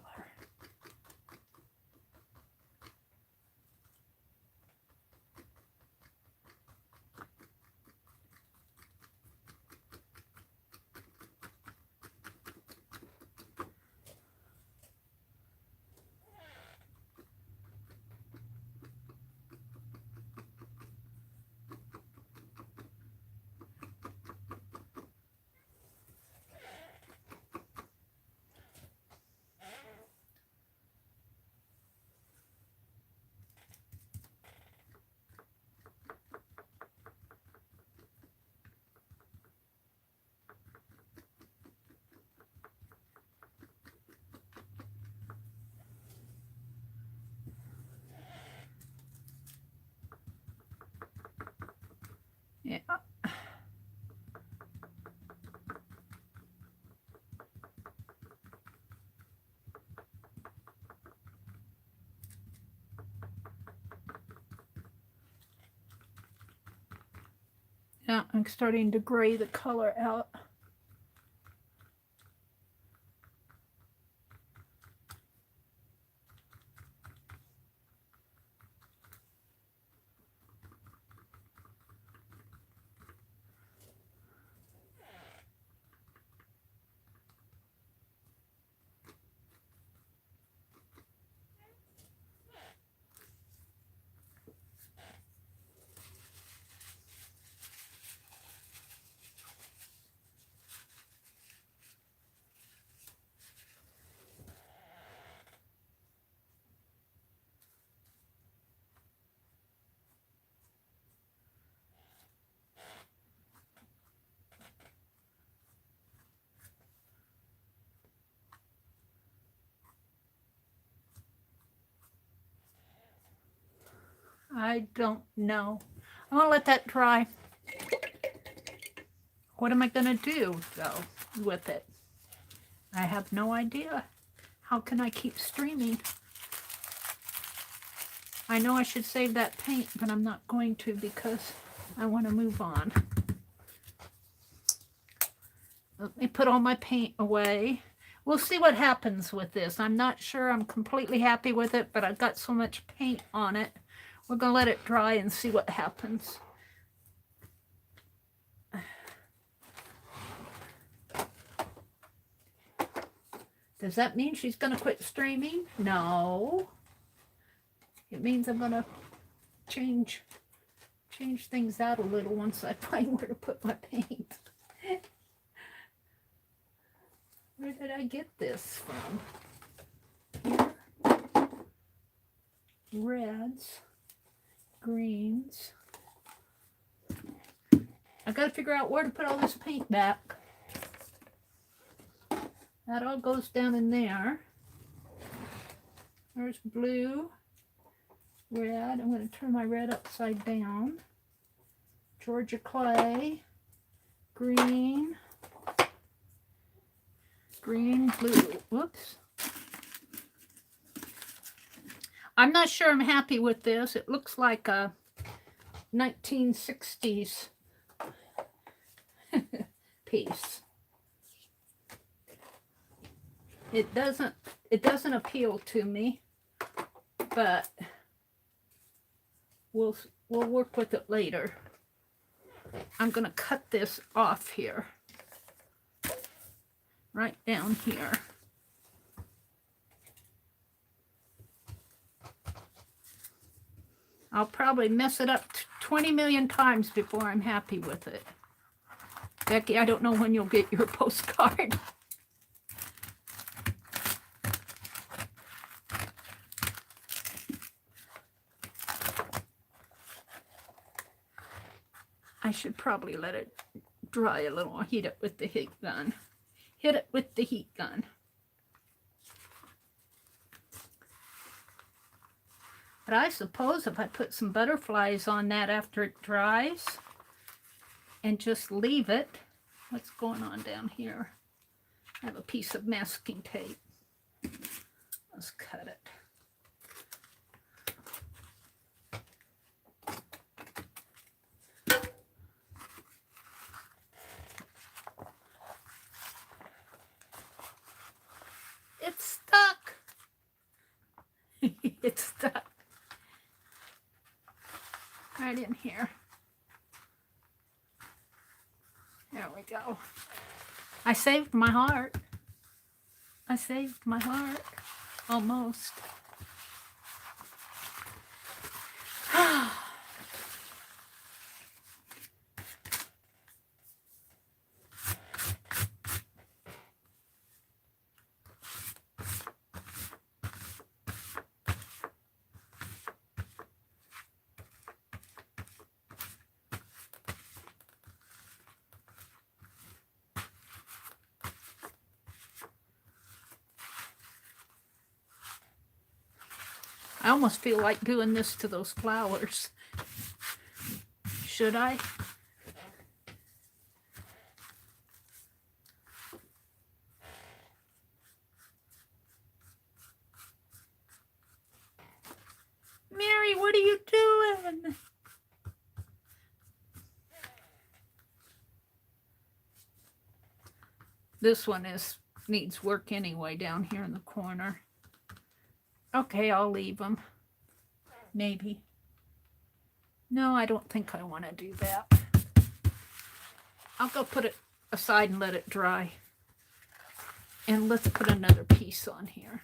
Yeah. Yeah, I'm starting to gray the color out. I don't know. I'm gonna let that dry. What am I gonna do though with it? I have no idea. How can I keep streaming? I know I should save that paint, but I'm not going to because I want to move on. Let me put all my paint away. We'll see what happens with this. I'm not sure I'm completely happy with it, but I've got so much paint on it. We're going to let it dry and see what happens. Does that mean she's going to quit streaming? No. It means I'm going to change things out a little once I find where to put my paint. Where did I get this from? Reds, greens. I've got to figure out where to put all this paint back. That all goes down in there. There's blue, red. I'm going to turn my red upside down. Georgia clay, green, green, blue. Whoops. I'm not sure I'm happy with this. It looks like a 1960s piece. It doesn't appeal to me, but we'll work with it later. I'm going to cut this off here. Right down here. I'll probably mess it up 20 million times before I'm happy with it. Becky, I don't know when you'll get your postcard. I should probably let it dry a little. I'll heat it with the heat gun. Hit it with the heat gun. But I suppose if I put some butterflies on that after it dries and just leave it, what's going on down here? I have a piece of masking tape. Let's cut it. It's stuck. It's stuck. Right in here. There we go. I saved my heart. I saved my heart. Almost. I almost feel like doing this to those flowers. Should I? Mary, what are you doing? This one needs work anyway down here in the corner. Okay, I'll leave them. Maybe. No, I don't think I want to do that. I'll go put it aside and let it dry. And let's put another piece on here.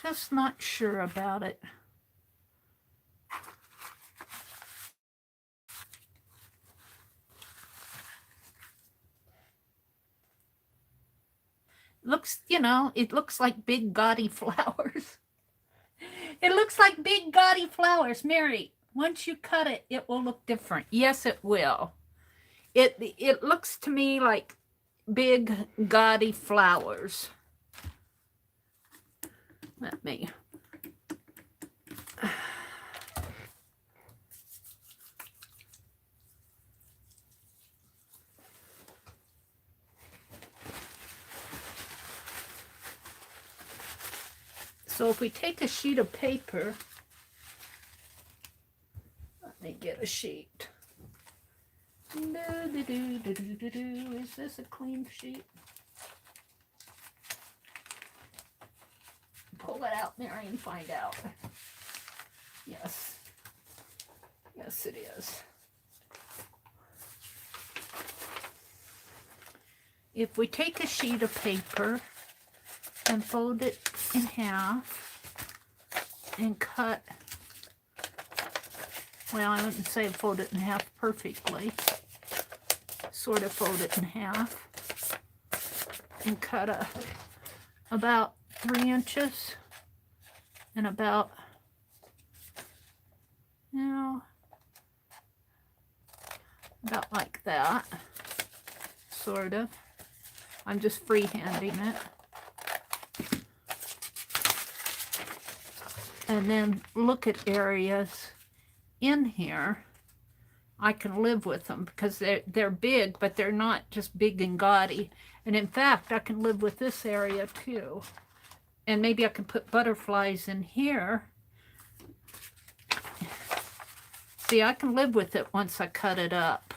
Just not sure about it. Looks, you know, it looks like big gaudy flowers. It looks like big gaudy flowers. Mary, once you cut it, it will look different. Yes, it will. It looks to me like big gaudy flowers. Let me. So if we take a sheet of paper, let me get a sheet. Is this a clean sheet? Pull it out, Mary, and find out. Yes. Yes, it is. If we take a sheet of paper and fold it in half and cut, well, I wouldn't say fold it in half perfectly, sort of fold it in half and cut about 3 inches and about, you know, about like that, sort of. I'm just freehanding it. And then look at areas in here. I can live with them because they're big, but they're not just big and gaudy. And in fact, I can live with this area too. And maybe I can put butterflies in here. See, I can live with it once I cut it up.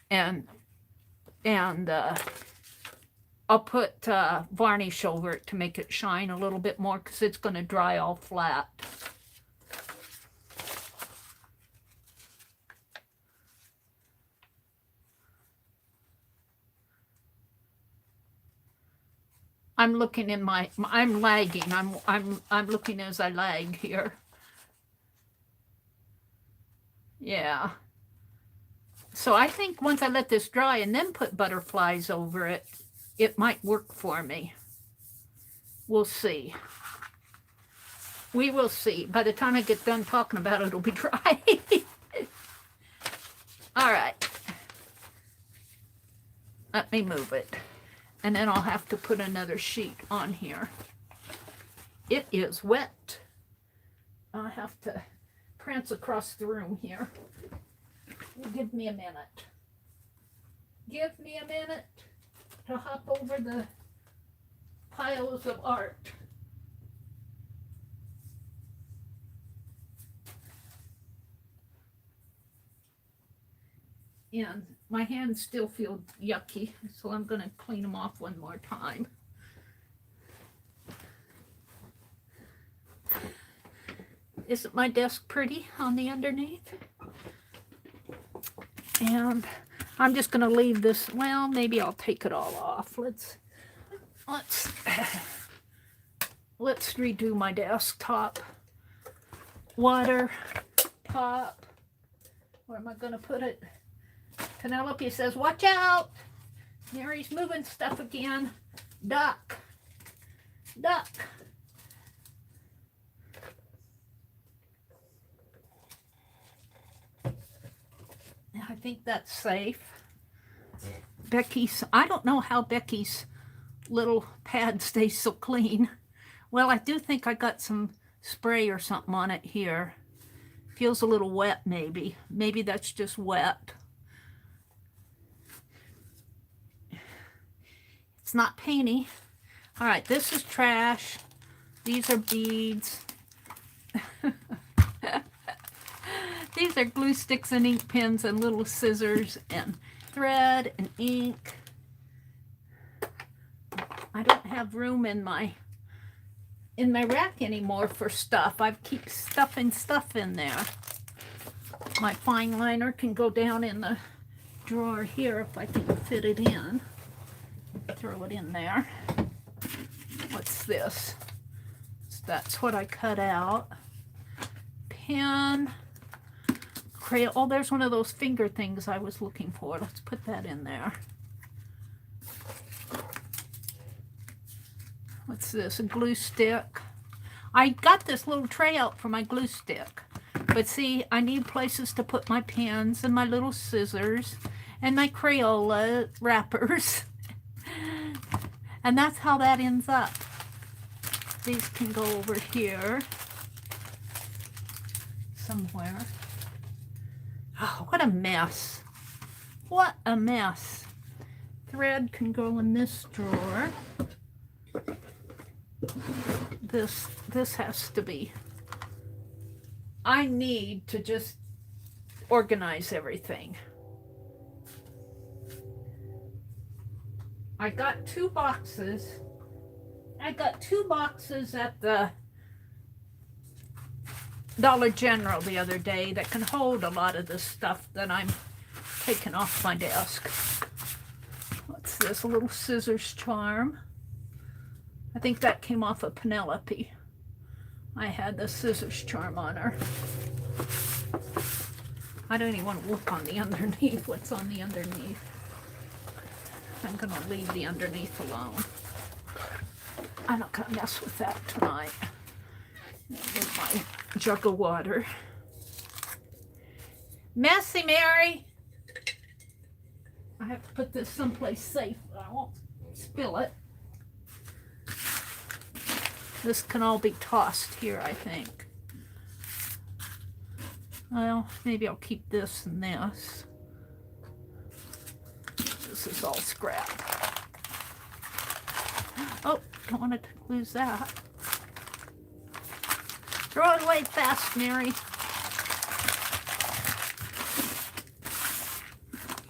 And I'll put varnish over it to make it shine a little bit more because it's going to dry all flat. I'm looking in my, I'm lagging. I'm looking as I lag here. Yeah. So I think once I let this dry and then put butterflies over it, it might work for me. We'll see. We will see. By the time I get done talking about it, it'll be dry. All right. Let me move it. And then I'll have to put another sheet on here. It is wet. I have to prance across the room here. Give me a minute. Give me a minute to hop over the piles of art. And my hands still feel yucky, so I'm going to clean them off one more time. Isn't my desk pretty on the underneath? And I'm just going to leave this, well, maybe I'll take it all off. Let's redo my desktop. Water, top. Where am I going to put it? Penelope says, watch out. Mary's moving stuff again. Duck. Duck. I think that's safe. Becky's, I don't know how Becky's little pad stays so clean. Well, I do think I got some spray or something on it here. Feels a little wet, maybe. Maybe that's just wet. It's not painty. All right, this is trash. These are beads. These are glue sticks and ink pens and little scissors and thread and ink. I don't have room in my rack anymore for stuff. I keep stuffing stuff in there. My fine liner can go down in the drawer here if I can fit it in. Throw it in there. What's this? That's what I cut out. Pen. Crayon. Oh, there's one of those finger things I was looking for. Let's put that in there. What's this? A glue stick. I got this little tray out for my glue stick. But see, I need places to put my pens and my little scissors and my Crayola wrappers. And that's how that ends up. These can go over here somewhere. Oh, what a mess. What a mess. Thread can go in this drawer. This has to be. I need to just organize everything. I got 2 boxes. I got 2 boxes at the Dollar General the other day that can hold a lot of this stuff that I'm taking off my desk. What's this? A little scissors charm. I think that came off of Penelope. I had the scissors charm on her. I don't even want to look on the underneath. What's on the underneath? I'm going to leave the underneath alone. I'm not going to mess with that tonight. With my jug of water. Messy, Mary. I have to put this someplace safe. I won't spill it. This can all be tossed here, I think. Well, maybe I'll keep this and this. This is all scrap. Oh, don't want to lose that. Throw it away fast, Mary.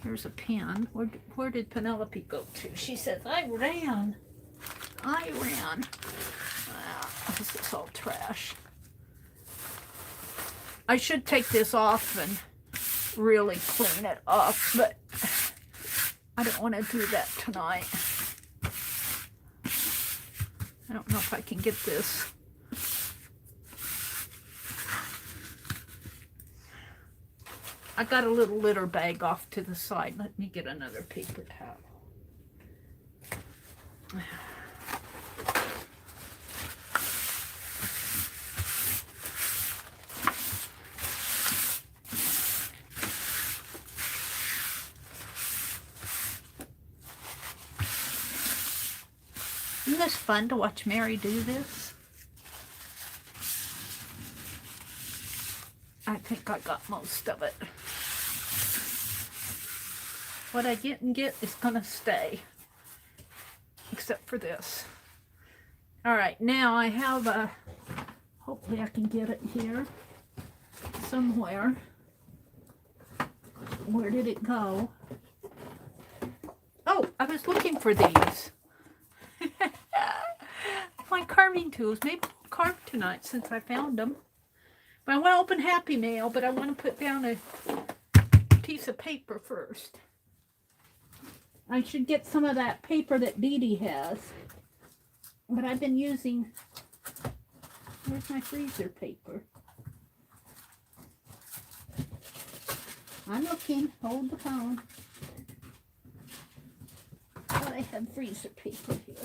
Here's a pen. Where did Penelope go to? She says, I ran. This is all trash. I should take this off and really clean it up, but I don't want to do that tonight. I don't know if I can get this. I got a little litter bag off to the side. Let me get another paper towel. this fun to watch Mary do this? I think I got most of it. What I didn't get is gonna stay, except for this. All right, now I have a, hopefully I can get it here somewhere. Where did it go? Oh, I was looking for these. My carving tools. Maybe I'll carve tonight since I found them. But I want to open Happy Mail, but I want to put down a piece of paper first. I should get some of that paper that Dee Dee has. But I've been using... Where's my freezer paper? I'm looking. Hold the phone. Thought I had freezer paper here.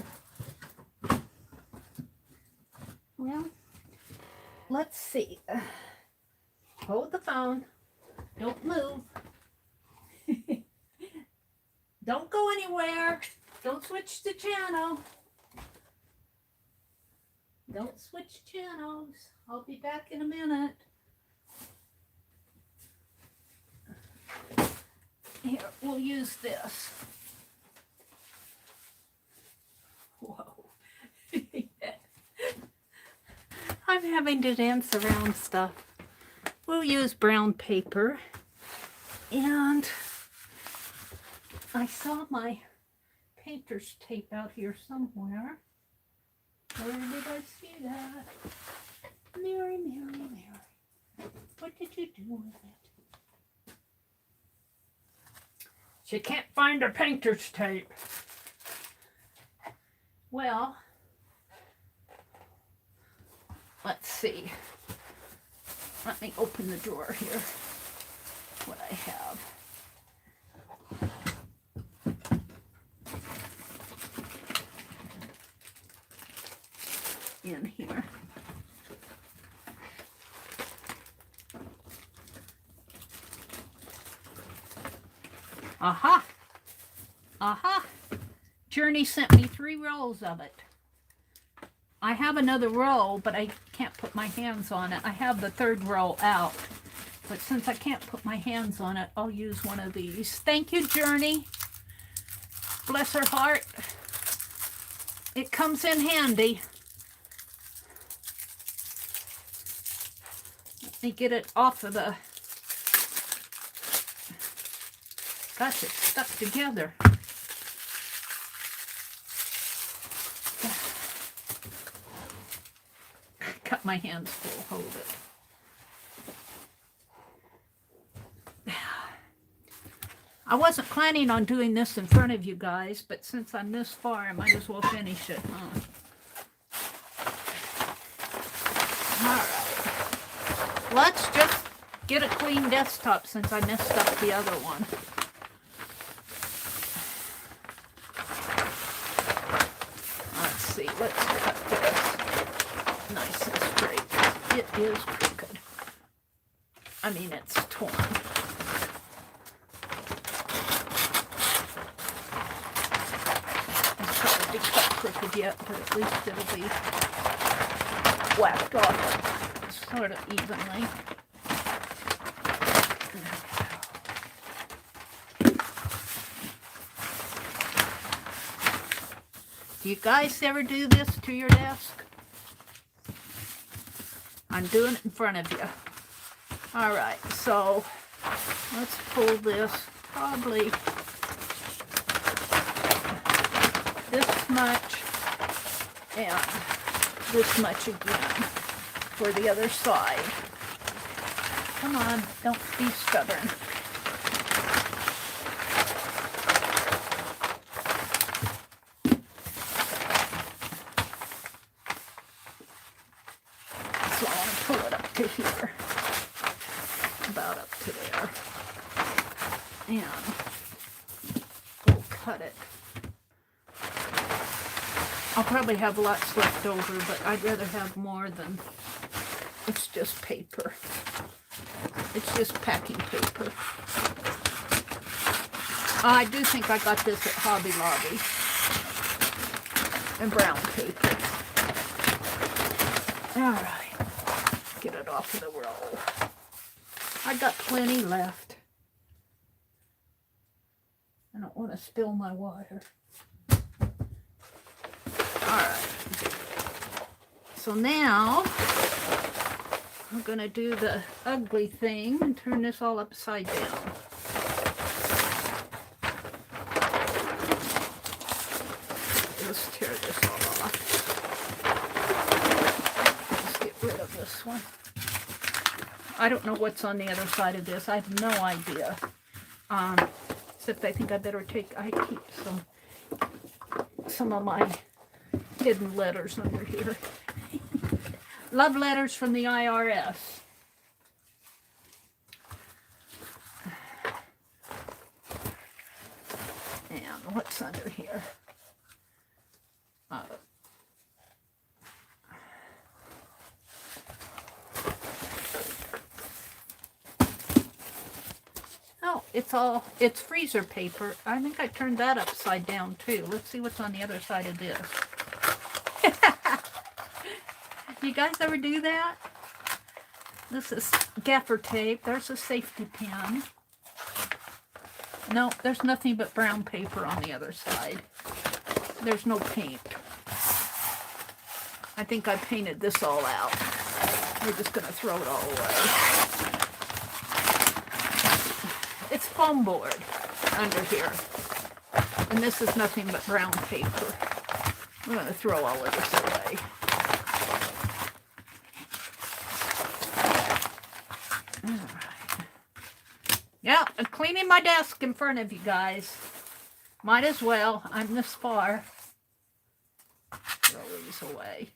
Well, let's see. Hold the phone. Don't move. Don't go anywhere. Don't switch the channel. Don't switch channels. I'll be back in a minute. Here, we'll use this. Whoa. I'm having to dance around stuff. We'll use brown paper. And I saw my painter's tape out here somewhere. Where did I see that? Mary, Mary, Mary. What did you do with it? She can't find her painter's tape. Well, let's see. Let me open the drawer here. What I have. In here. Aha! Aha! Journey sent me 3 rolls of it. I have another roll, but I can't put my hands on it. I have the 3rd roll out. But since I can't put my hands on it, I'll use one of these. Thank you, Journey. Bless her heart. It comes in handy. Let me get it off of the... Gosh, it's stuck together. Got my hands full. Hold it. I wasn't planning on doing this in front of you guys, but since I'm this far, I might as well finish it, huh? Alright. Let's just get a clean desktop since I messed up the other one. Let's see, let's cut this nice and straight. It is crooked. I mean, it's torn. It's probably cut crooked yet, but at least it'll be whacked off sort of evenly. Do you guys ever do this to your desk? I'm doing it in front of you. Alright, so let's pull this probably this much and this much again for the other side. Come on, don't be stubborn. So I want to pull it up to here, about up to there, and we'll cut it. I'll probably have lots left over, but I'd rather have more than, it's just paper. It's just packing paper. I do think I got this at Hobby Lobby. and brown paper. All right, get it off of the roll. I got plenty left. I don't want to spill my water. All right. So now I'm going to do the ugly thing and turn this all upside down. Let's tear this all off. Let's get rid of this one. I don't know what's on the other side of this. I have no idea. Except I think I better I keep some of my hidden letters under here. Love letters from the IRS. And what's under here? Oh, it's freezer paper. I think I turned that upside down too. Let's see what's on the other side of this. You guys ever do that? This is gaffer tape. There's a safety pin. No, there's nothing but brown paper on the other side. There's no paint. I think I painted this all out. We're just going to throw it all away. It's foam board under here. And this is nothing but brown paper. I'm going to throw all of this away. Yeah, I'm cleaning my desk in front of you guys. Might as well. I'm this far. Throw these away.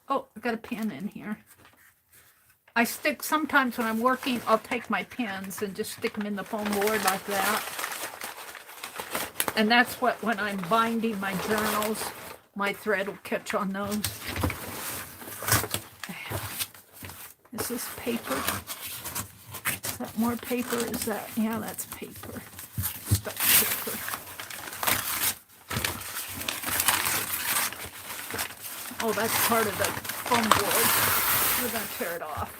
Oh, I've got a pen in here. Sometimes when I'm working, I'll take my pens and just stick them in the foam board like that. And that's when I'm binding my journals, my thread will catch on those. Is this paper? Is that more paper? Is that, yeah, that's paper. Stuck paper. Oh, that's part of the foam board. We're going to tear it off.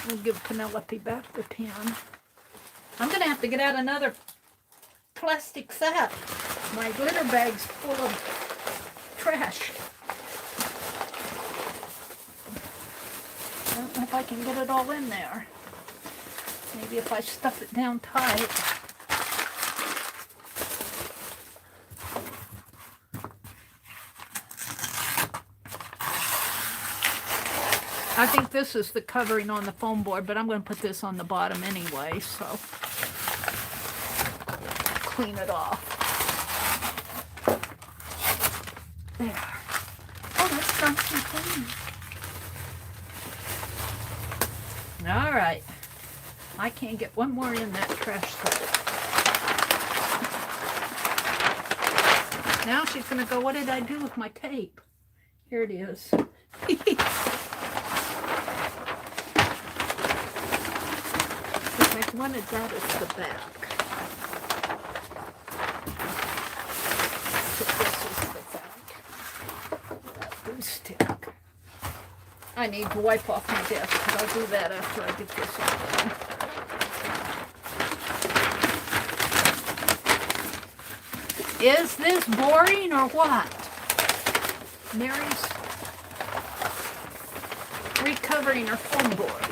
We'll give Penelope back the pen. I'm going to have to get out another plastic sack. My glitter bag's full of trash. I don't know if I can get it all in there. Maybe if I stuff it down tight. I think this is the covering on the foam board, but I'm going to put this on the bottom anyway, so clean it off. There. Oh, that's nice and clean. All right. I can't get one more in that trash can. Now she's going to go, what did I do with my tape? Here it is. I wanted that as the back. So this is the back. That glue stick. I need to wipe off my desk, but I'll do that after I get this all done. Is this boring or what? Mary's recovering her foam board.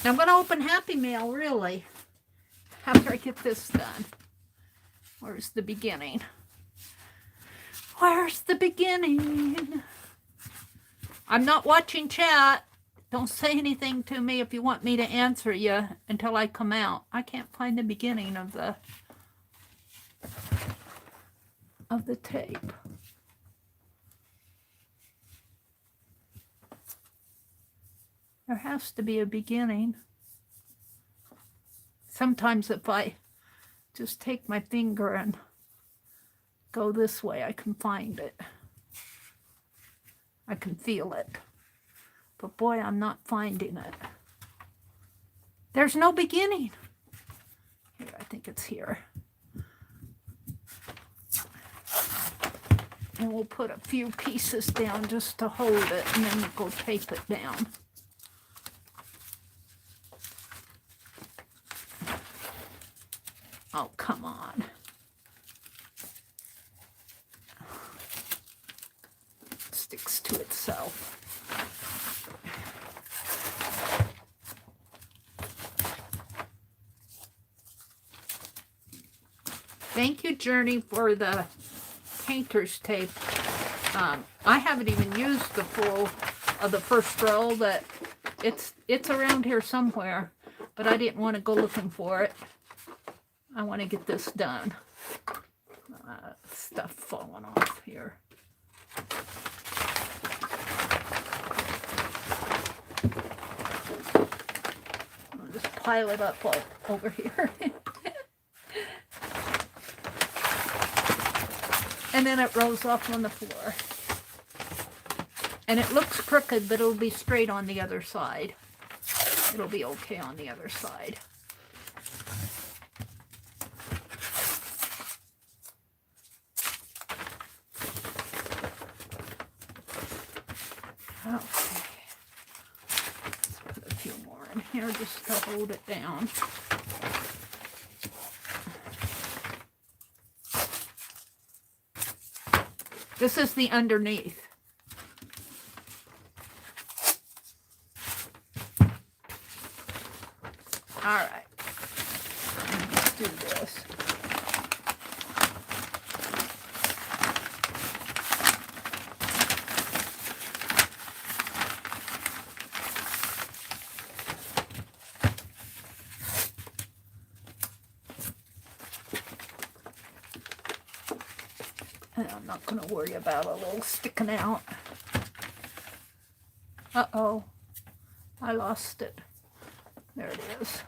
Now I'm going to open Happy Mail, really, after I get this done. Where's the beginning? Where's the beginning? I'm not watching chat. Don't say anything to me if you want me to answer you until I come out. I can't find the beginning of the tape. There has to be a beginning. Sometimes if I just take my finger and go this way, I can find it. I can feel it. But boy, I'm not finding it. There's no beginning. Here, I think it's here. And we'll put a few pieces down just to hold it, and then we'll go tape it down. Oh, come on. It sticks to itself. Thank you, Journey, for the painter's tape. I haven't even used the full of the first roll. That it's around here somewhere, but I didn't want to go looking for it. I want to get this done. Stuff falling off here. I'll just pile it up all over here. And then it rolls off on the floor. And it looks crooked, but it'll be straight on the other side. It'll be okay on the other side. Okay. Let's put a few more in here just to hold it down. This is the underneath. All right. Let's do this. I'm not going to worry about a little sticking out. Uh-oh. I lost it. There it is.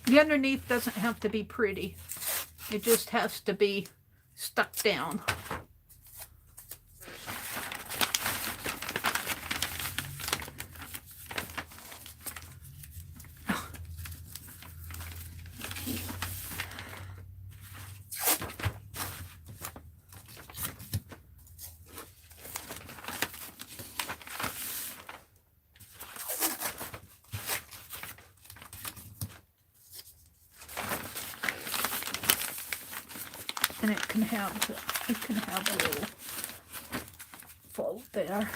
The underneath doesn't have to be pretty. It just has to be stuck down. And it can have a little fold there.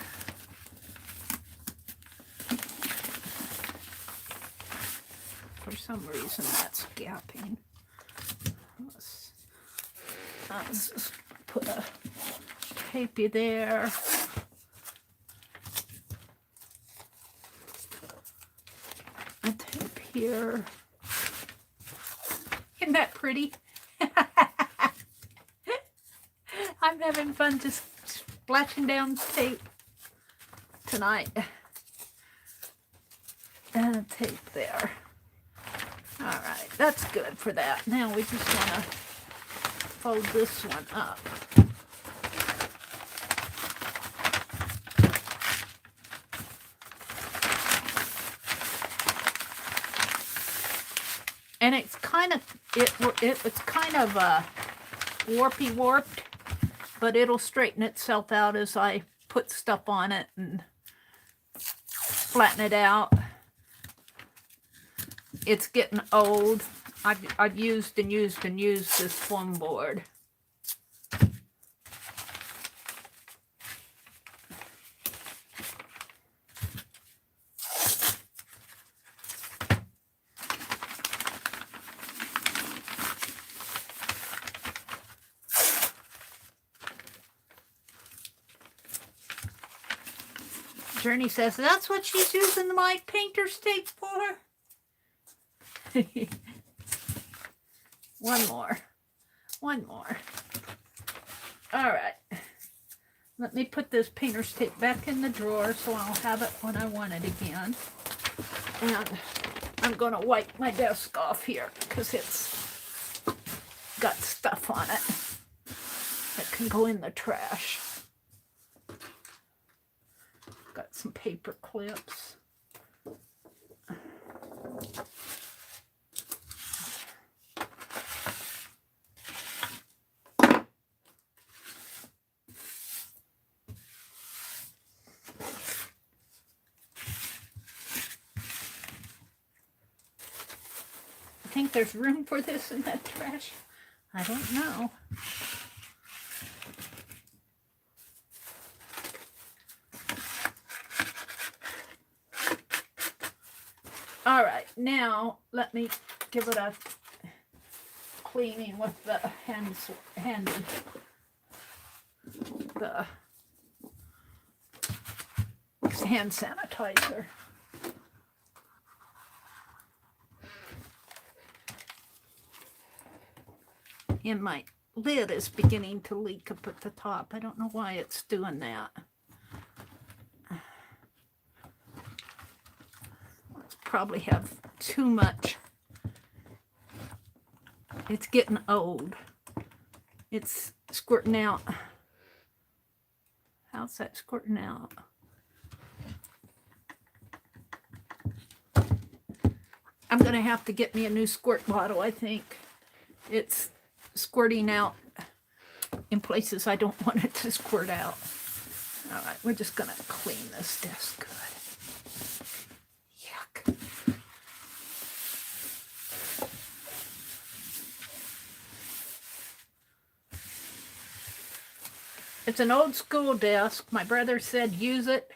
For some reason that's gapping. Let's just put a tapey there. A tape here. Isn't that pretty? I'm having fun just splashing down tape tonight. And a tape there. All right, that's good for that. Now we just want to fold this one up. and it's kind of it's kind of warped, but it'll straighten itself out as I put stuff on it and flatten it out. It's getting old. I've used and used and used this foam board. Journey says, that's what she's using my painter's tape for. One more. All right. Let me put this painter's tape back in the drawer so I'll have it when I want it again. And I'm going to wipe my desk off here because it's got stuff on it that can go in the trash. Got some paper clips. I think there's room for this in that trash. I don't know. All right, now let me give it a cleaning with the hand sanitizer. And my lid is beginning to leak up at the top. I don't know why it's doing that. Probably have too much. It's getting old. It's squirting out. How's that squirting out? I'm going to have to get me a new squirt bottle, I think. It's squirting out in places I don't want it to squirt out. All right, we're just going to clean this desk good. It's an old school desk. My brother said use it.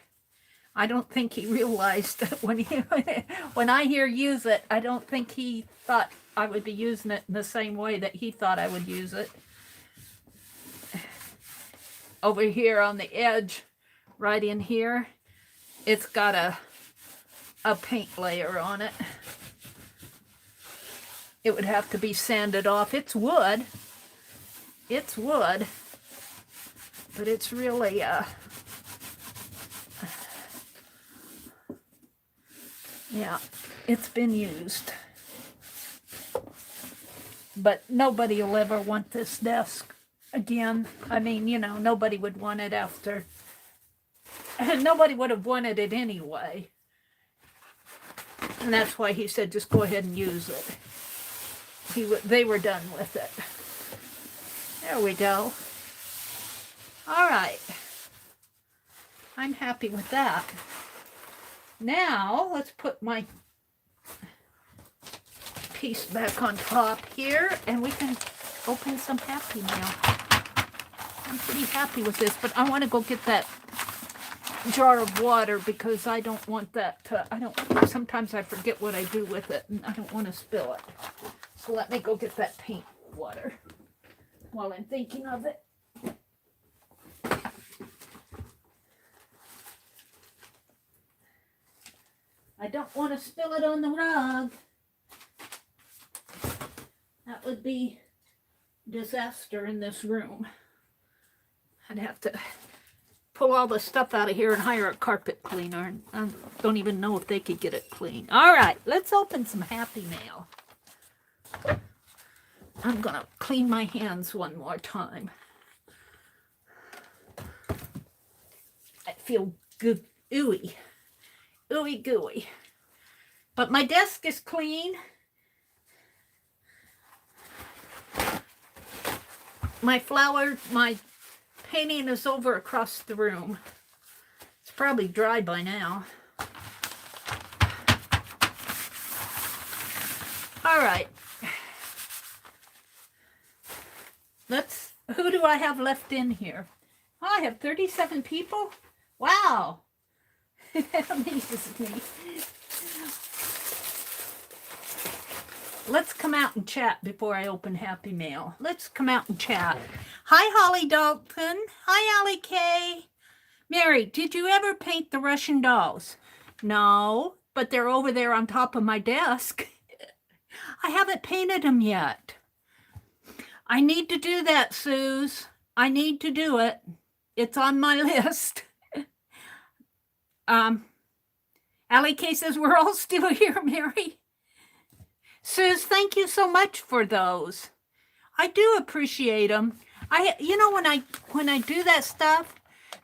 I don't think he realized that when I hear use it, I don't think he thought I would be using it in the same way that he thought I would use it. Over here on the edge, right in here, it's got a paint layer on it. It would have to be sanded off. It's wood. It's wood. But it's really, yeah, it's been used. But nobody will ever want this desk again. I mean, you know, nobody would want it after. Nobody would have wanted it anyway. And that's why he said, just go ahead and use it. They were done with it. There we go. All right, I'm happy with that. Now, let's put my piece back on top here, and we can open some Happy Mail. I'm pretty happy with this, but I want to go get that jar of water because I don't want that to, sometimes I forget what I do with it, and I don't want to spill it. So let me go get that paint water while I'm thinking of it. I don't want to spill it on the rug. That would be disaster in this room. I'd have to pull all the stuff out of here and hire a carpet cleaner. I don't even know if they could get it clean. All right, let's open some Happy Mail. I'm going to clean my hands one more time. I feel good, ooey gooey. But my desk is clean. my painting is over across the room. It's probably dry by now. All right. Who do I have left in here? Oh, I have 37 people. Wow. That amazes me. Let's come out and chat before I open Happy Mail. Let's come out and chat. Hi, Holly Dalton. Hi, Allie K. Mary, did you ever paint the Russian dolls? No, but they're over there on top of my desk. I haven't painted them yet. I need to do that, Suze. I need to do it. It's on my list. Allie K says, we're all still here, Mary. Suze, thank you so much for those. I do appreciate them. You know, when I do that stuff,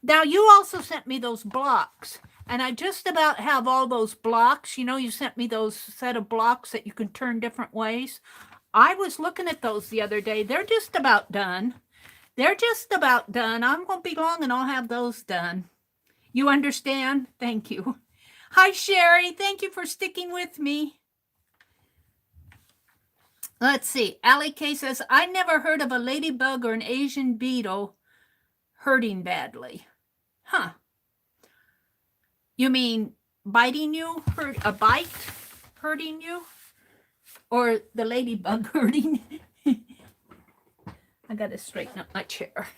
now you also sent me those blocks, and I just about have all those blocks. You know, you sent me those set of blocks that you can turn different ways. I was looking at those the other day. They're just about done. They're just about done. I won't be long and I'll have those done. You understand? Thank you. Hi, Sherry. Thank you for sticking with me. Let's see. Allie K says, I never heard of a ladybug or an Asian beetle hurting badly. Huh. You mean biting you? A bite hurting you? Or the ladybug hurting? I got to straighten up my chair.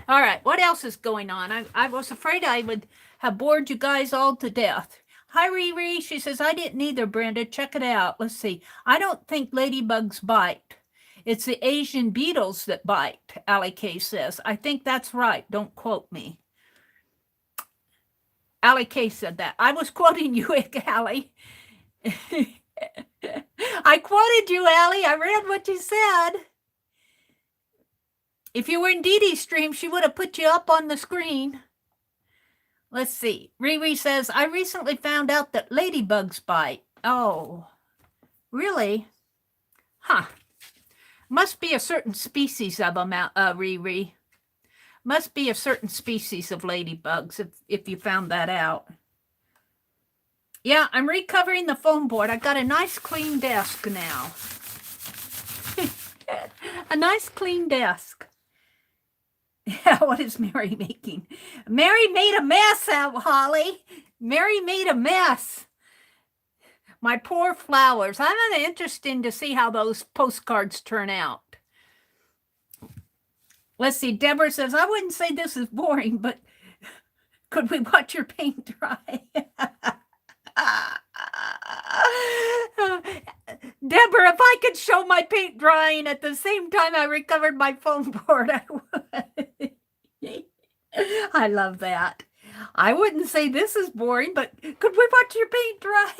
All right. What else is going on? I was afraid I would have bored you guys all to death. Hi, Riri. She says, I didn't either, Brenda. Check it out. Let's see. I don't think ladybugs bite. It's the Asian beetles that bite, Allie K says. I think that's right. Don't quote me. Allie K said that. I was quoting you, Allie. I quoted you, Allie. I read what you said. If you were in Dee Dee's stream, she would have put you up on the screen. Let's see. Riri says, I recently found out that ladybugs bite. Oh, really? Huh. Must be a certain species of them, Riri. Must be a certain species of ladybugs if you found that out. Yeah, I'm recovering the foam board. I got a nice clean desk now. A nice clean desk. Yeah, what is Mary making? Mary made a mess out, Holly. Mary made a mess. My poor flowers. I'm interested to see how those postcards turn out. Let's see. Deborah says, I wouldn't say this is boring, but could we watch your paint dry? Deborah, if I could show my paint drying at the same time I recovered my foam board, I would. I love that. I wouldn't say this is boring, but could we watch your paint dry?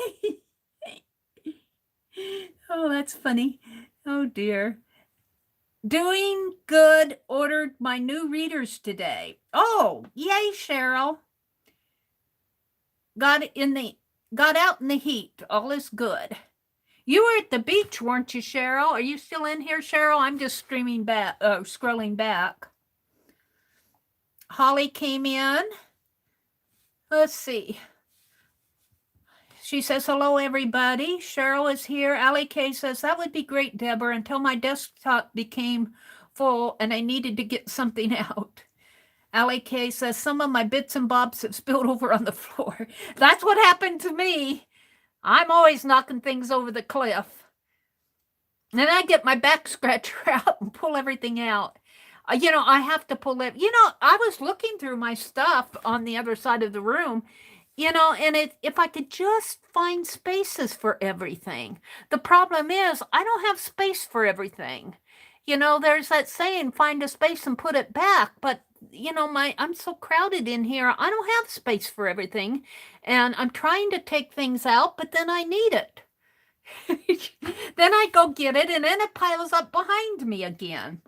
Oh, that's funny. Oh, dear. Doing good. Ordered my new readers today. Oh, yay, Cheryl. Got out in the heat. All is good. You were at the beach, weren't you, Cheryl? Are you still in here, Cheryl? I'm just scrolling back. Holly came in. Let's see. She says, hello, everybody. Cheryl is here. Allie K says, that would be great, Deborah, until my desktop became full and I needed to get something out. Allie K says, some of my bits and bobs have spilled over on the floor. That's what happened to me. I'm always knocking things over the cliff. And then I get my back scratcher out and pull everything out. I have to pull it. I was looking through my stuff on the other side of the room, and if I could just find spaces for everything. The problem is I don't have space for everything. There's that saying, find a space and put it back. But, I'm so crowded in here. I don't have space for everything. And I'm trying to take things out, but then I need it. Then I go get it, and then it piles up behind me again.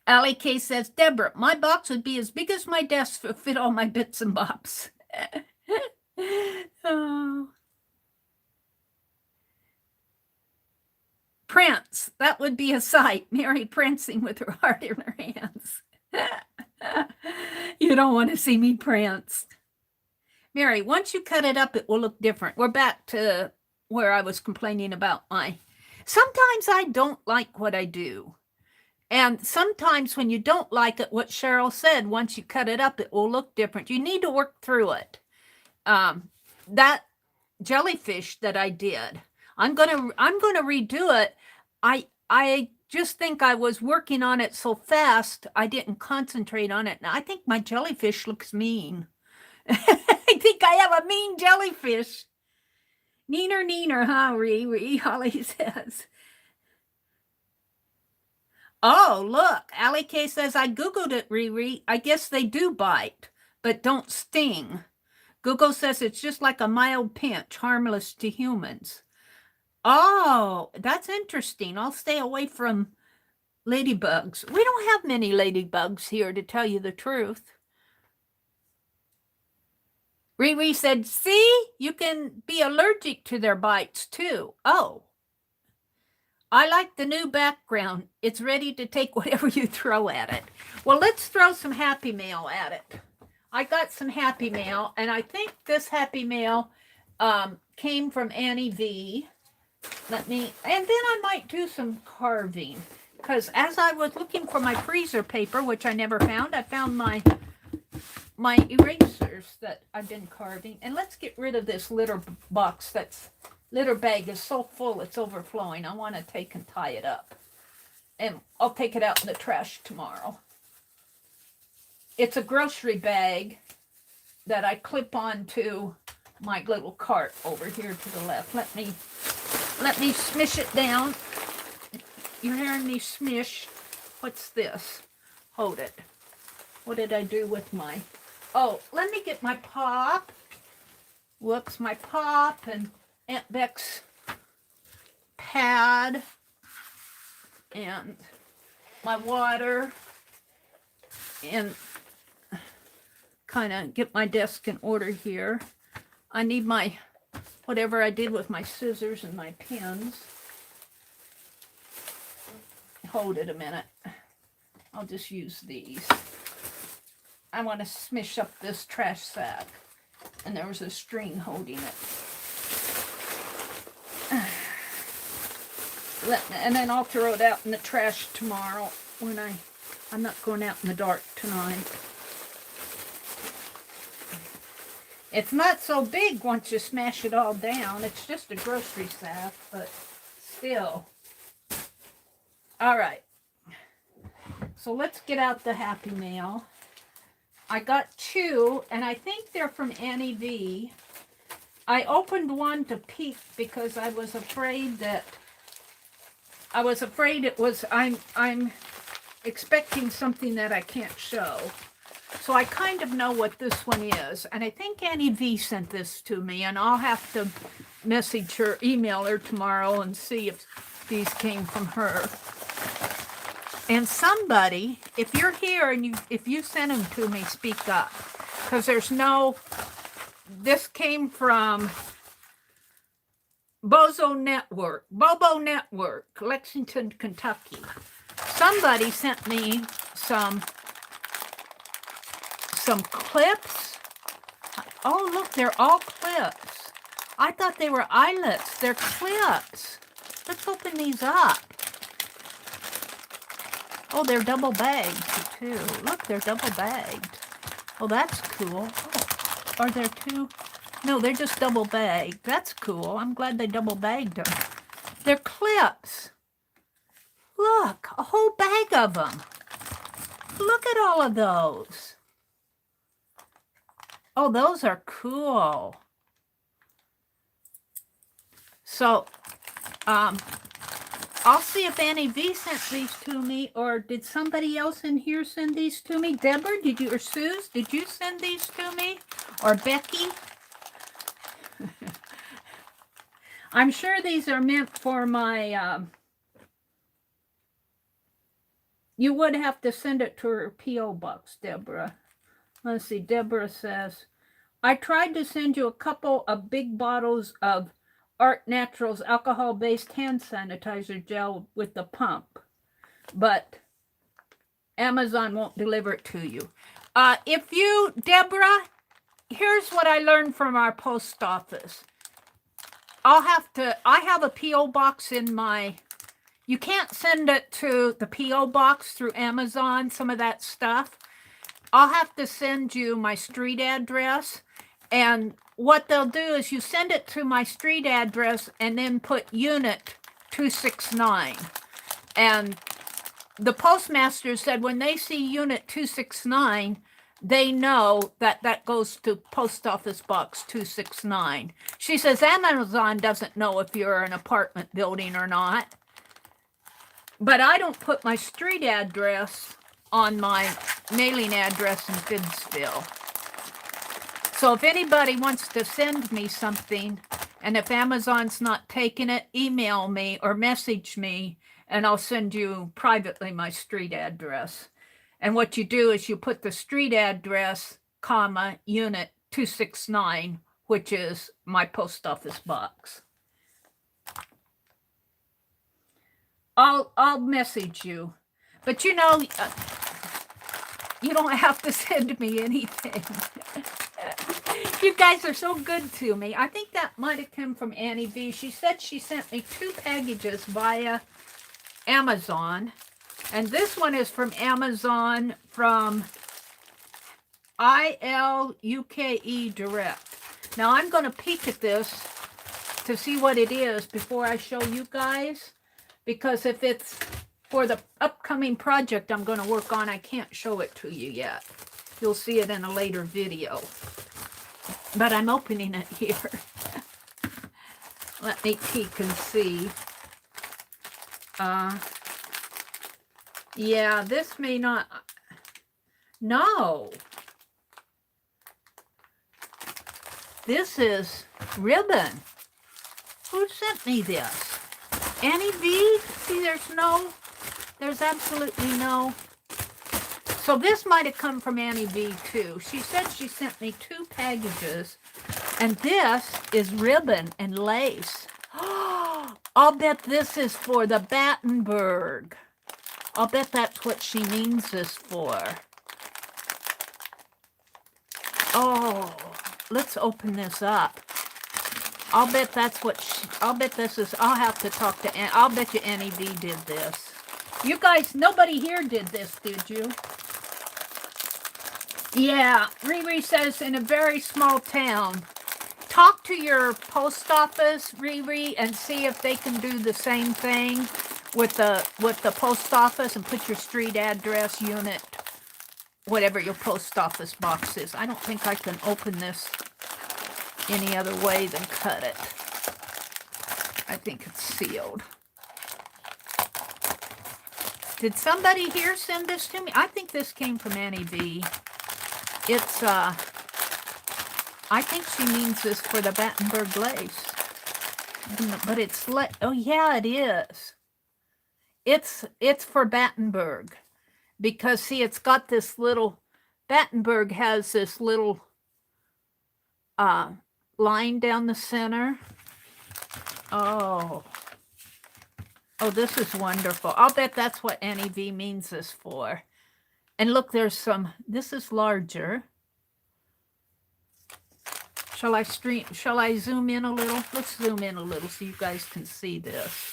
Allie K says, Deborah, my box would be as big as my desk to fit all my bits and bobs. Oh. Prince, that would be a sight. Mary prancing with her heart in her hands. You don't want to see me prance. Mary, once you cut it up, it will look different. We're back to where I was complaining about my... Sometimes I don't like what I do. And sometimes when you don't like it, what Cheryl said, once you cut it up, it will look different. You need to work through it. That jellyfish that I did, I'm gonna redo it. I just think I was working on it so fast, I didn't concentrate on it. And I think my jellyfish looks mean. I think I have a mean jellyfish. Neener, huh, Ree, Holly says. Oh, look, Allie K says, I Googled it, Riri. I guess they do bite, but don't sting. Google says it's just like a mild pinch, harmless to humans. Oh, that's interesting. I'll stay away from ladybugs. We don't have many ladybugs here, to tell you the truth. Riri said, see, you can be allergic to their bites too. Oh, I like the new background. It's ready to take whatever you throw at it. Well, let's throw some Happy Mail at it. I got some Happy Mail, and I think this Happy Mail came from Annie V. And then I might do some carving, because as I was looking for my freezer paper, which I never found, I found my erasers that I've been carving. And let's get rid of this litter box. Litter bag is so full it's overflowing. I want to take and tie it up, and I'll take it out in the trash tomorrow. It's a grocery bag that I clip onto my little cart over here to the left. Let me smish it down. You're hearing me smish. What's this? Hold it. What did I do with my... Oh, let me get my pop. Whoops, my pop and Aunt Beck's pad and my water, and kind of get my desk in order here. I need my, whatever I did with my scissors and my pins. Hold it a minute. I'll just use these. I want to smish up this trash sack, and there was a string holding it. And then I'll throw it out in the trash tomorrow when I'm not going out in the dark tonight. It's not so big once you smash it all down. It's just a grocery sack, but still. All right. So let's get out the Happy Mail. I got two, and I think they're from Annie V. I opened one to peek because I was afraid it was, I'm expecting something that I can't show. So I kind of know what this one is. And I think Annie V sent this to me, and I'll have to message her, email her tomorrow and see if these came from her. And somebody, if you're here and if you send them to me, speak up. Because there's no, this came from Bobo Network, Lexington, Kentucky. Somebody sent me some clips. Oh, look, they're all clips. I thought they were eyelets. They're clips. Let's open these up. Oh, they're double bagged too. Look, they're double bagged. Oh, that's cool. Oh, are there two? No, they're just double bagged. That's cool. I'm glad they double bagged them. They're clips. Look, a whole bag of them. Look at all of those. Oh, those are cool. So, I'll see if Annie V sent these to me, or did somebody else in here send these to me? Deborah, did you, or Suze, did you send these to me? Or Becky? I'm sure these are meant for my, you would have to send it to her P.O. box, Deborah. Let's see, Deborah says, I tried to send you a couple of big bottles of Art Naturals alcohol-based hand sanitizer gel with the pump, but Amazon won't deliver it to you. If you, Deborah, here's what I learned from our post office. I have a P.O. box in my, you can't send it to the P.O. box through Amazon, some of that stuff. I'll have to send you my street address, and what they'll do is you send it to my street address and then put unit 269. And the postmaster said when they see unit 269, they know that that goes to post office box 269. She says Amazon doesn't know if you're an apartment building or not. But I don't put my street address on my mailing address in Fidsville. So if anybody wants to send me something, and if Amazon's not taking it, email me or message me, and I'll send you privately my street address. And what you do is you put the street address, comma, unit 269, which is my post office box. I'll message you. But you know, you don't have to send me anything. You guys are so good to me. I think that might have come from Annie V. She said she sent me 2 packages via Amazon. And this one is from Amazon from ILUKE Direct. Now I'm going to peek at this to see what it is before I show you guys. Because if it's for the upcoming project I'm going to work on, I can't show it to you yet. You'll see it in a later video. But I'm opening it here. Let me peek and see. Yeah, this may not. No. This is ribbon. Who sent me this? Annie V? See, there's absolutely no. So this might have come from Annie V too. She said she sent me 2 packages, and this is ribbon and lace. I'll bet this is for the Battenberg. I'll bet that's what she means this for. Oh, let's open this up. I'll bet that's what I'll bet this is. I'll have to talk to I'll bet you Annie V did this. You guys, nobody here did this, did you? Yeah, Riri says in a very small town. Talk to your post office, Riri, and see if they can do the same thing with the post office and put your street address, unit, whatever your post office box is. I don't think I can open this any other way than cut it. I think it's sealed. Did somebody here send this to me? I think this came from Annie V. It's, I think she means this for the Battenberg lace. But it's, oh yeah, it is. It's for Battenberg. Because, see, it's got this little, Battenberg has this little line down the center. Oh, this is wonderful. I'll bet that's what Annie V means this for. And look, there's some, this is larger. Shall I zoom in a little? Let's zoom in a little so you guys can see this.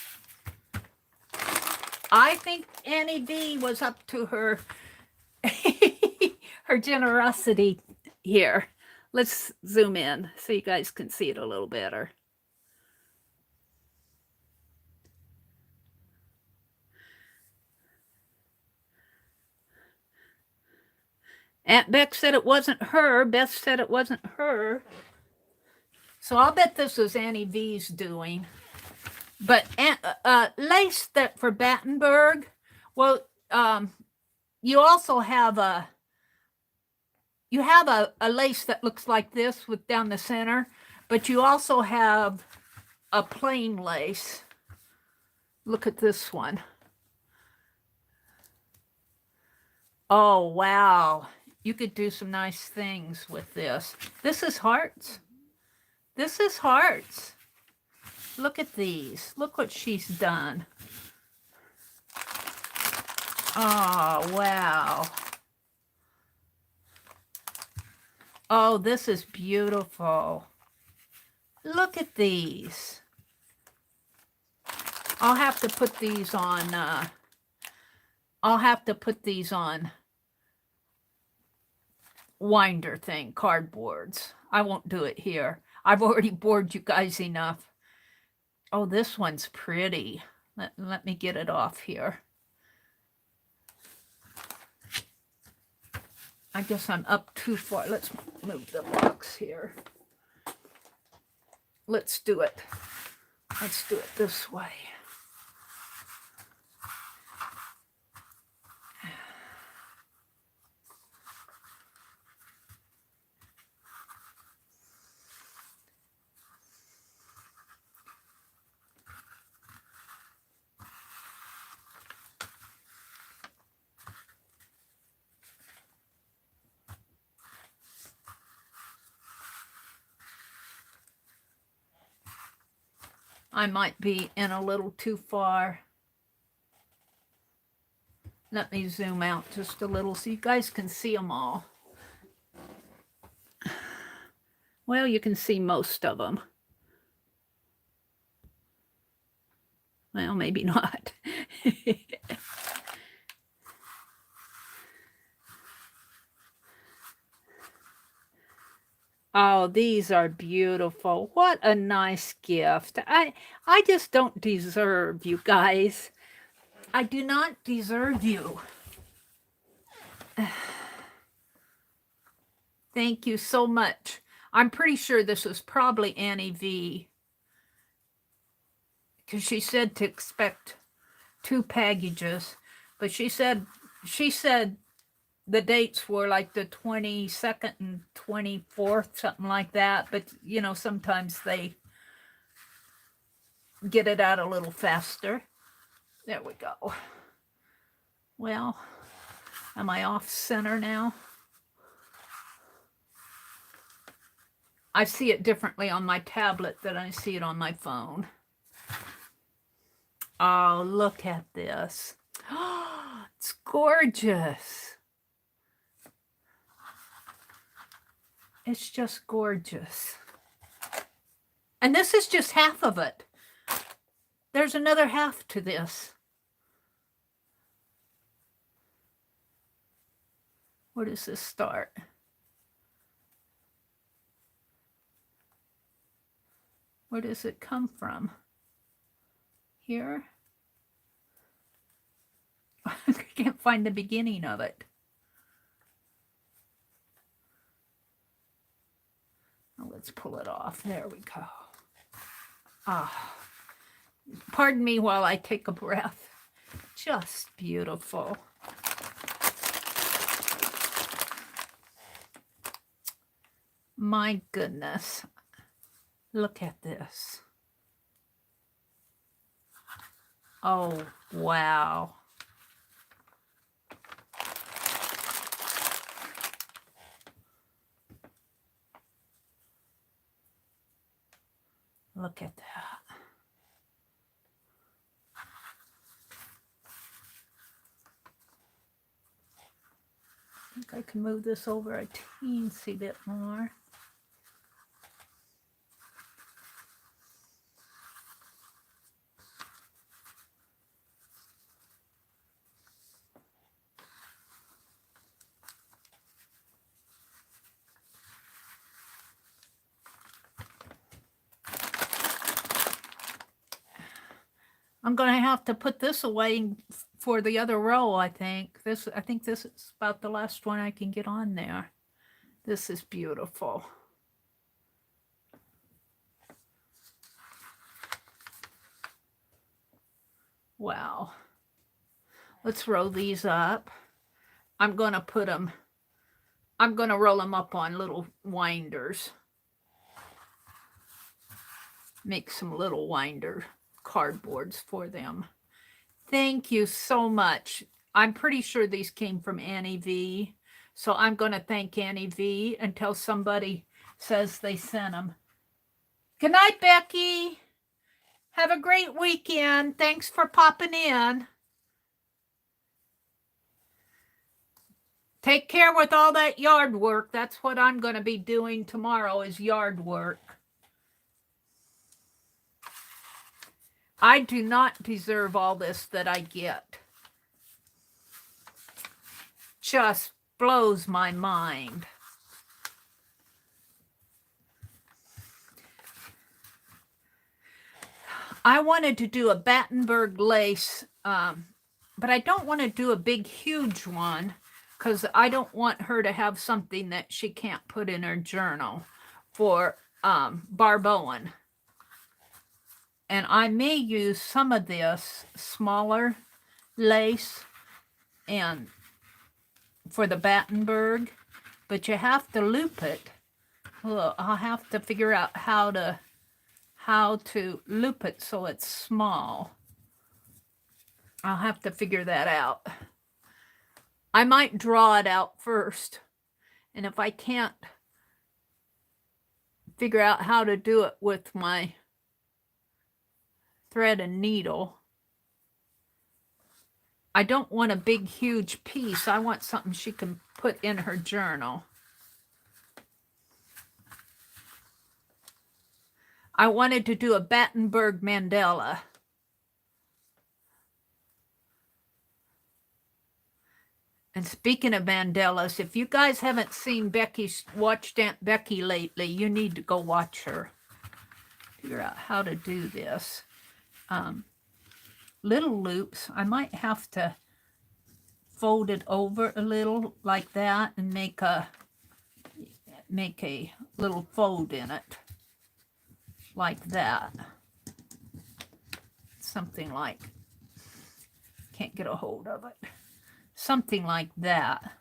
I think Annie V was up to her, her generosity here. Let's zoom in so you guys can see it a little better. Aunt Beck said it wasn't her. Beth said it wasn't her. So I'll bet this was Annie V's doing. But lace that for Battenberg, well, you also have a lace that looks like this with down the center, but you also have a plain lace. Look at this one. Oh, wow. You could do some nice things with this. This is hearts. This is hearts. Look at these. Look what she's done. Oh, wow. Oh, this is beautiful. Look at these. I'll have to put these on, winder thing, cardboards. I won't do it here. I've already bored you guys enough. Oh, this one's pretty. Let me get it off here. I guess I'm up too far. Let's move the box here. Let's do it. Let's do it this way. I might be in a little too far. Let me zoom out just a little so you guys can see them all. Well, you can see most of them. Well, maybe not. Oh, these are beautiful. What a nice gift. I just don't deserve you guys. I do not deserve you. Thank you so much. I'm pretty sure this was probably Annie V, because she said to expect 2 packages, but she said the dates were like the 22nd and 24th, something like that. But, you know, sometimes they get it out a little faster. There we go. Well, am I off center now? I see it differently on my tablet than I see it on my phone. Oh, look at this. Oh, it's gorgeous. It's just gorgeous. And this is just half of it. There's another half to this. Where does this start? Where does it come from? Here? I can't find the beginning of it. Oh, let's pull it off. There we go. Ah, pardon me while I take a breath. Just beautiful. My goodness. Look at this. Oh, wow. Look at that. I think I can move this over a teensy bit more. I'm going to have to put this away for the other row, I think. I think this is about the last one I can get on there. This is beautiful. Wow. Let's roll these up. I'm going to roll them up on little winders. Make some little winder cardboards for them. Thank you so much. I'm pretty sure these came from Annie V. So I'm going to thank Annie V until somebody says they sent them. Good night, Becky. Have a great weekend. Thanks for popping in. Take care with all that yard work. That's what I'm going to be doing tomorrow is yard work. I do not deserve all this that I get. Just blows my mind. I wanted to do a Battenberg lace, but I don't want to do a big, huge one because I don't want her to have something that she can't put in her journal for Barboan. And I may use some of this smaller lace and for the Battenberg, but you have to loop it. Well, I'll have to figure out how to loop it so it's small. I'll have to figure that out. I might draw it out first, and if I can't figure out how to do it with my thread and needle, I don't want a big, huge piece. I want something she can put in her journal. I wanted to do a Battenberg mandala. And speaking of mandalas, if you guys haven't seen watched Aunt Becky lately, you need to go watch her. Figure out how to do this. Little loops. I might have to fold it over a little like that and make a little fold in it like that. Something like, can't get a hold of it. Something like that,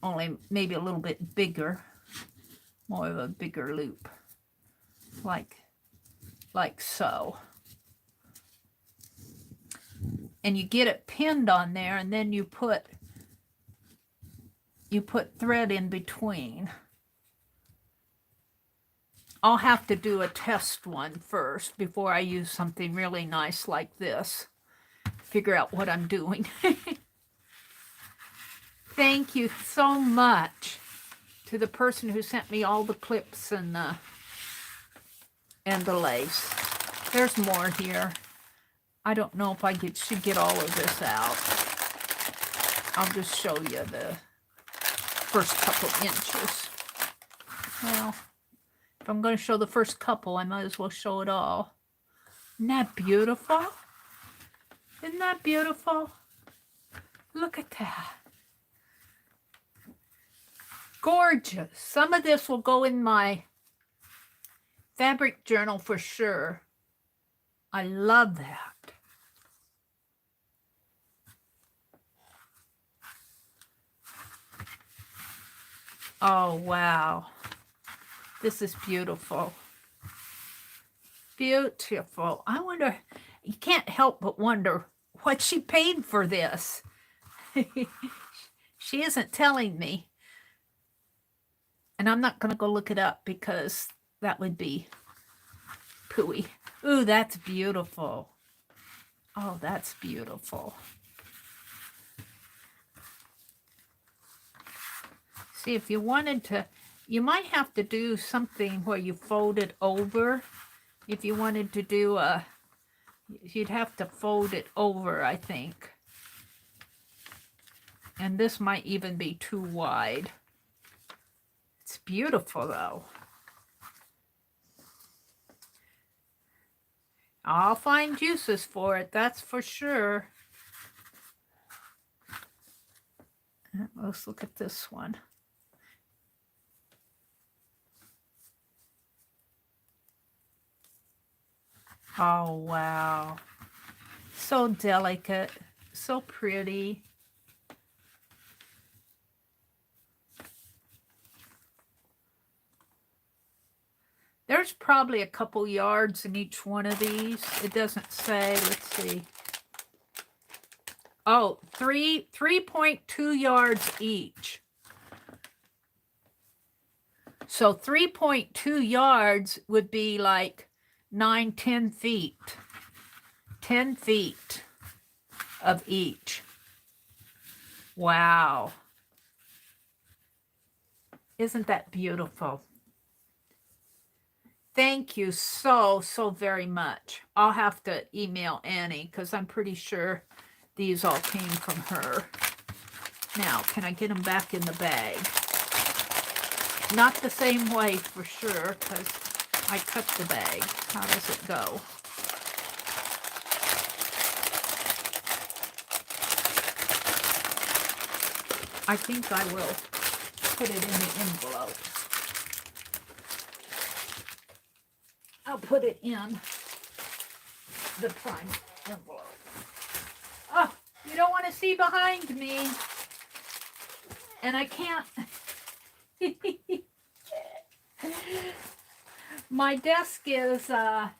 only maybe a little bit bigger, more of a bigger loop, like so. And you get it pinned on there, and then you put thread in between. I'll have to do a test one first before I use something really nice like this. Figure out what I'm doing. Thank you so much to the person who sent me all the clips and the lace. There's more here. I don't know if I should get all of this out. I'll just show you the first couple inches. Well, if I'm going to show the first couple, I might as well show it all. Isn't that beautiful? Isn't that beautiful? Look at that. Gorgeous. Some of this will go in my fabric journal for sure. I love that. Oh, wow. This is beautiful. Beautiful. I wonder, you can't help but wonder what she paid for this. She isn't telling me. And I'm not going to go look it up because that would be pooey. Ooh, that's beautiful. Oh, that's beautiful. See, if you wanted to, you might have to do something where you fold it over. If you wanted to do you'd have to fold it over, I think. And this might even be too wide. It's beautiful, though. I'll find uses for it, that's for sure. Let's look at this one. Oh, wow. So delicate, so pretty. There's probably a couple yards in each one of these. It doesn't say. Let's see. Oh, 3.2 yards each. So 3.2 yards would be like 9, 10 feet. 10 feet of each. Wow. Isn't that beautiful? Thank you so very much. I'll have to email Annie because I'm pretty sure these all came from her. Now, can I get them back in the bag? Not the same way for sure because I cut the bag. How does it go? I think I will put it in the envelope. I'll put it in the prime envelope. Oh, you don't want to see behind me. And I can't. My desk is, I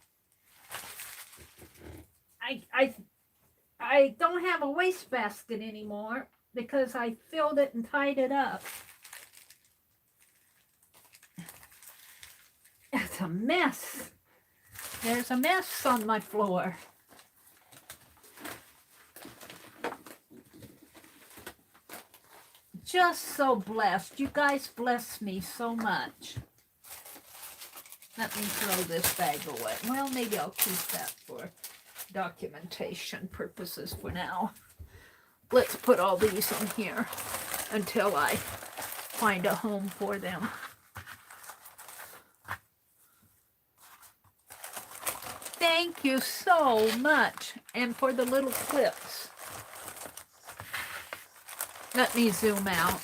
don't have a wastebasket anymore because I filled it and tied it up. It's a mess. There's a mess on my floor. Just so blessed. You guys bless me so much. Let me throw this bag away. Well, maybe I'll keep that for documentation purposes for now. Let's put all these in here until I find a home for them. Thank you so much. And for the little clips. Let me zoom out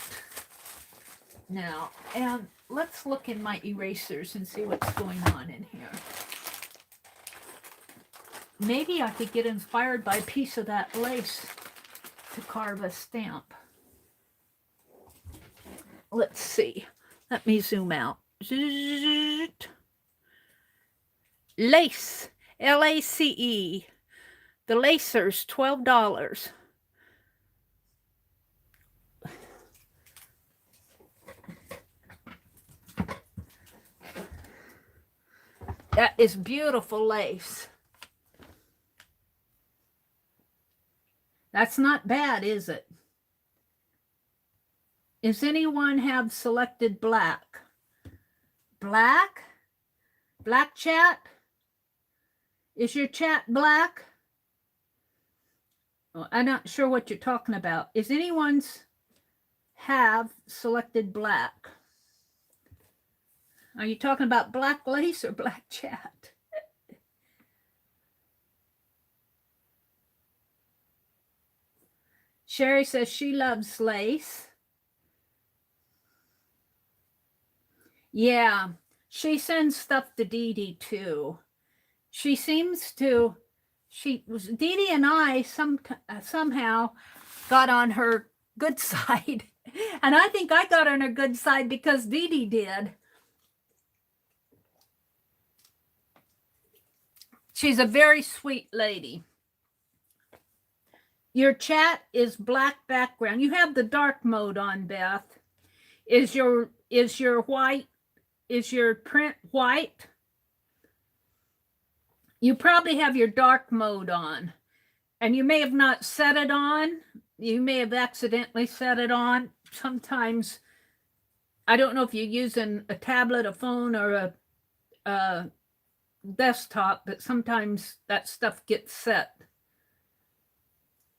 now. And let's look in my erasers and see what's going on in here. Maybe I could get inspired by a piece of that lace to carve a stamp. Let's see. Let me zoom out. Lace. L-A-C-E. The Lacers, $12. That is beautiful lace. That's not bad, is it? Does anyone have selected black? Black? Black chat? Is your chat black? Oh, I'm not sure what you're talking about. Is anyone's have selected black? Are you talking about black lace or black chat? Sherry says she loves lace. Yeah, she sends stuff to Dee Dee too. She seems to, Dee Dee and I somehow got on her good side. And I think I got on her good side because Dee Dee did. She's a very sweet lady. Your chat is black background. You have the dark mode on, Beth. Is your white, is your print white? You probably have your dark mode on. And you may have not set it on. You may have accidentally set it on. Sometimes, I don't know if you're using a tablet, a phone, or a desktop, but sometimes that stuff gets set.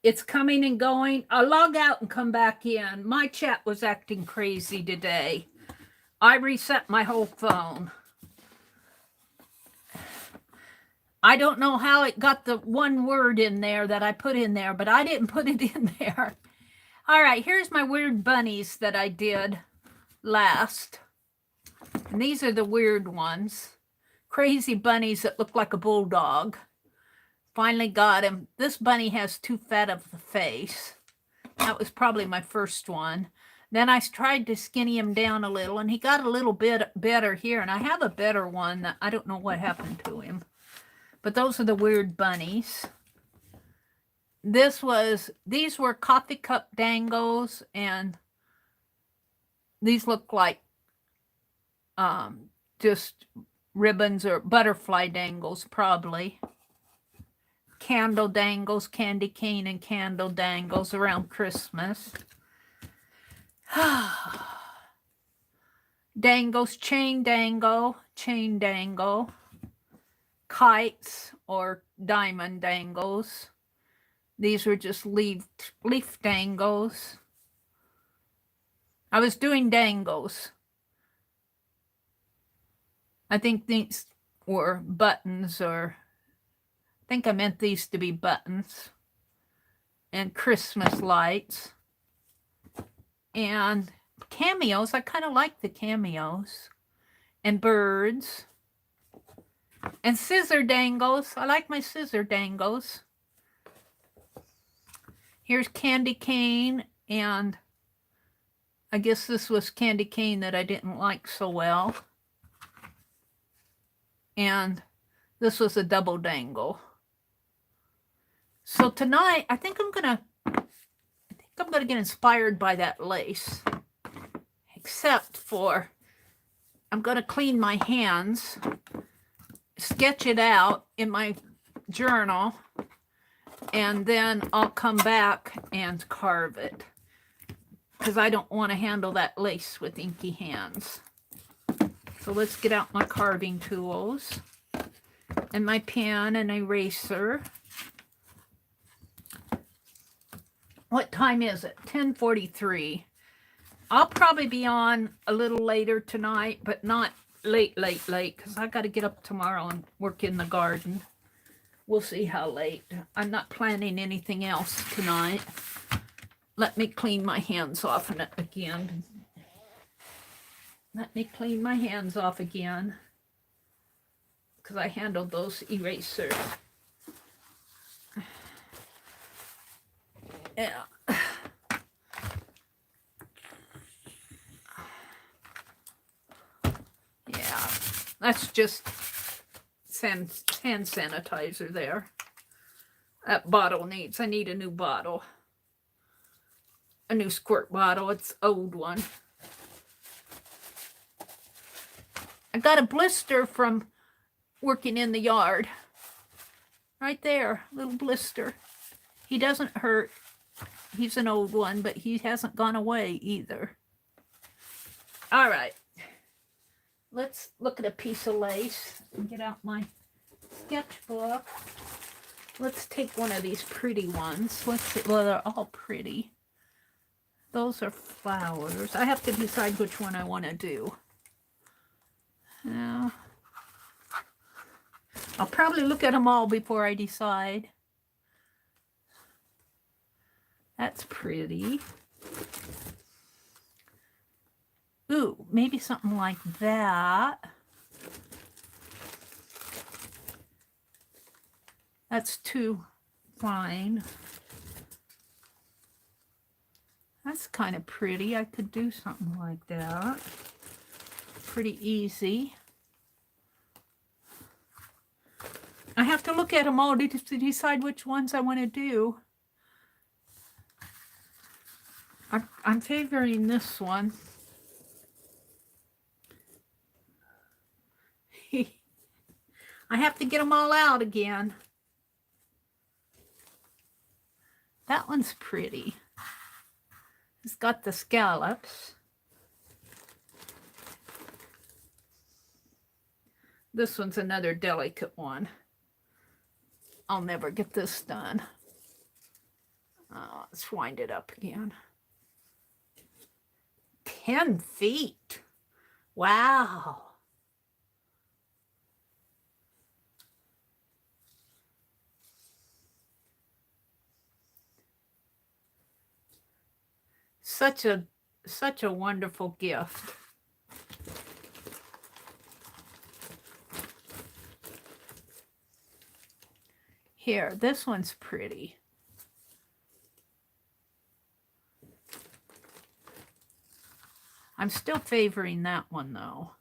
It's coming and going. I'll log out and come back in. My chat was acting crazy today. I reset my whole phone. I don't know how it got the one word in there that I put in there, but I didn't put it in there. All right, here's my weird bunnies that I did last. And these are the weird ones. Crazy bunnies that look like a bulldog. Finally got him. This bunny has too fat of a face. That was probably my first one. Then I tried to skinny him down a little, and he got a little bit better here. And I have a better one that I don't know what happened to him. But those are the weird bunnies. These were coffee cup dangos, and these look like just ribbons or butterfly dangles, probably. Candle dangles, candy cane and candle dangles around Christmas. Dangles, chain dangle, kites or diamond dangles. These were just leaf dangles. I was doing dangles. I think these were buttons, or I think I meant these to be buttons. And Christmas lights. And cameos. I kind of like the cameos. And birds. And scissor dangles. I like my scissor dangles. Here's candy cane, and I guess this was candy cane that I didn't like so well. And this was a double dangle. So tonight, I think I'm gonna get inspired by that lace. Except for, I'm gonna clean my hands, sketch it out in my journal, and then I'll come back and carve it, because I don't want to handle that lace with inky hands. So let's get out my carving tools and my pen and eraser. What time is it? 10:43. I'll probably be on a little later tonight, but not late, because I got to get up tomorrow and work in the garden. We'll see how late. I'm not planning anything else tonight. Let me clean my hands off again. Let me clean my hands off again, because I handled those erasers. Yeah. Yeah, that's just hand sanitizer there. That bottle I need a new bottle. A new squirt bottle. It's an old one. I got a blister from working in the yard. Right there, little blister. He doesn't hurt. He's an old one, but he hasn't gone away either. All right. Let's look at a piece of lace and get out my sketchbook. Let's take one of these pretty ones. Let's see. Well, they're all pretty. Those are flowers. I have to decide which one I want to do. Now, I'll probably look at them all before I decide. That's pretty. Ooh, maybe something like that. That's too fine. That's kind of pretty. I could do something like that. Pretty easy. I have to look at them all to decide which ones I want to do. I'm favoring this one. I have to get them all out again. That one's pretty. It's got the scallops. This one's another delicate one. I'll never get this done. Let's wind it up again. 10 feet. Wow. Such a wonderful gift. Here, this one's pretty. I'm still favoring that one though.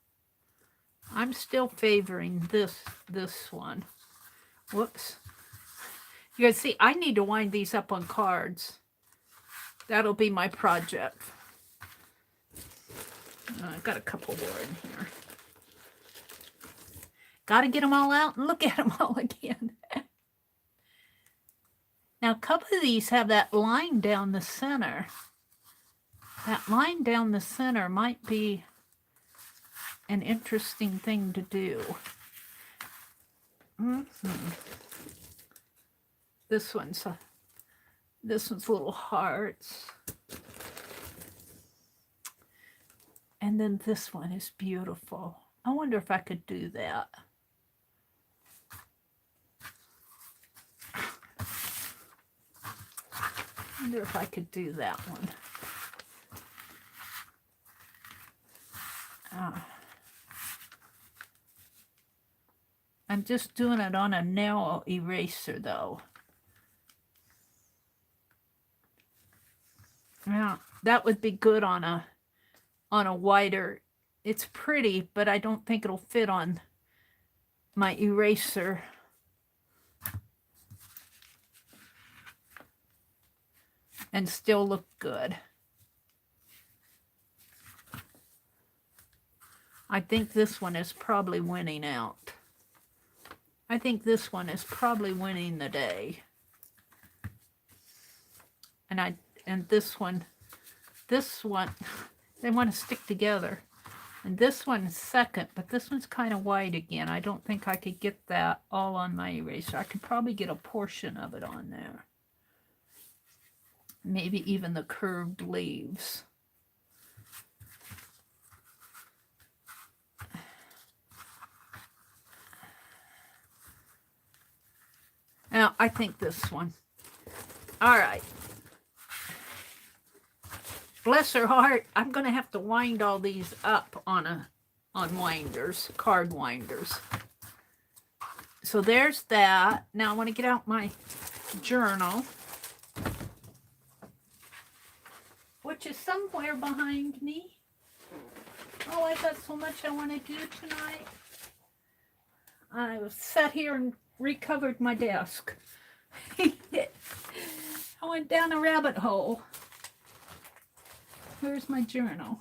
I'm still favoring this one. Whoops. You guys see, I need to wind these up on cards. That'll be my project. I've got a couple more in here. Got to get them all out and look at them all again. Now, a couple of these have that line down the center. That line down the center might be an interesting thing to do. This one's little hearts. And then this one is beautiful. I wonder if I could do that. I wonder if I could do that one. I'm just doing it on a narrow eraser though. Yeah, that would be good on a wider. It's pretty, but I don't think it'll fit on my eraser. And still look good. I think this one is probably winning out. I think this one is probably winning the day. And this one, they want to stick together. And this one's second, but this one's kind of wide again. I don't think I could get that all on my eraser. I could probably get a portion of it on there. Maybe even the curved leaves. Now, I think this one. All right. Bless her heart, I'm going to have to wind all these up on winders, card winders. So there's that. Now I want to get out my journal, which is somewhere behind me. Oh, I got so much I want to do tonight. I was sat here and recovered my desk. I went down a rabbit hole. Where's my journal?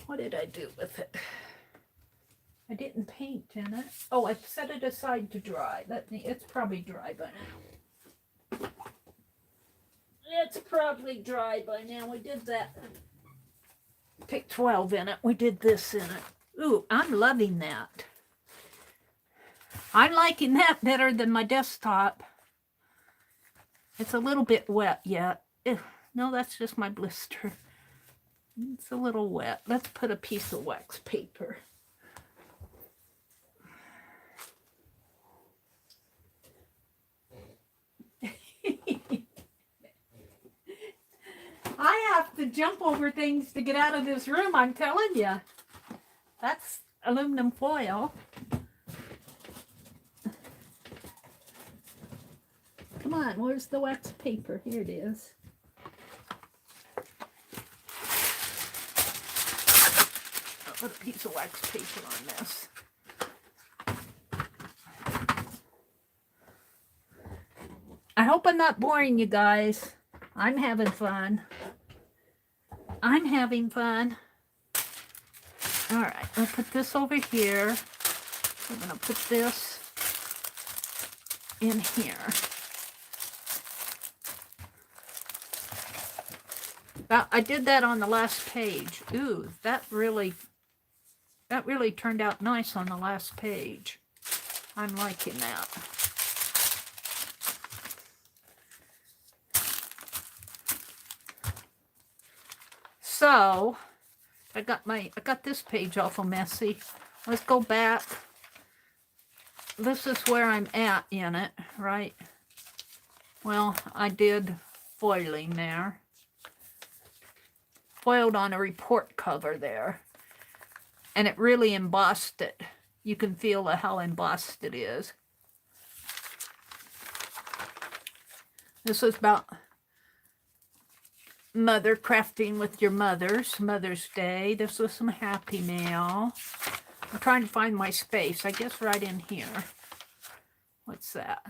What did I do with it? I didn't paint in it. Oh, I set it aside to dry. It's probably dry by now. It's probably dry by now. We did that. Pick 12 in it. We did this in it. Ooh, I'm loving that. I'm liking that better than my desktop. It's a little bit wet yet. Ew. No, that's just my blister. It's a little wet. Let's put a piece of wax paper. I have to jump over things to get out of this room, I'm telling you. That's aluminum foil. Come on, where's the wax paper? Here it is. Put a piece of wax paper on this. I hope I'm not boring you guys. I'm having fun. I'm having fun. All right, I'll put this over here. I'm going to put this in here. Now, I did that on the last page. Ooh, that really turned out nice on the last page. I'm liking that. So, I got this page awful messy. Let's go back. This is where I'm at in it, right? Well, I did foiling there. Foiled on a report cover there. And it really embossed it. You can feel how embossed it is. This is about mother crafting with your mothers, Mother's Day. This was some Happy Mail. I'm trying to find my space. I guess right in here. What's that?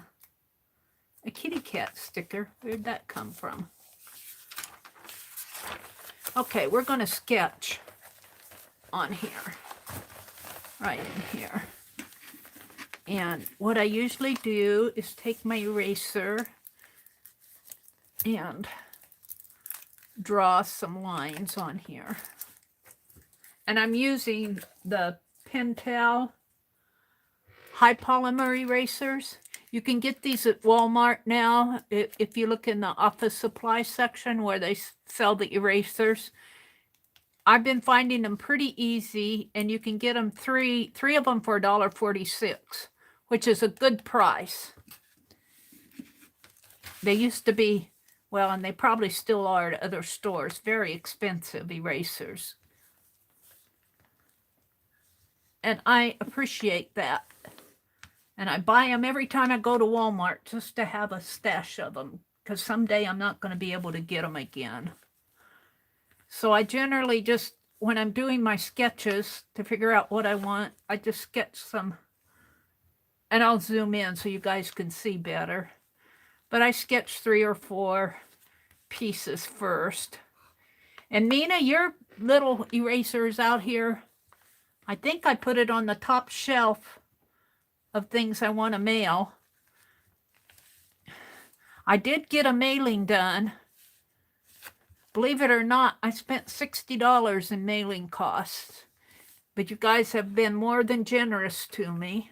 A kitty cat sticker. Where'd that come from? Okay, we're going to sketch on here. Right in here. And what I usually do is take my eraser and draw some lines on here. And I'm using the Pentel high polymer erasers. You can get these at Walmart now. If you look in the office supply section where they sell the erasers, I've been finding them pretty easy, and you can get them three of them for $1.46, which is a good price. They used to be, well, and they probably still are at other stores, very expensive erasers. And I appreciate that. And I buy them every time I go to Walmart just to have a stash of them, because someday I'm not going to be able to get them again. So I generally just, when I'm doing my sketches to figure out what I want, I just sketch some, and I'll zoom in so you guys can see better. But I sketch 3 or 4 pieces first. And Nina, your little eraser is out here. I think I put it on the top shelf of things I want to mail. I did get a mailing done. Believe it or not, I spent $60 in mailing costs. But you guys have been more than generous to me.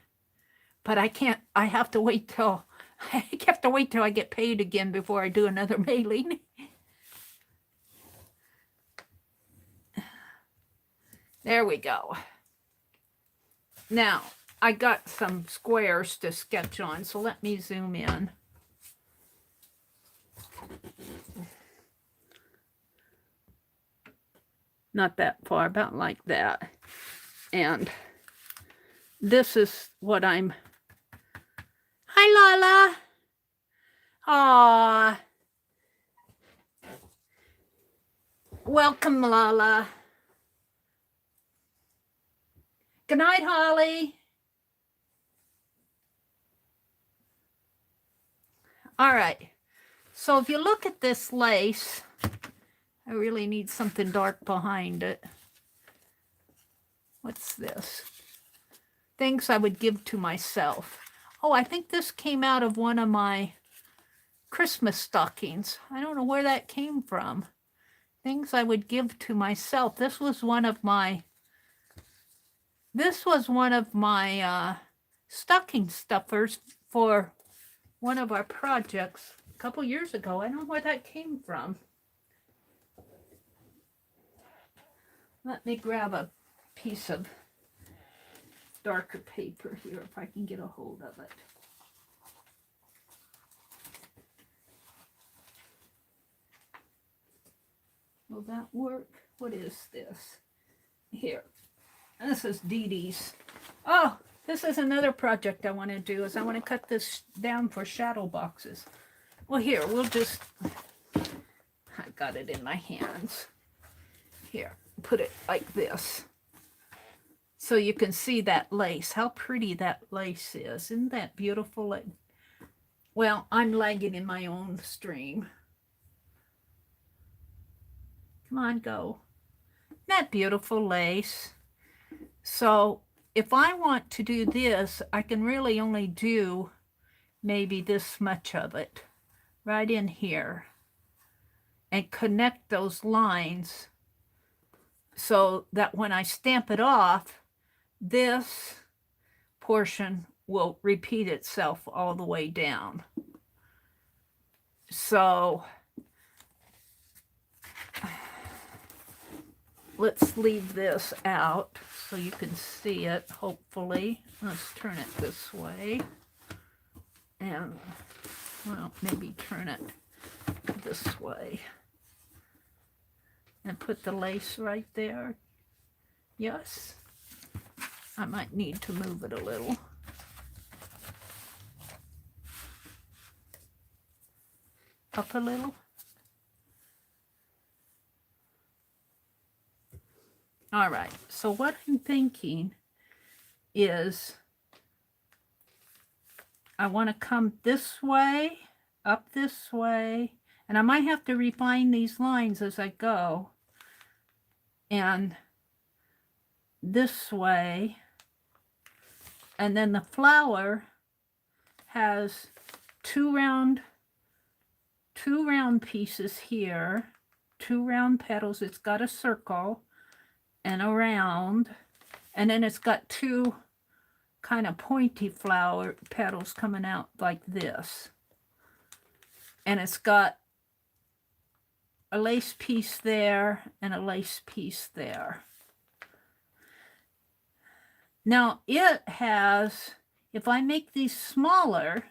But I have to wait till I get paid again before I do another mailing. There we go. Now, I got some squares to sketch on, so let me zoom in. Not that far, about like that. And this is what I'm... Hi, Lala. Aw. Welcome, Lala. Good night, Holly. All right. So if you look at this lace, I really need something dark behind it. What's this? Things I would give to myself. Oh, I think this came out of one of my Christmas stockings. I don't know where that came from. Things I would give to myself. This was one of my stocking stuffers for one of our projects a couple years ago. I don't know where that came from. Let me grab a piece of darker paper here if I can get a hold of it. Will that work? What is this? Here. This is Dee Dee's. Oh, this is another project I want to do, is I want to cut this down for shadow boxes. Well, here, we'll just... I got it in my hands. Here, put it like this. So you can see that lace, how pretty that lace is. Isn't that beautiful? Well, I'm lagging in my own stream. Come on, go. Isn't that beautiful lace? So if I want to do this, I can really only do maybe this much of it right in here and connect those lines so that when I stamp it off, this portion will repeat itself all the way down. So let's leave this out so you can see it, hopefully. Let's turn it this way. And, well, maybe turn it this way. And put the lace right there. Yes. I might need to move it a little. Up a little. All right, so what I'm thinking is I want to come this way, up this way, and I might have to refine these lines as I go. And this way, And then the flower has two round pieces here, two round petals. It's got a circle and a round, and then it's got two kind of pointy flower petals coming out like this. And it's got a lace piece there and a lace piece there. Now it has, if I make these smaller,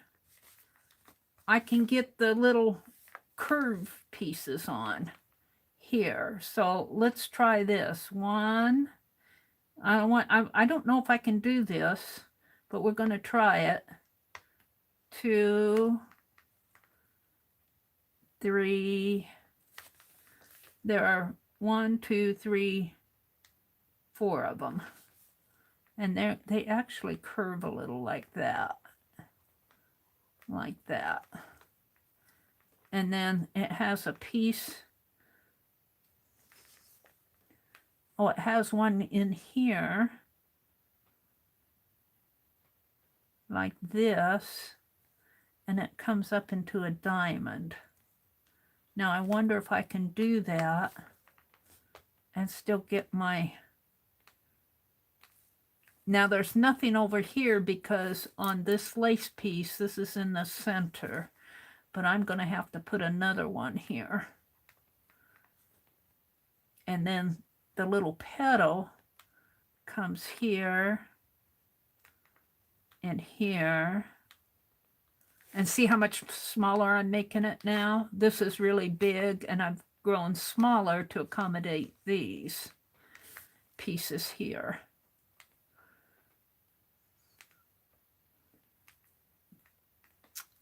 I can get the little curve pieces on here. So let's try this. One, I don't know if I can do this, but we're going to try it. 2, 3. There are 1, 2, 3, 4 of them. And they actually curve a little like that. Like that. And then it has a piece. Oh, it has one in here. Like this. And it comes up into a diamond. Now I wonder if I can do that and still get my... Now there's nothing over here because on this lace piece, this is in the center, but I'm going to have to put another one here. And then the little petal comes here and here. And see how much smaller I'm making it now? This is really big, and I've grown smaller to accommodate these pieces here.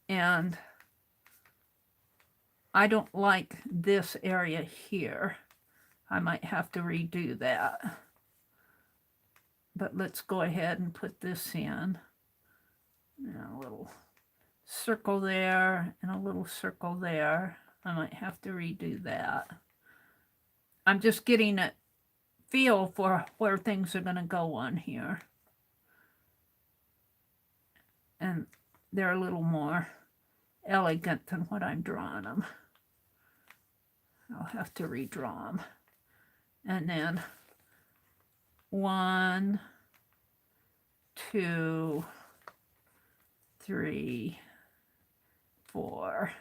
And I don't like this area here. I might have to redo that. But let's go ahead and put this in. And a little circle there and a little circle there. I might have to redo that. I'm just getting a feel for where things are going to go on here. And they're a little more elegant than what I'm drawing them. I'll have to redraw them. And then 1, 2, 3, 4.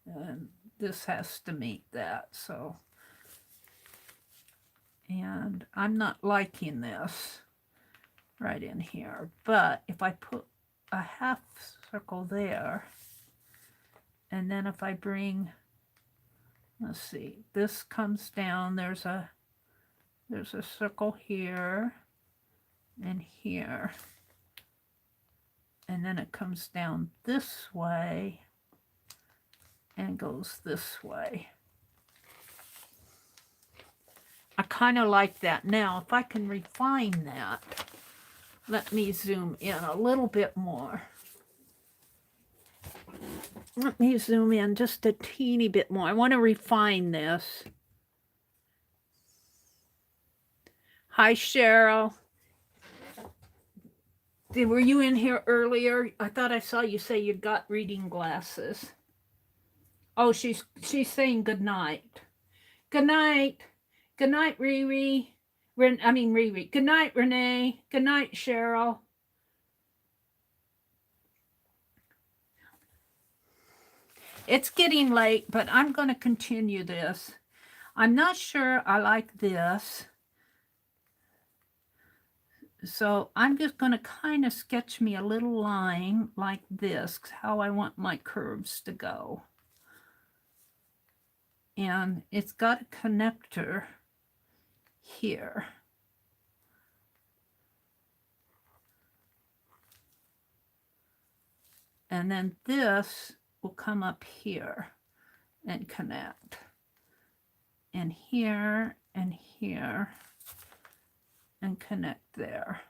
And this has to meet that. So, and I'm not liking this right in here. But if I put a half circle there, and then if I bring, let's see, this comes down, there's a circle here and here. And then it comes down this way and goes this way. I kind of like that. Now, if I can refine that, let me zoom in a little bit more. Let me zoom in just a teeny bit more. I want to refine this. Hi, Cheryl. Were you in here earlier? I thought I saw you say you got reading glasses. Oh, she's saying good night. Good night. Good night, Riri. Riri. Good night, Renee. Good night, Cheryl. It's getting late, but I'm going to continue this. I'm not sure I like this. So I'm just going to kind of sketch me a little line like this, how I want my curves to go. And it's got a connector here. And then this will come up here and connect. And here and here and connect there.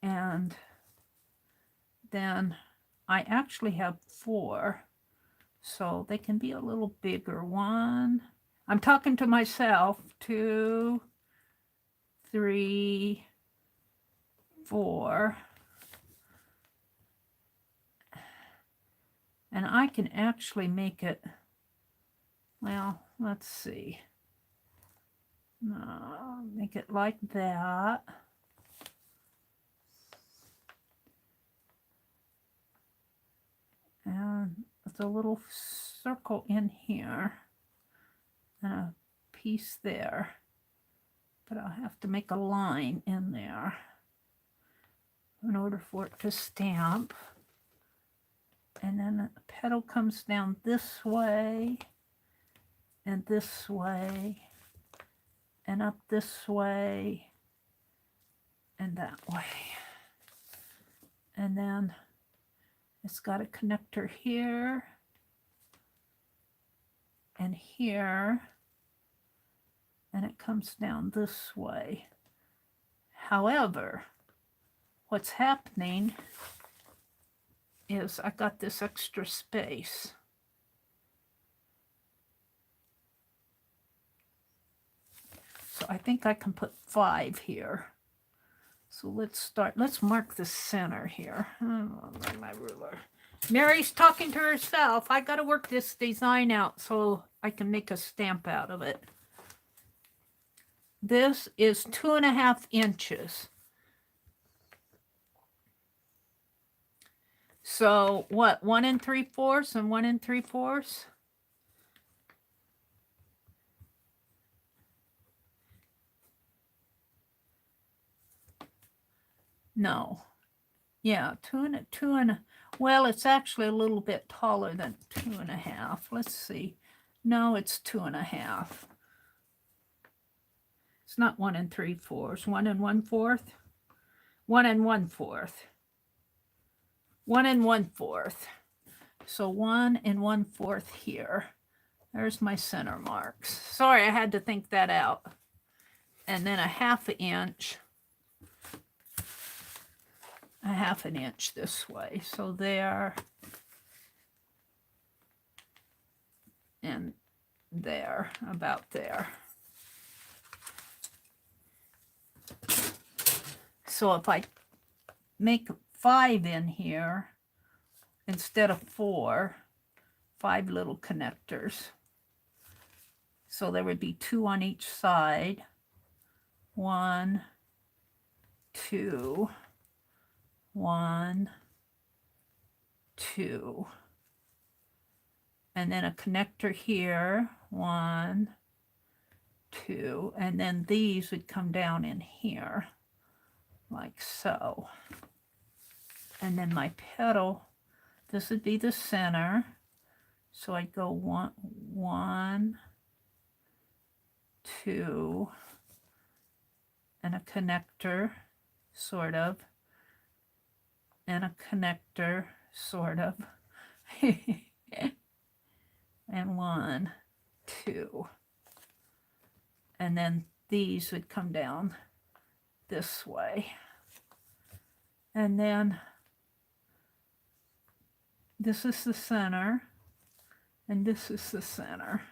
And then I actually have 4, so they can be a little bigger. 1, I'm talking to myself, 2, 3, 4. And I can actually make it, well, let's see. Make it like that. And with a little circle in here and a piece there. But I'll have to make a line in there in order for it to stamp. And then the petal comes down this way and this way and up this way and that way. And then it's got a connector here and here, and it comes down this way. However, what's happening is I got this extra space. So I think I can put 5 here. So let's mark the center here. My ruler. Mary's talking to herself. I got to work this design out so I can make a stamp out of it. This is 2.5 inches. So what, 1 3/4 and 1 3/4? No. Yeah, well, it's actually a little bit taller than 2.5. Let's see. No, it's 2.5. It's not 1 3/4. 1 1/4. 1 1/4. 1 1/4. So 1 1/4 here. There's my center marks. Sorry, I had to think that out. And then a 1/2 inch. A 1/2 inch this way. So there and there, about there. So if I make 5 in here instead of 4, 5 little connectors. So there would be 2 on each side. 1, 2, 1, 2. And then a connector here. 1, 2. And then these would come down in here. Like so. And then my petal, this would be the center. So I'd go 1, 2, and a connector, sort of, and a connector, sort of, and 1, 2. And then these would come down this way. And then this is the center, and this is the center.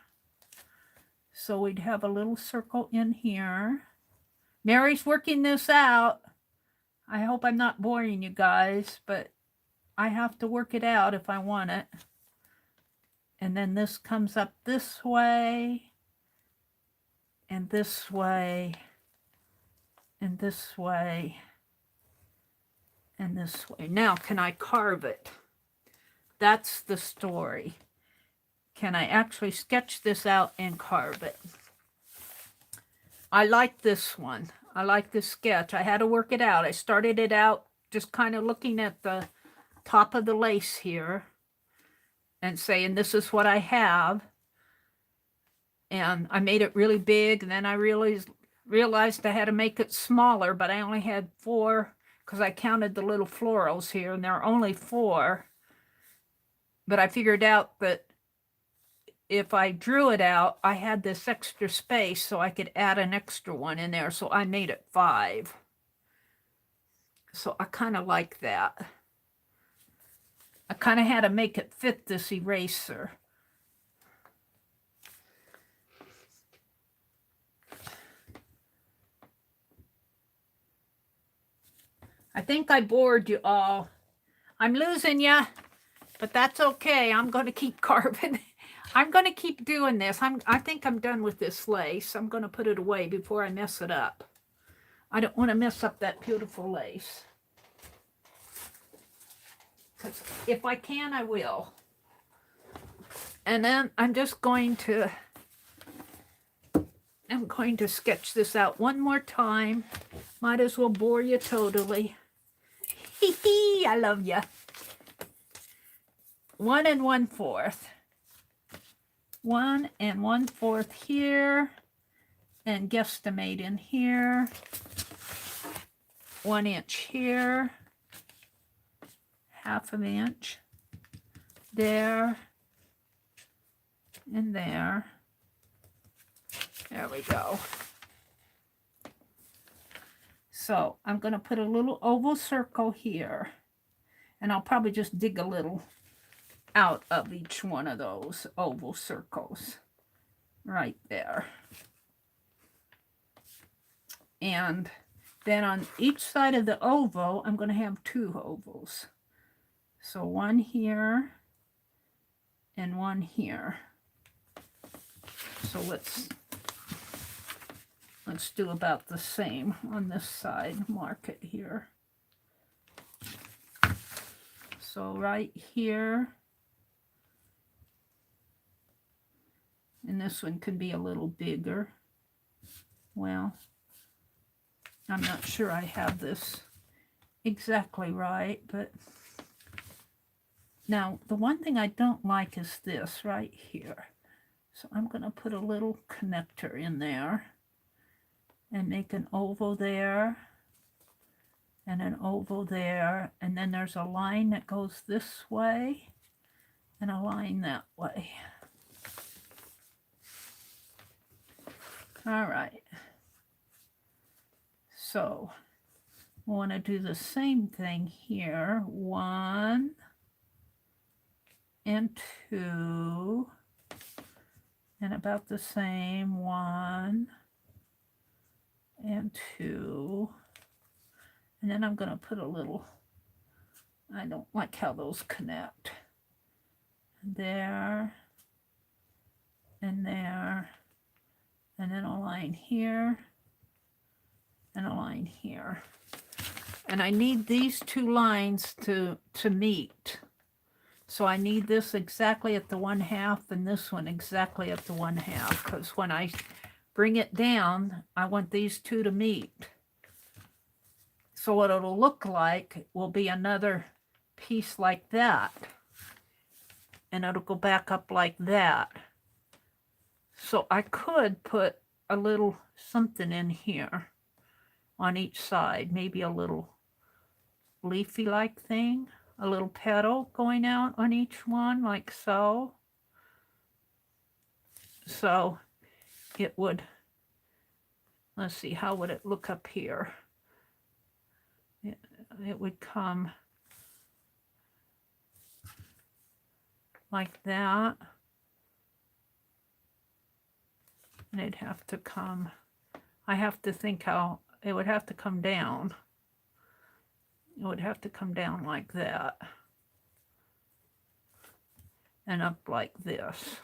So we'd have a little circle in here. Mary's working this out. I hope I'm not boring you guys, but I have to work it out if I want it. And then this comes up this way, and this way, and this way, and this way. Now, can I carve it? That's the story. Can I actually sketch this out and carve it? I like this one. I like this sketch. I had to work it out. I started it out just kind of looking at the top of the lace here and saying, this is what I have. And I made it really big. And then I realized I had to make it smaller, but I only had 4 because I counted the little florals here, and there are only 4. But I figured out that if I drew it out, I had this extra space, so I could add an extra one in there. So I made it 5. So I kind of like that. I kind of had to make it fit this eraser. I think I bored you all. I'm losing you, but that's okay. I'm going to keep carving. I'm going to keep doing this. I think I'm done with this lace. I'm going to put it away before I mess it up. I don't want to mess up that beautiful lace. Because if I can, I will. And then I'm going to sketch this out one more time. Might as well bore you totally. Hee hee, I love ya. 1 1/4. 1 1/4 here. And guesstimate in here. 1 inch here. 1/2 inch. There. And there. There we go. So I'm going to put a little oval circle here. And I'll probably just dig a little out of each one of those oval circles. Right there. And then on each side of the oval, I'm going to have 2 ovals. So 1 here and 1 here. So let's do about the same on this side. Mark it here. So right here. And this one could be a little bigger. Well, I'm not sure I have this exactly right, but now the one thing I don't like is this right here. So I'm going to put a little connector in there and make an oval there and an oval there. And then there's a line that goes this way and a line that way. All right. So we want to do the same thing here. 1 and 2. And about the same. 1 and 2. And then I'm going to put a little, I don't like how those connect. There. And there. And then a line here. And a line here. And I need these 2 lines to meet. So I need this exactly at the 1/2 and this one exactly at the 1/2. Because when I bring it down, I want these 2 to meet. So what it'll look like will be another piece like that. And it'll go back up like that. So I could put a little something in here on each side. Maybe a little leafy-like thing. A little petal going out on each one, like so. So it would, let's see, how would it look up here? It would come like that. And it'd have to come, I have to think how, it would have to come down. It would have to come down like that. And up like this.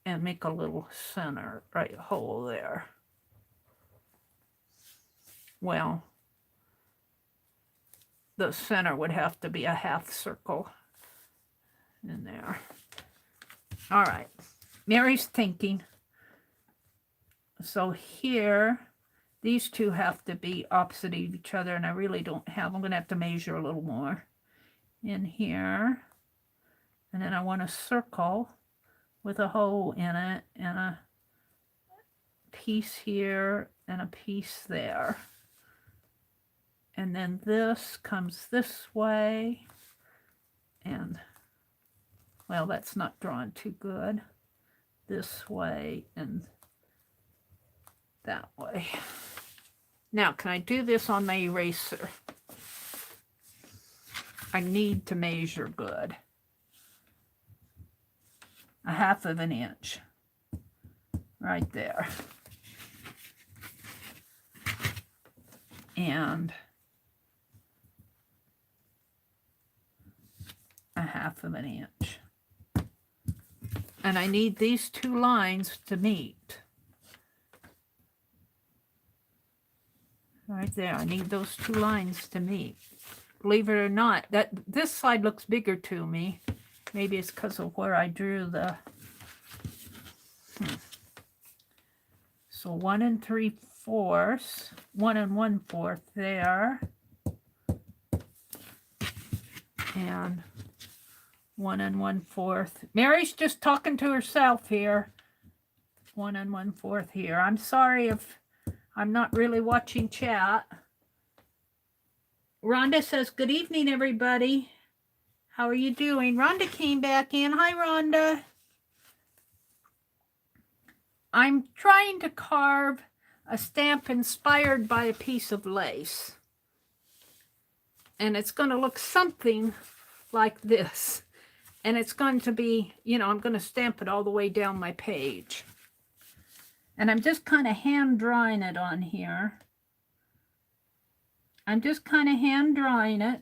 And make a little center, right, hole there. Well, the center would have to be a 1/2 circle in there. All right, Mary's thinking. So here, these 2 have to be opposite of each other, and I really don't have, I'm going to have to measure a little more in here. And then I want a circle with a hole in it, and a piece here, and a piece there. And then this comes this way, and, well, that's not drawn too good. This way, and that way. Now, can I do this on my eraser? I need to measure good. 1/2 inch. Right there. And 1/2 of an inch. And I need these 2 lines to meet. Right there, I need those 2 lines to meet. Believe it or not, this side looks bigger to me. Maybe it's because of where I drew the... So 1 3/4, 1 1/4 there. And 1 1/4. Mary's just talking to herself here. 1 1/4 here. I'm sorry if I'm not really watching chat. Rhonda says, good evening, everybody. How are you doing? Rhonda came back in. Hi, Rhonda. I'm trying to carve a stamp inspired by a piece of lace. And it's going to look something like this. And it's going to be, you know, I'm going to stamp it all the way down my page. And I'm just kind of hand drawing it on here. I'm just kind of hand drawing it.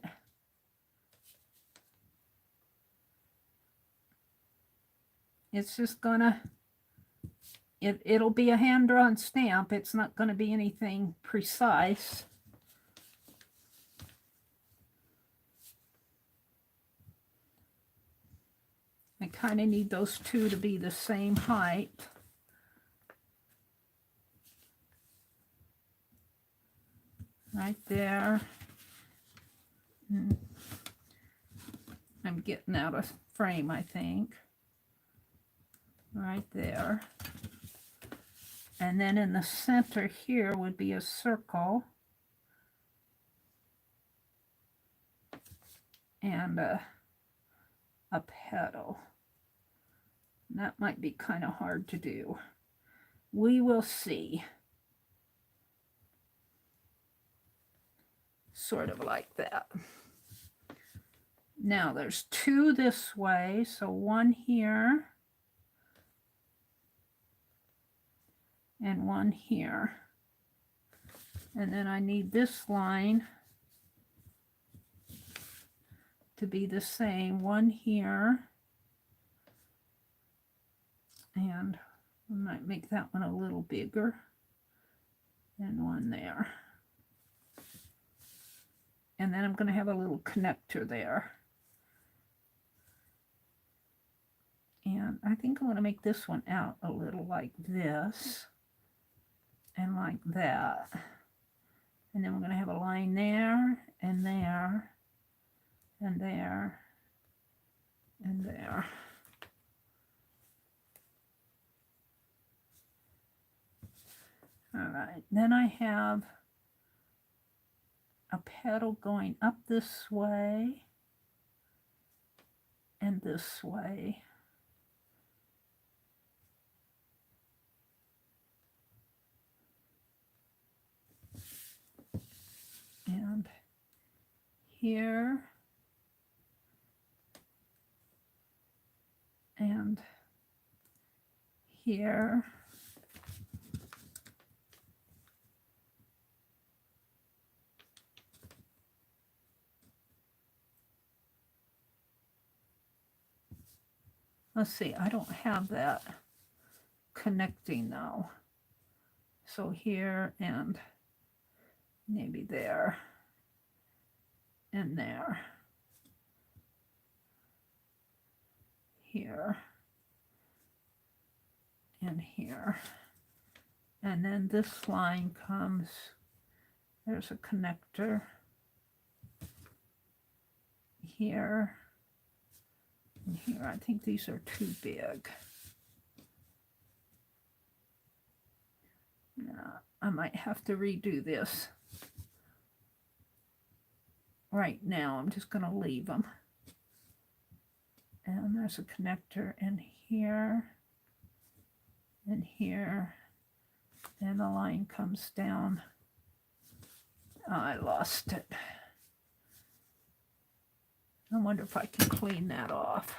It's just gonna, it'll be a hand-drawn stamp. It's not going to be anything precise. I kind of need those 2 to be the same height. Right there. I'm getting out of frame, I think. Right there. And then in the center here would be a circle. And a petal. That might be kind of hard to do. We will see. Sort of like that. Now there's 2 this way, so 1 here and 1 here. And then I need this line to be the same, 1 here, and I might make that one a little bigger, and 1 there. And then I'm going to have a little connector there. And I think I'm going to make this one out a little like this and like that. And then we're going to have a line there and there and there and there. All right, then I have a petal going up this way and this way. And here and here. Let's see, I don't have that connecting now. So here and maybe there and there. Here and here. And then this line comes, there's a connector here. And here, I think these are too big. I might have to redo this. Right now, I'm just going to leave them. And there's a connector in here and here. And the line comes down. Oh, I lost it. I wonder if I can clean that off.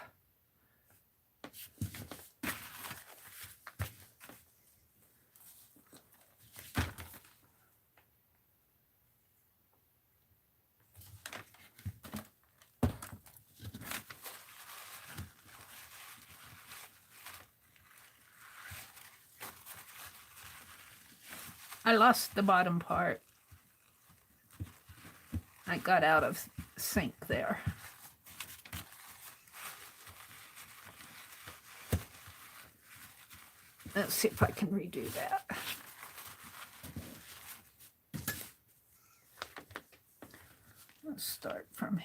I lost the bottom part. I got out of sync there. Let's see if I can redo that. Let's start from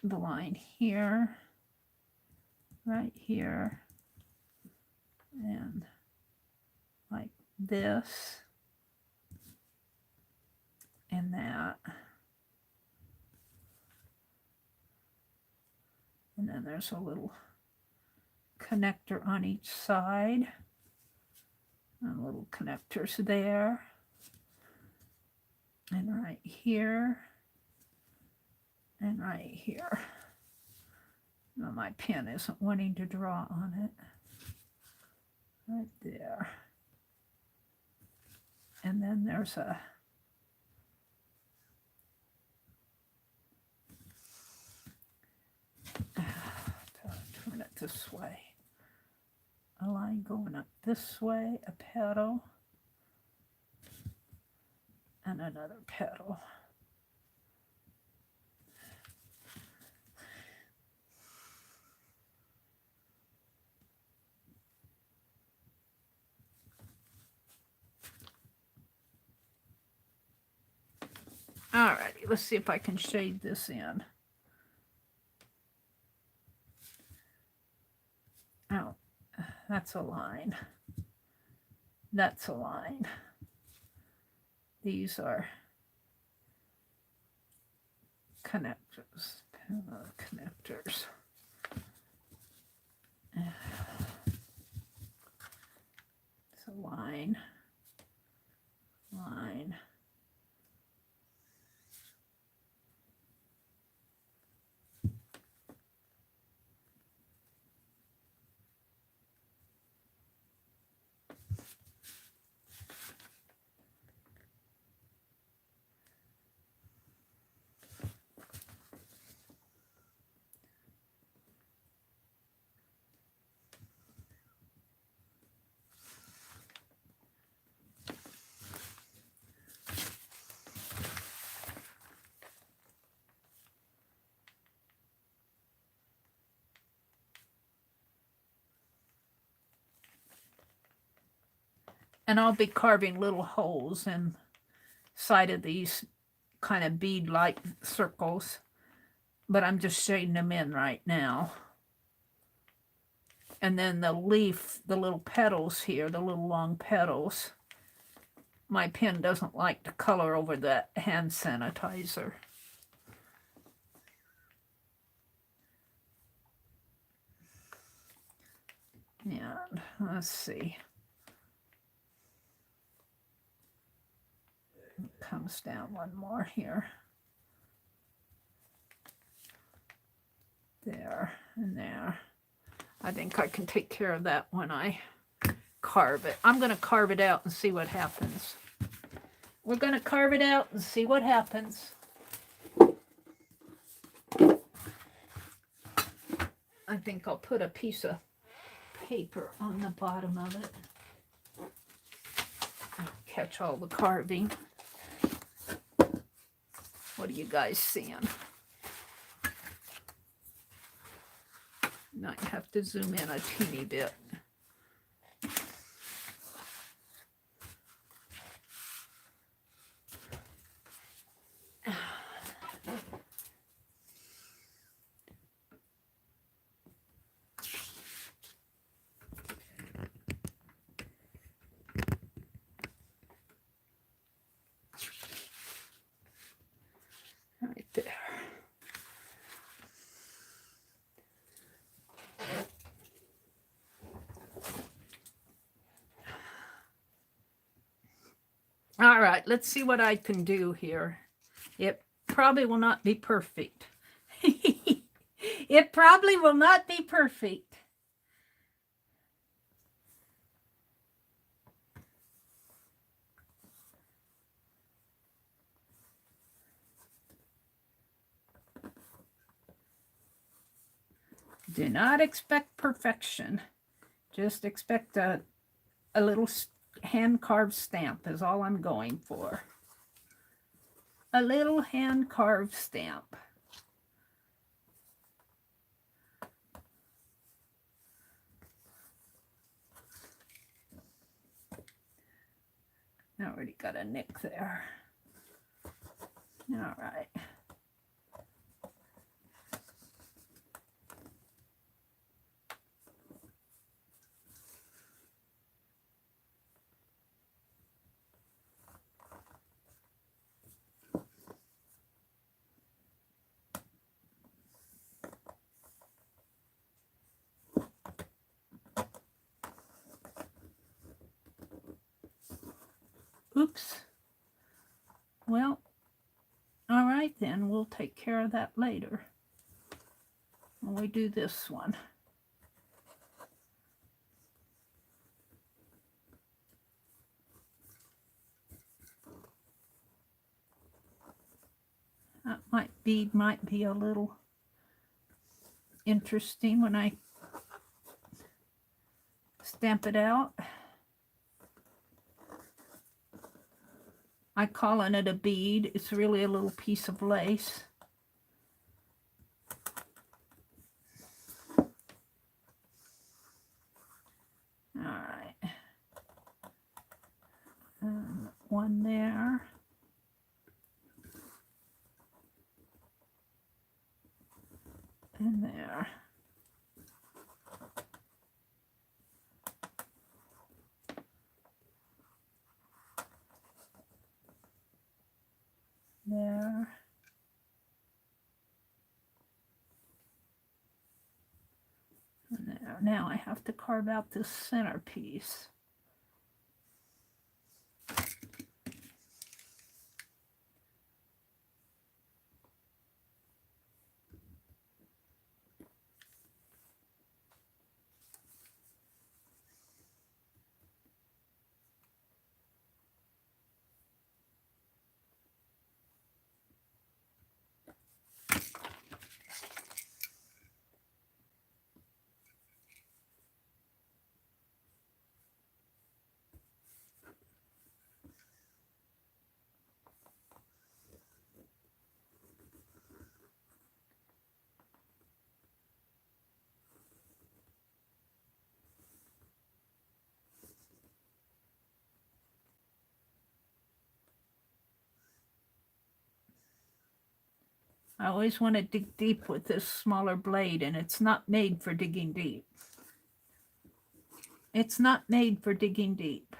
the line here, right here, and like this, and that. And then there's a little connector on each side, and little connectors there, and right here, and right here. No, my pen isn't wanting to draw on it. Right there. And then there's a turn it this way. A line going up this way, a petal, and another petal. Alrighty, let's see if I can shade this in. Oh, that's a line. That's a line. These are connectors. Connectors. It's a line. Line. And I'll be carving little holes inside of these kind of bead-like circles, but I'm just shading them in right now. And then the leaf, the little petals here, the little long petals, my pen doesn't like to color over the hand sanitizer. And let's see. It comes down one more here. There and there. I think I can take care of that when I carve it. I'm going to carve it out and see what happens. We're going to carve it out and see what happens. I think I'll put a piece of paper on the bottom of it. I'll catch all the carving. What are you guys seeing? Might have to zoom in a teeny bit. Right there. All right, let's see what I can do here. It probably will not be perfect. It probably will not be perfect. Do not expect perfection. Just expect a little hand-carved stamp is all I'm going for. A little hand-carved stamp. I already got a nick there. All right. Oops. Well, all right then, we'll take care of that later when we do this one. That bead might be a little interesting when I stamp it out. I calling it a bead. It's really a little piece of lace. All right. One there. And there. There. And there. Now I have to carve out this centerpiece. I always want to dig deep with this smaller blade, and it's not made for digging deep. It's not made for digging deep.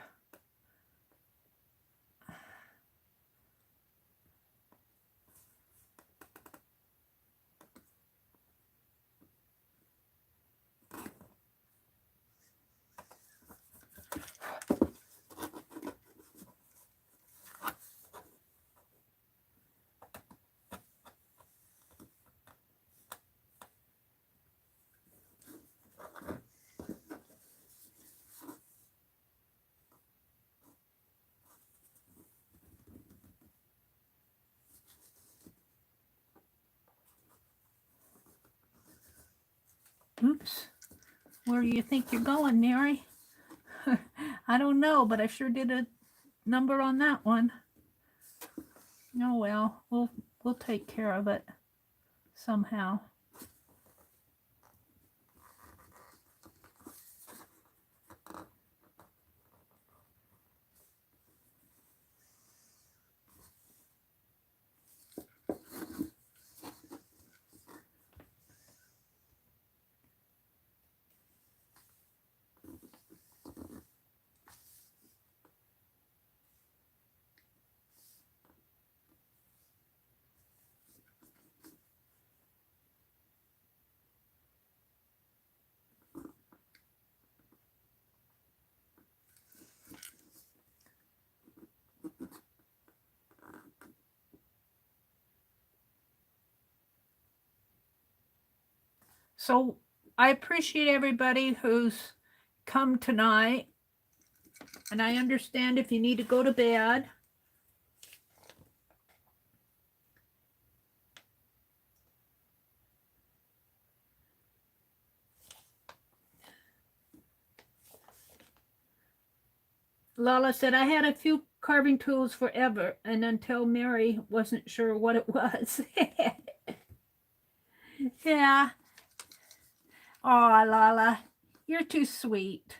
Oops. Where do you think you're going, Mary? I don't know, but I sure did a number on that one. Oh well, we'll take care of it somehow. So I appreciate everybody who's come tonight. And I understand if you need to go to bed. Lala said, I had a few carving tools forever, and until Mary wasn't sure what it was. Yeah. Oh, Lala, you're too sweet.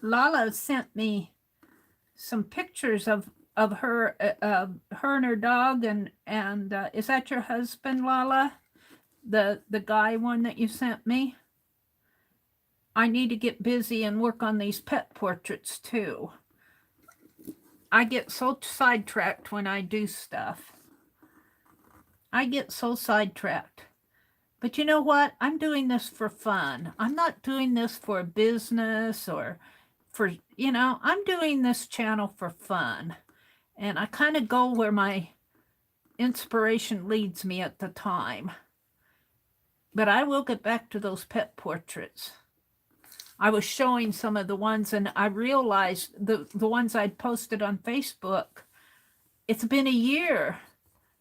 Lala sent me some pictures of her and her dog, and is that your husband, Lala? The guy one that you sent me? I need to get busy and work on these pet portraits too. I get so sidetracked when I do stuff. I get so sidetracked. But you know what? I'm doing this for fun. I'm not doing this for business or for, I'm doing this channel for fun. And I kind of go where my inspiration leads me at the time. But I will get back to those pet portraits. I was showing some of the ones, and I realized the ones I'd posted on Facebook, it's been a year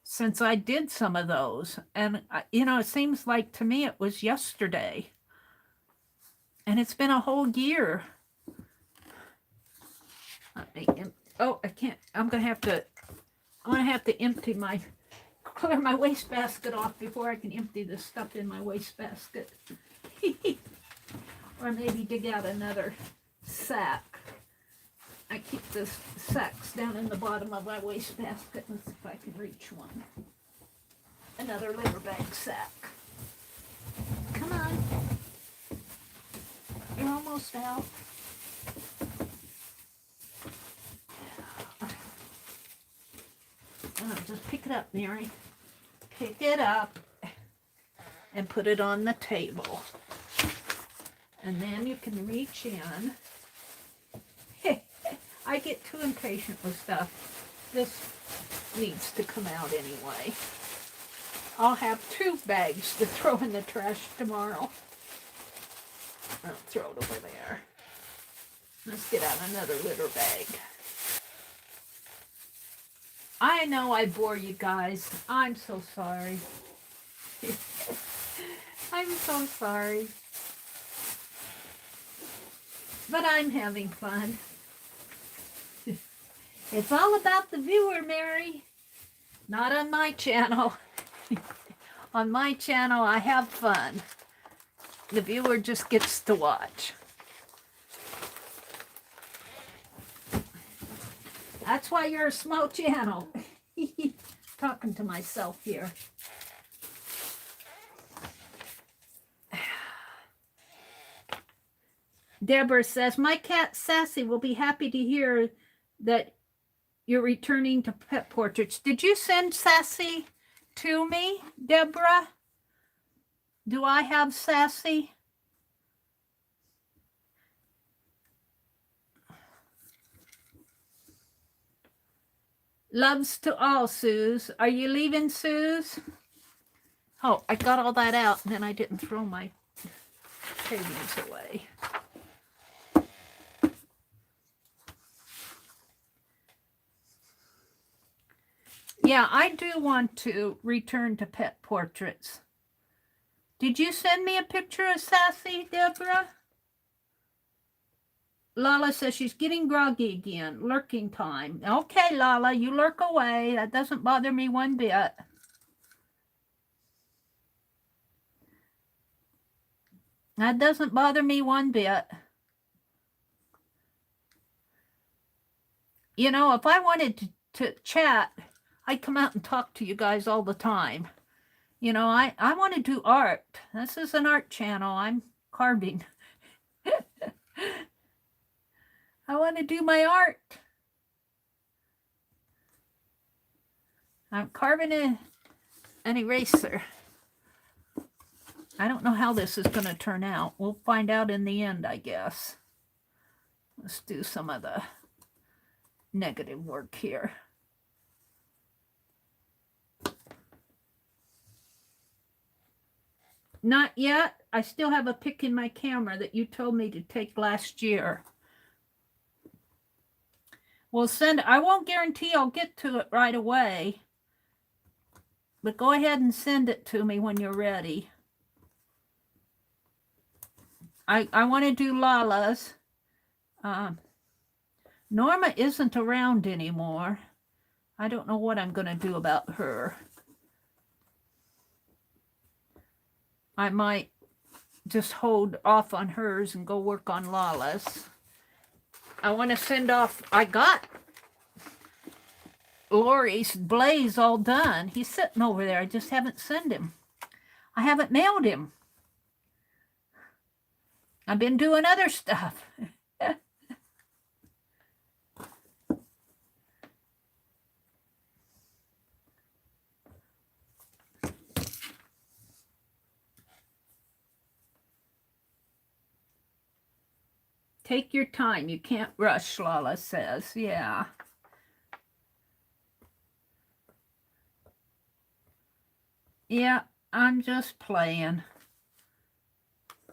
since I did some of those. And, it seems like to me it was yesterday. And it's been a whole year. Oh, I can't. I'm going to have to empty clear my wastebasket off before I can empty the stuff in my wastebasket. Or maybe dig out another sack. I keep the sacks down in the bottom of my wastebasket. Let's see if I can reach one. Another litter bag sack. Come on. You're almost out. Oh, just pick it up, Mary. Pick it up and put it on the table. And then you can reach in. I get too impatient with stuff. This needs to come out anyway. I'll have 2 bags to throw in the trash tomorrow. I'll throw it over there. Let's get out another litter bag. I know I bore you guys. I'm so sorry. I'm so sorry. But I'm having fun. It's all about the viewer, Mary. Not on my channel. On my channel, I have fun. The viewer just gets to watch. That's why you're a small channel. Talking to myself here. Deborah says, my cat Sassy will be happy to hear that you're returning to pet portraits. Did you send Sassy to me, Deborah? Do I have Sassy? Loves to all, Suze. Are you leaving, Suze? Oh, I got all that out, and then I didn't throw my paintings away. Yeah, I do want to return to pet portraits. Did you send me a picture of Sassy, Deborah? Lala says she's getting groggy again. Lurking time. Okay, Lala, you lurk away. That doesn't bother me one bit. That doesn't bother me one bit. You know, if I wanted to chat, I'd come out and talk to you guys all the time. You know, I want to do art. This is an art channel. I'm carving. I want to do my art. I'm carving an eraser. I don't know how this is going to turn out. We'll find out in the end, I guess. Let's do some of the negative work here. Not yet. I still have a pic in my camera that you told me to take last year. We'll send, I won't guarantee I'll get to it right away, but go ahead and send it to me when you're ready. I want to do Lala's. Norma isn't around anymore. I don't know what I'm going to do about her. I might just hold off on hers and go work on Lala's. I want to send off, I got Lori's Blaze all done. He's sitting over there. I just haven't sent him. I haven't mailed him. I've been doing other stuff. Take your time. You can't rush, Lala says. Yeah. Yeah, I'm just playing.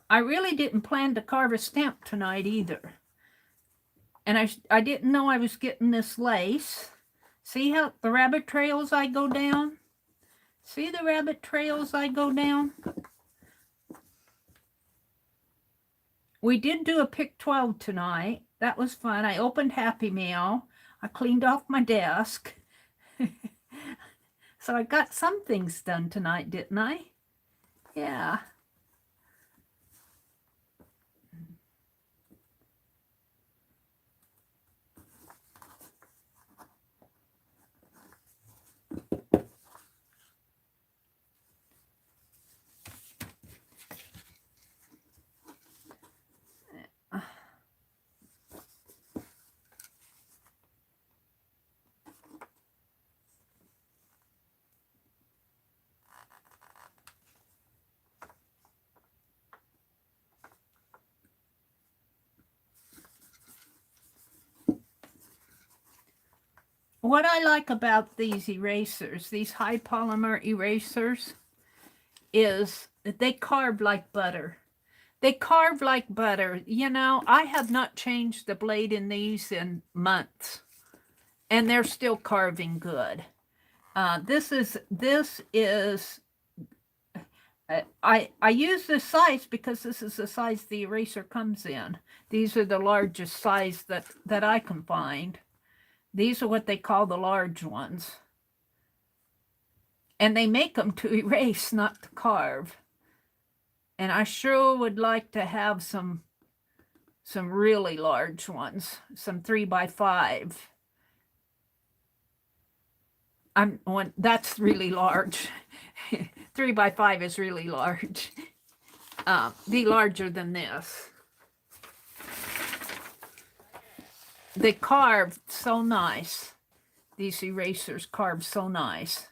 I really didn't plan to carve a stamp tonight either. And I didn't know I was getting this lace. See how the rabbit trails I go down? See the rabbit trails I go down? We did do a pick 12 tonight. That was fun. I opened Happy Meal. I cleaned off my desk. So I got some things done tonight, didn't I? Yeah. What I like about these erasers, these high polymer erasers, is that they carve like butter. They carve like butter. You know, I have not changed the blade in these in months, and they're still carving good. This is I use this size because this is the size the eraser comes in. These are the largest size that I can find. These are what they call the large ones. And they make them to erase, not to carve. And I sure would like to have some really large ones, some 3x5. That's really large. 3x5 is really large. Be larger than this. They carve so nice. These erasers carve so nice.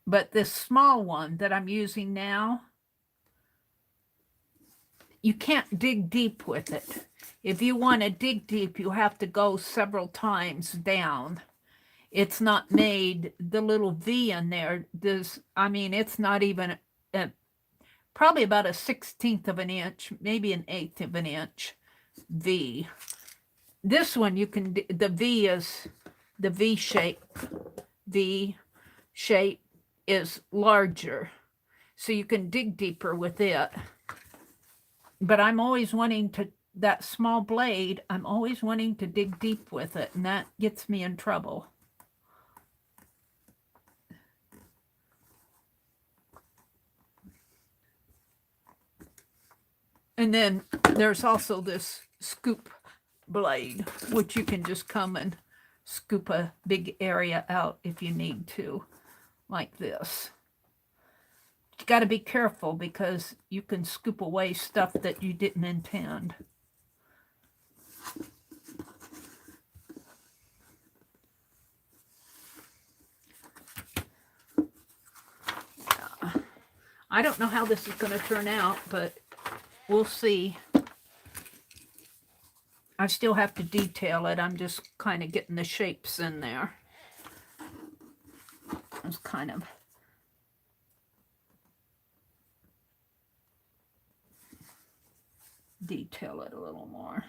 But this small one that I'm using now, you can't dig deep with it. If you want to dig deep, you have to go several times down. It's not made, the little V in there, it's not even, probably about a 1/16 of an inch, maybe an 1/8 of an inch V. This one, you can, the V is, the V shape is larger. So you can dig deeper with it. But I'm always wanting to, that small blade, I'm always wanting to dig deep with it, and that gets me in trouble. And then there's also this scoop blade, which you can just come and scoop a big area out if you need to, like this. You got to be careful because you can scoop away stuff that you didn't intend. I don't know how this is going to turn out, but we'll see. I still have to detail it. I'm just kind of getting the shapes in there. It's kind of detail it a little more.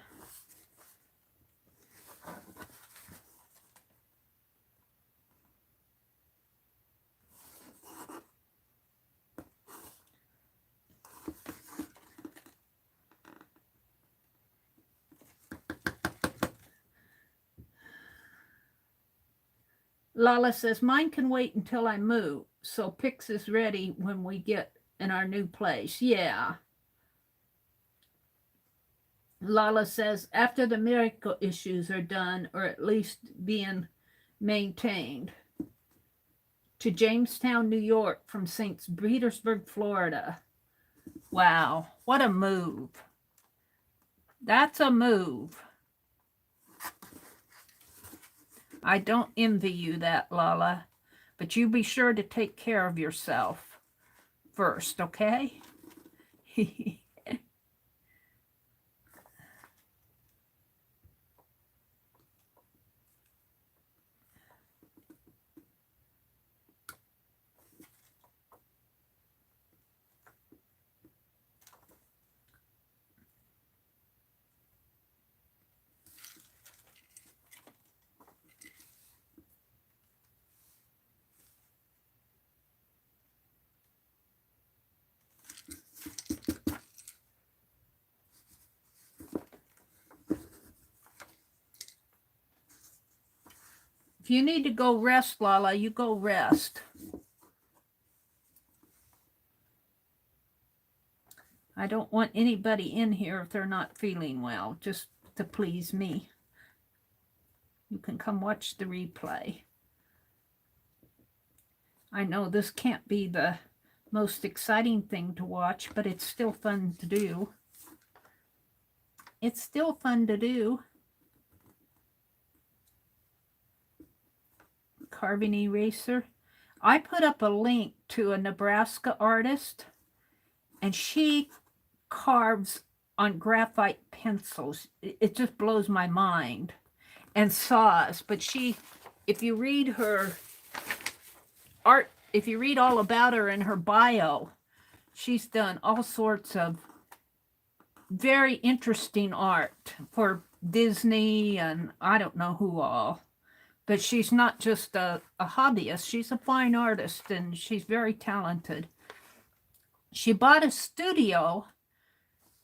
Lala says, mine can wait until I move, so Pix is ready when we get in our new place. Yeah. Lala says, after the miracle issues are done, or at least being maintained. To Jamestown, New York from St. Petersburg, Florida. Wow, what a move. That's a move. I don't envy you that, Lala, but you be sure to take care of yourself first, okay? If you need to go rest, Lala, you go rest. I don't want anybody in here if they're not feeling well, just to please me. You can come watch the replay. I know this can't be the most exciting thing to watch, but it's still fun to do. It's still fun to do. Carving eraser. I put up a link to a Nebraska artist, and she carves on graphite pencils. It just blows my mind. And saws. But she, if you read her art, if you read all about her in her bio, she's done all sorts of very interesting art for Disney and I don't know who all. But she's not just a hobbyist. She's a fine artist, and she's very talented. She bought a studio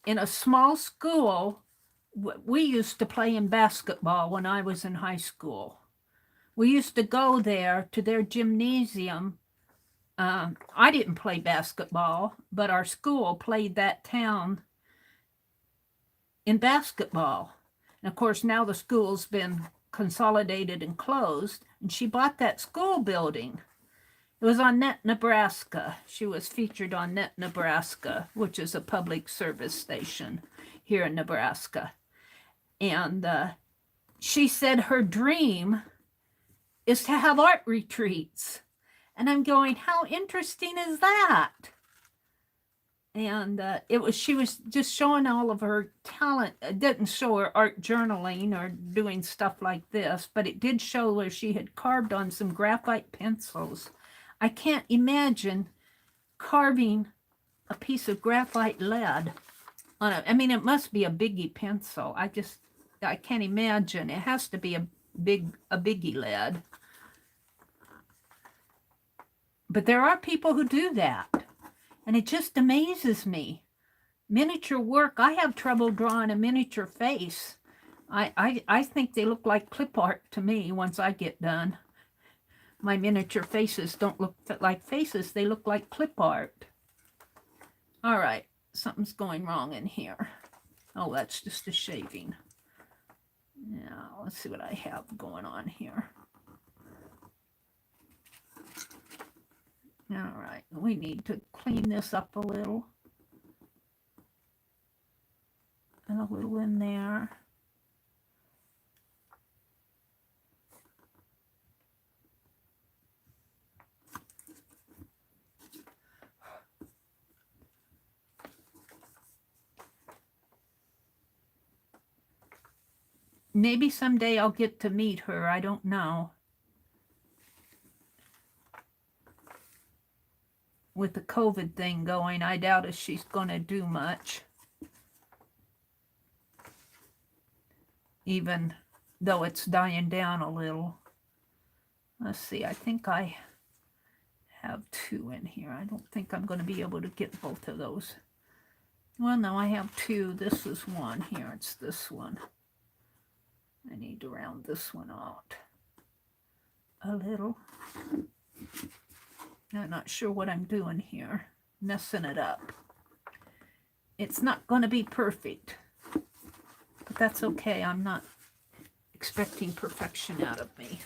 in a small school. We used to play in basketball when I was in high school. We used to go there to their gymnasium. I didn't play basketball, but our school played that town in basketball. And of course, now the school's been consolidated and closed, and she bought that school building. It was on Net Nebraska. She was featured on Net Nebraska, which is a public service station here in Nebraska. And she said her dream is to have art retreats. And I'm going, how interesting is that? And she was just showing all of her talent. It didn't show her art journaling or doing stuff like this, but it did show where she had carved on some graphite pencils. I can't imagine carving a piece of graphite lead on it. I mean, it must be a biggie pencil. I can't imagine. It has to be a biggie lead. But there are people who do that. And it just amazes me. Miniature work, I have trouble drawing a miniature face. I think they look like clip art to me once I get done. My miniature faces don't look like faces, they look like clip art. All right, something's going wrong in here. Oh, that's just a shaving. Now, let's see what I have going on here. All right, we need to clean this up a little. And a little in there. maybe someday I'll get to meet her. I don't know. With the COVID thing going, I doubt if she's going to do much. Even though it's dying down a little. Let's see, I think I have 2 in here. I don't think I'm going to be able to get both of those. Well, no, I have 2. This is 1 here. It's this one. I need to round this one out a little. I'm not sure what I'm doing here. Messing it up. It's not going to be perfect. But that's okay. I'm not expecting perfection out of me.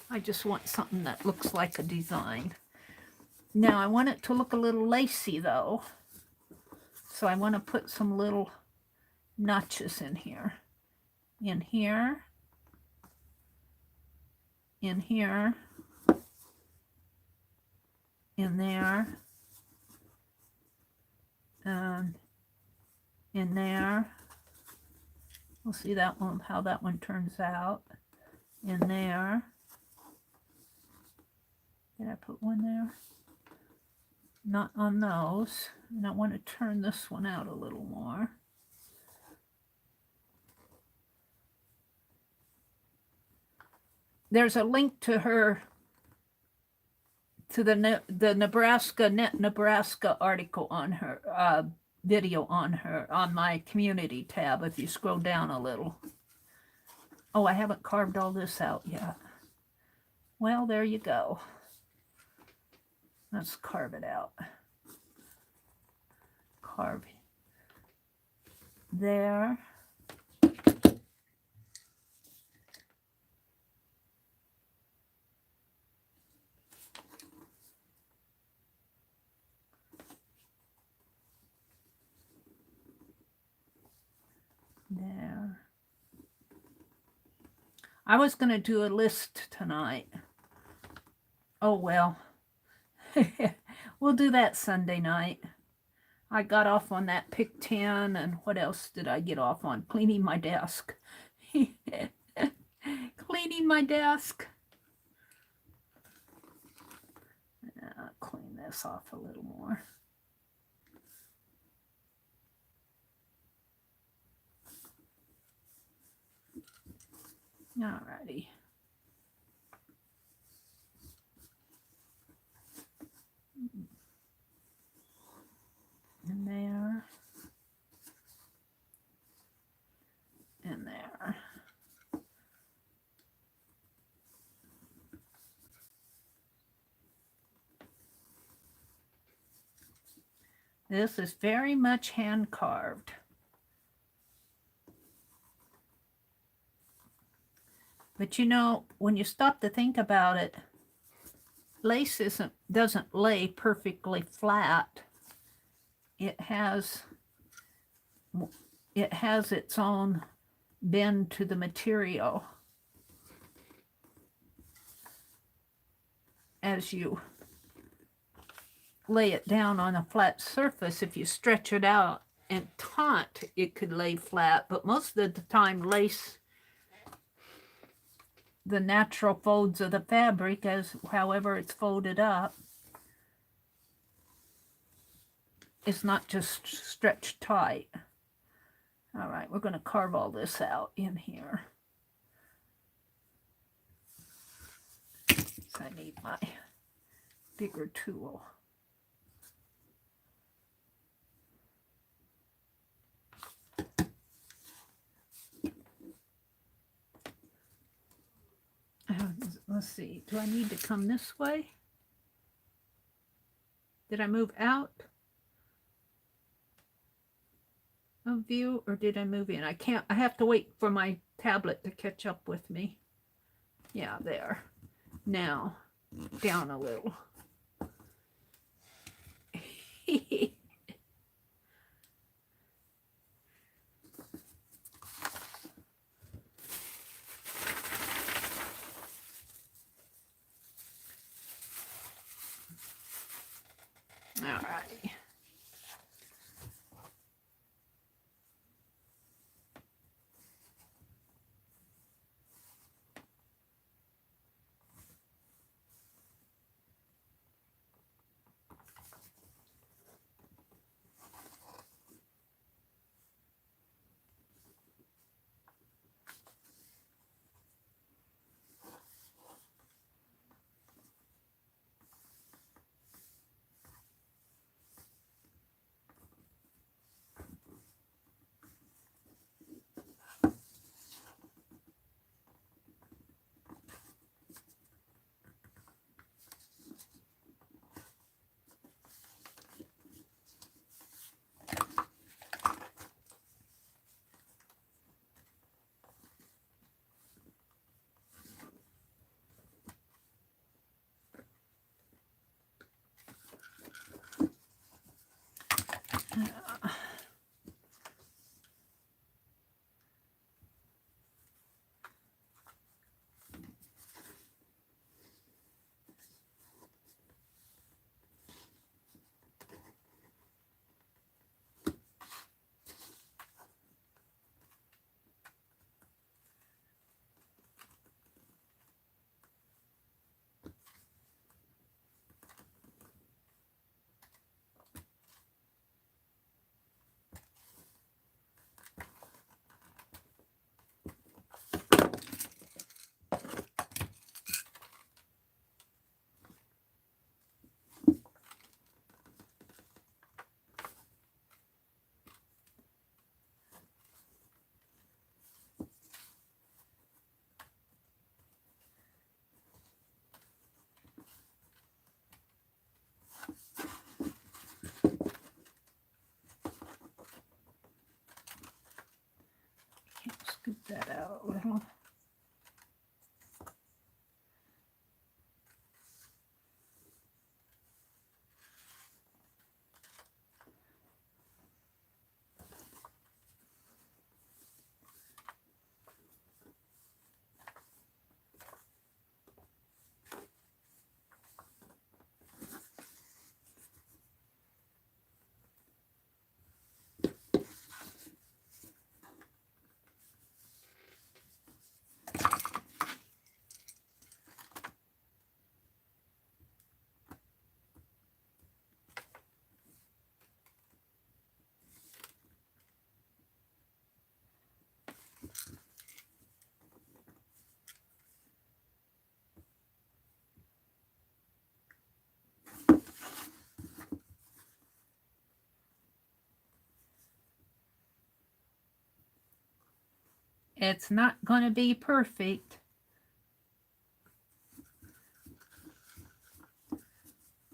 I just want something that looks like a design. Now, I want it to look a little lacy, though. So I want to put some little notches in here. In here. In here. In there. And in there. We'll see that one, how that one turns out. In there. Did I put one there? Not on those. And I want to turn this one out a little more. There's a link to her, to the Net Nebraska article on her, video on her, on my community tab, if you scroll down a little. Oh, I haven't carved all this out yet. Well, there you go. Let's carve it out. Carve there. There. I was going to do a list tonight. Oh, well. We'll do that Sunday night. I got off on that pick 10, and what else did I get off on? Cleaning my desk. Cleaning my desk. I'll clean this off a little more. Alrighty. And there. And there. This is very much hand carved. But you know, when you stop to think about it, lace doesn't lay perfectly flat. It has its own bend to the material as you lay it down on a flat surface. If you stretch it out and taut, it could lay flat, but most of the time lace, the natural folds of the fabric, as however it's folded up, is not just stretched tight. All right, we're going to carve all this out in here. So I need my bigger tool. Let's see, do I need to come this way? Did I move out of view, or did I move in? I have to wait for my tablet to catch up with me. Yeah, there. Now, down a little. All right. that out a little. It's not going to be perfect.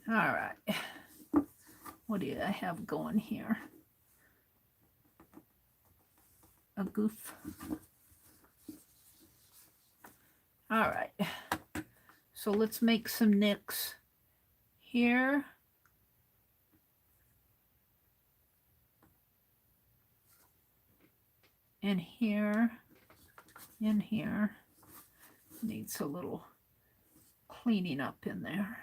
All right. What do I have going here? A goof. All right. So let's make some nicks here. And here. In here. Needs a little cleaning up in there.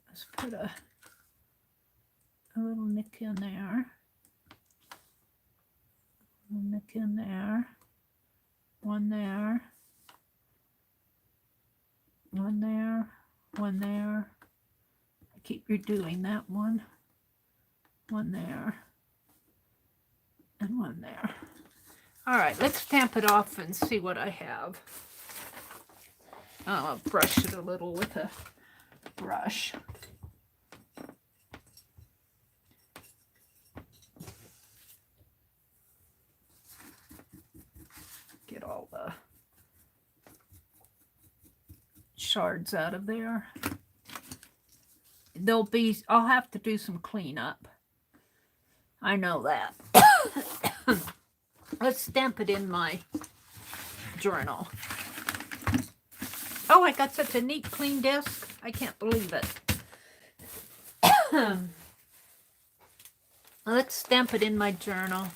Let's put a little nick in there. A little nick in there. One there. One there. One there. I keep redoing that one. One there. And one there. All right, let's stamp it off and see what I have. I'll brush it a little with a brush. Get all the shards out of there. I'll have to do some cleanup. I know that. Let's stamp it in my journal. Oh, I got such a neat clean desk. I can't believe it. Let's stamp it in my journal.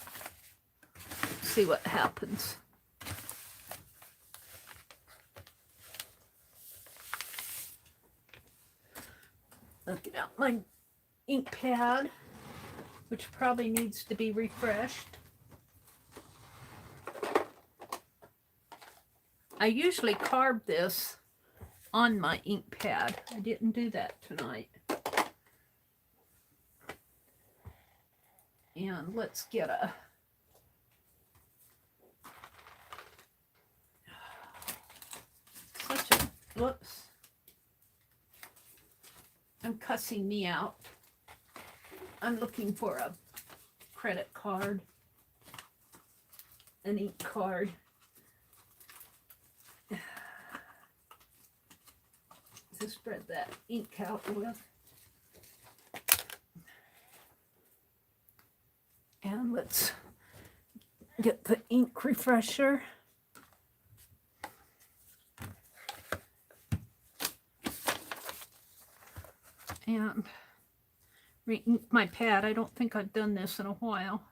See what happens. Looking at my ink pad, which probably needs to be refreshed. I usually carve this on my ink pad. I didn't do that tonight. And let's get a whoops. I'm cussing me out. I'm looking for a credit card, an ink card. To spread that ink out with. And let's get the ink refresher. And re-ink my pad. I don't think I've done this in a while.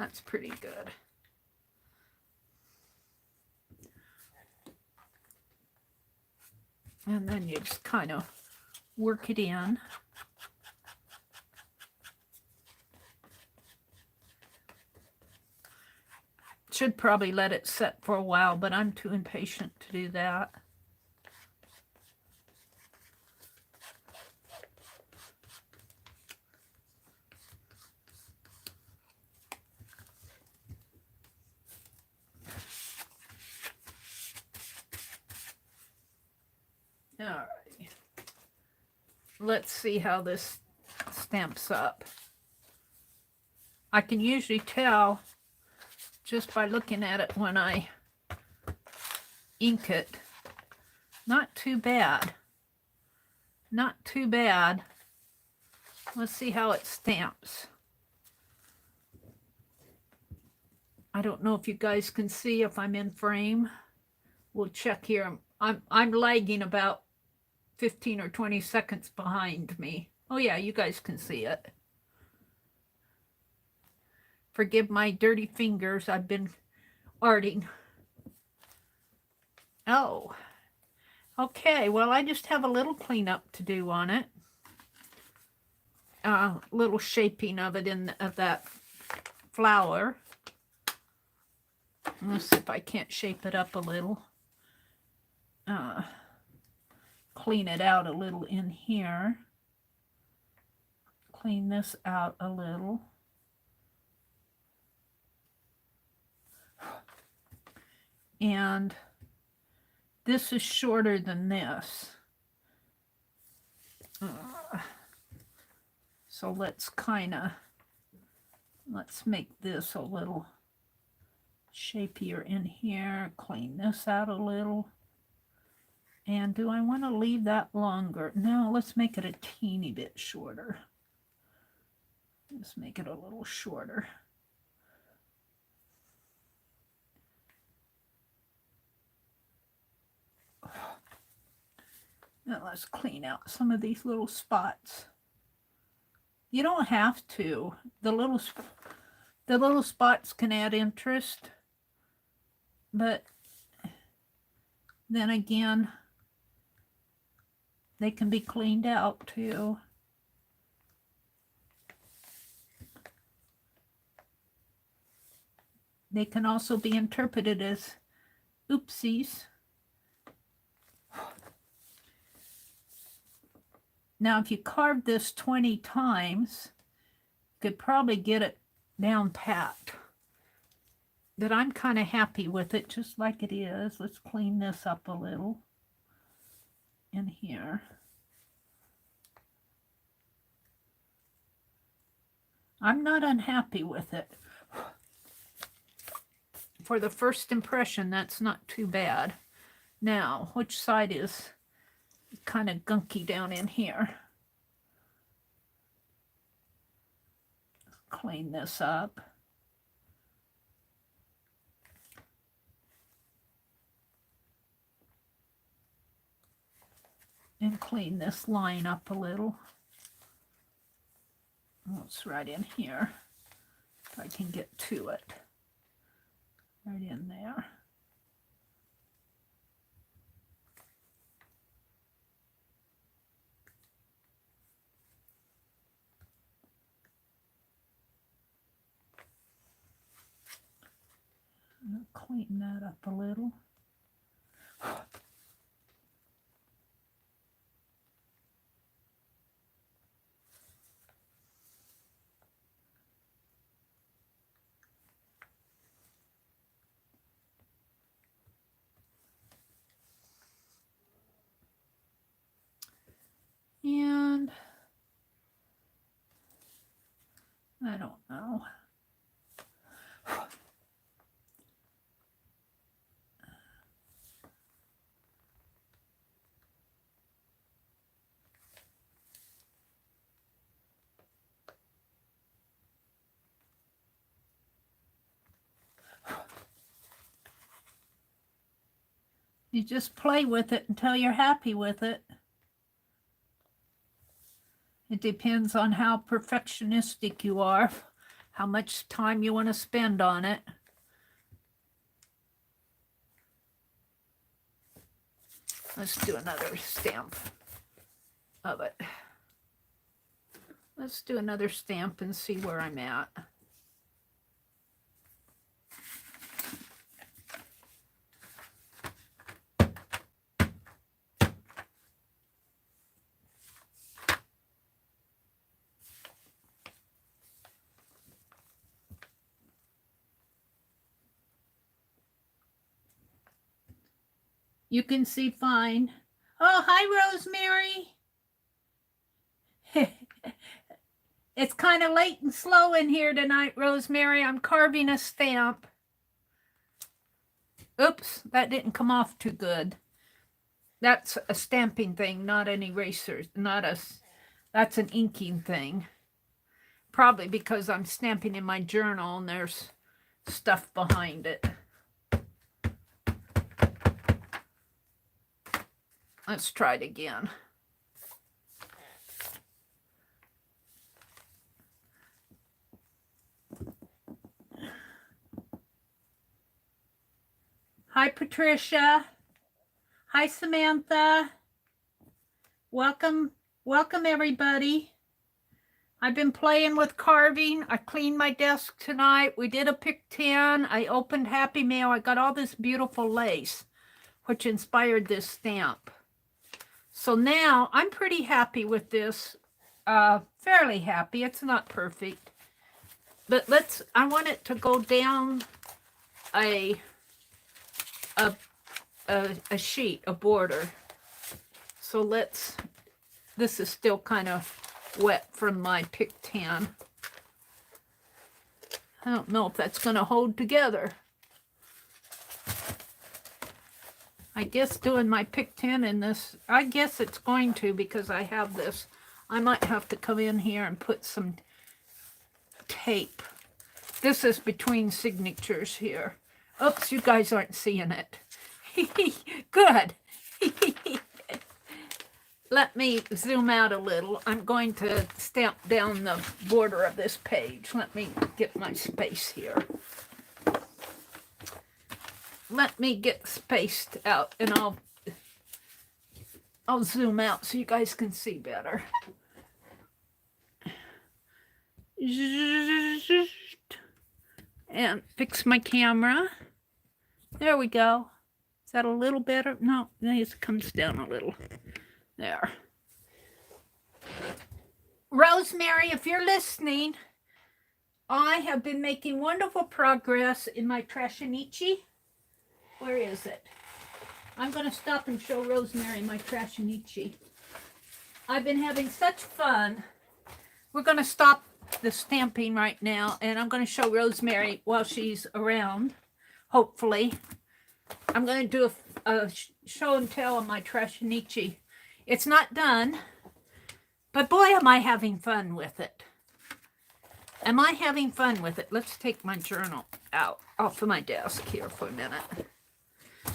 That's pretty good. And then you just kind of work it in. Should probably let it set for a while, but I'm too impatient to do that. All right. Let's see how this stamps up. I can usually tell just by looking at it when I ink it. Not too bad. Not too bad. Let's see how it stamps. I don't know if you guys can see if I'm in frame. We'll check here. I'm lagging about 15 or 20 seconds behind me. Oh yeah, you guys can see it. Forgive my dirty fingers. I've been arting. Oh, okay. Well, I just have a little cleanup to do on it. Little shaping of it of that flower. Let's see if I can't shape it up a little. Clean it out a little in here. Clean this out a little. And this is shorter than this. So let's make this a little shapier in here. Clean this out a little. And do I want to leave that longer? No, let's make it a teeny bit shorter. Let's make it a little shorter. Now let's clean out some of these little spots. You don't have to. The little spots can add interest, but then again, they can be cleaned out too. They can also be interpreted as oopsies. Now, if you carve this 20 times, you could probably get it down pat. But I'm kind of happy with it just like it is. Let's clean this up a little in here. I'm not unhappy with it. For the first impression, that's not too bad. Now, which side is kind of gunky down in here? Clean this up. And clean this line up a little. Oh, it's right in here. If I can get to it. Right in there. I'll clean that up a little. And I don't know. You just play with it until you're happy with it. It depends on how perfectionistic you are. how much time you want to spend on it. Let's do another stamp of it. Let's do another stamp and see where I'm at. You can see fine. Oh, hi, Rosemary. It's kind of late and slow in here tonight, Rosemary. I'm carving a stamp. Oops, that didn't come off too good. That's a stamping thing, not an eraser. That's an inking thing. Probably because I'm stamping in my journal and there's stuff behind it. Let's try it again. Hi, Patricia. Hi, Samantha. Welcome, everybody. I've been playing with carving. I cleaned my desk tonight. We did a pick 10. I opened Happy Mail. I got all this beautiful lace, which inspired this stamp. So now I'm pretty happy with this. Fairly happy. It's not perfect. But I want it to go down a sheet, a border. So this is still kind of wet from my pick 10. I don't know if that's going to hold together. I guess doing my pick 10 in this, I guess it's going to because I have this. I might have to come in here and put some tape. This is between signatures here. Oops, you guys aren't seeing it. Good. Let me zoom out a little. I'm going to stamp down the border of this page. Let me get my space here. Let me get spaced out and I'll zoom out so you guys can see better. And fix my camera. There we go. Is that a little better? No, it comes down a little. There. Rosemary, if you're listening, I have been making wonderful progress in my Trashinichi. Where is it? I'm going to stop and show Rosemary my Trashinichi. I've been having such fun. We're going to stop the stamping right now, and I'm going to show Rosemary while she's around, hopefully. I'm going to do a show and tell on my Trashinichi. It's not done, but boy, am I having fun with it. Am I having fun with it? Let's take my journal out off of my desk here for a minute.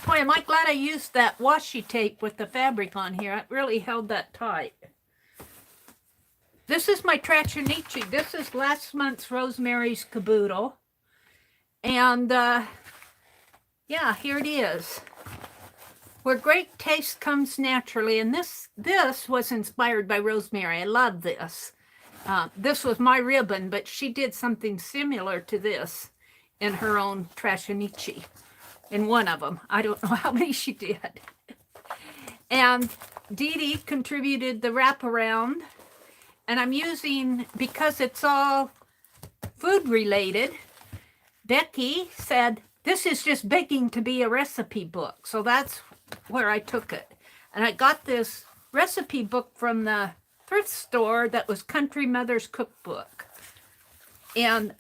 Boy, am I glad I used that washi tape with the fabric on here. It really held that tight. This is my Trashinichi. This is last month's Rosemary's Caboodle. And, yeah, here it is. Where great taste comes naturally. And this was inspired by Rosemary. I love this. This was my ribbon, but she did something similar to this in her own Trashinichi. In one of them. I don't know how many she did. And Dee Dee contributed the wraparound. And I'm using, because it's all food related, Becky said, this is just begging to be a recipe book. So that's where I took it. And I got this recipe book from the thrift store that was Country Mother's Cookbook. And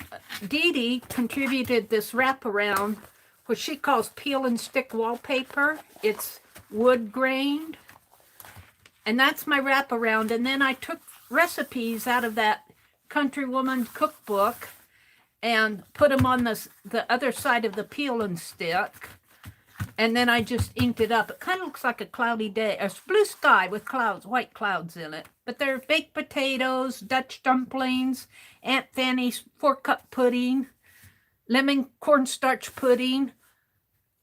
Dee Dee contributed this wraparound, which she calls peel and stick wallpaper. It's wood grained. And that's my wraparound. And then I took recipes out of that Country Woman cookbook and put them on the other side of the peel and stick. And then I just inked it up. It kind of looks like a cloudy day, a blue sky with clouds, white clouds in it. But they're baked potatoes, Dutch dumplings, Aunt Fanny's 4-cup pudding, lemon cornstarch pudding,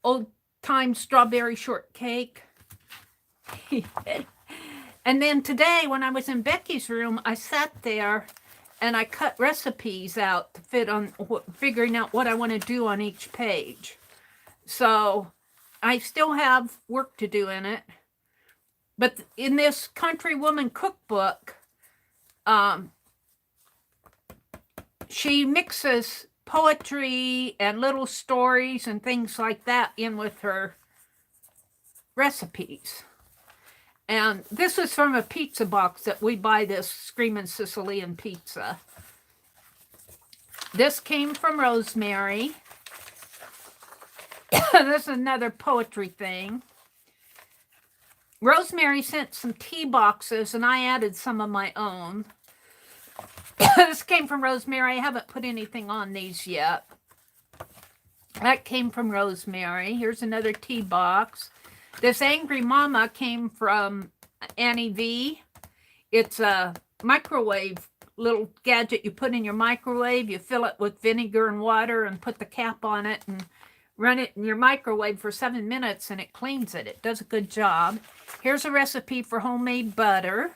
old-time strawberry shortcake. And then today, when I was in Becky's room, I sat there and I cut recipes out to fit on figuring out what I want to do on each page. So I still have work to do in it. But in this Country Woman cookbook, she mixes poetry and little stories and things like that in with her recipes. And this is from a pizza box that we buy, this Screamin' Sicilian pizza. This came from Rosemary. This is another poetry thing. Rosemary sent some tea boxes and I added some of my own. This came from Rosemary. I haven't put anything on these yet. That came from Rosemary. Here's another tea box. This Angry Mama came from Annie V. It's a microwave little gadget you put in your microwave. You fill it with vinegar and water and put the cap on it and run it in your microwave for 7 minutes and it cleans it. It does a good job. Here's a recipe for homemade butter.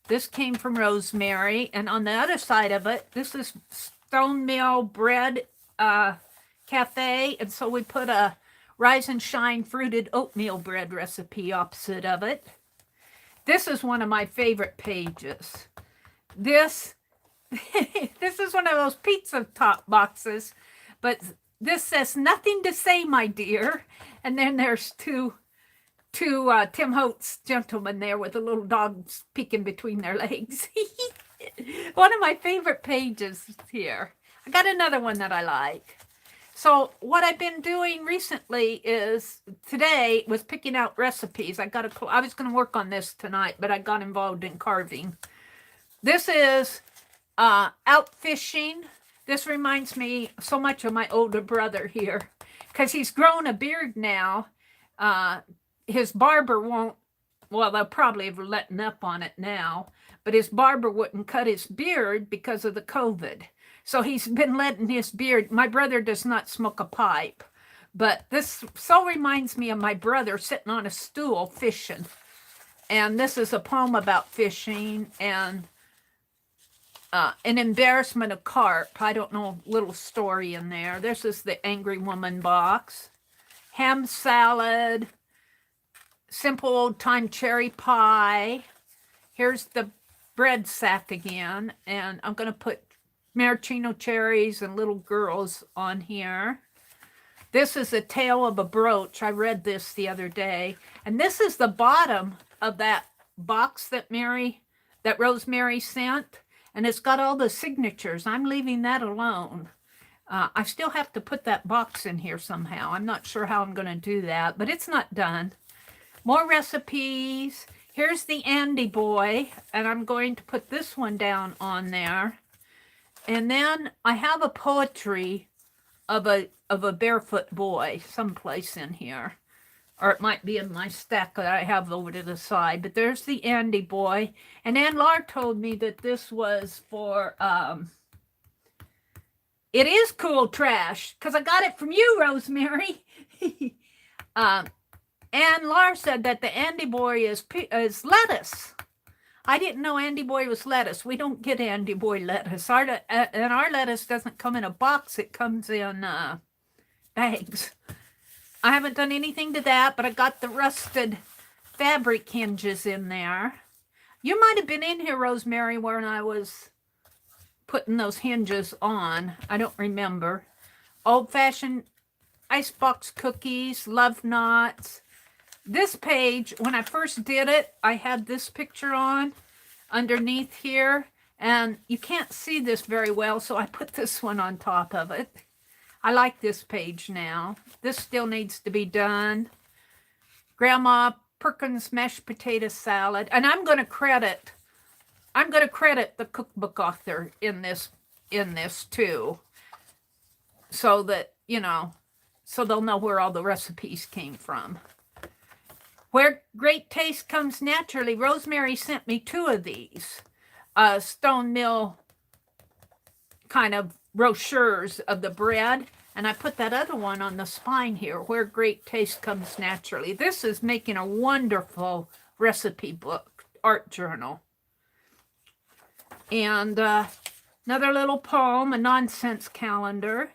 This came from Rosemary. And on the other side of it, this is Stone Mill Bread Cafe. And so we put a Rise and Shine fruited oatmeal bread recipe opposite of it. This is one of my favorite pages. This is one of those pizza top boxes, but this says, "Nothing to say, my dear." And then there's two Tim Holtz gentlemen there with a little dog peeking between their legs. One of my favorite pages here. I got another one that I like. So what I've been doing recently is today was picking out recipes. I was going to work on this tonight, but I got involved in carving. This is out fishing. This reminds me so much of my older brother here because he's grown a beard now. His barber won't, well, they'll probably have letting up on it now, but his barber wouldn't cut his beard because of the COVID. So he's been letting his beard. My brother does not smoke a pipe, but this so reminds me of my brother sitting on a stool fishing. And this is a poem about fishing and an embarrassment of carp. I don't know, little story in there. This is the Angry Woman box. Ham salad, simple old-time cherry pie. Here's the bread sack again, and I'm going to put maraschino cherries and little girls on here. This is a tale of a brooch. I read this the other day. And this is the bottom of that box that Rosemary sent. And it's got all the signatures. I'm leaving that alone. I still have to put that box in here somehow. I'm not sure how I'm going to do that, but it's not done. More recipes. Here's the Andy boy. And I'm going to put this one down on there. And then I have a poetry of a barefoot boy someplace in here. Or it might be in my stack that I have over to the side. But there's the Andy boy. And Ann Lar told me that this was for, it is cool trash. Because I got it from you, Rosemary. Ann Lar said that the Andy boy is lettuce. I didn't know Andy boy was lettuce. We don't get Andy boy lettuce. And our lettuce doesn't come in a box. It comes in bags. I haven't done anything to that, but I got the rusted fabric hinges in there. You might have been in here, Rosemary, when I was putting those hinges on. I don't remember. Old-fashioned icebox cookies, love knots. This page, when I first did it, I had this picture on underneath here, and you can't see this very well, so I put this one on top of it. I like this page now. This still needs to be done. Grandma Perkins mashed potato salad, and I'm going to credit the cookbook author in this too, so that so they'll know where all the recipes came from. Where great taste comes naturally, Rosemary sent me 2 of these stone mill kind of brochures of the bread. And I put that other one on the spine here, Where Great Taste Comes Naturally. This is making a wonderful recipe book, art journal. And another little poem, a nonsense calendar.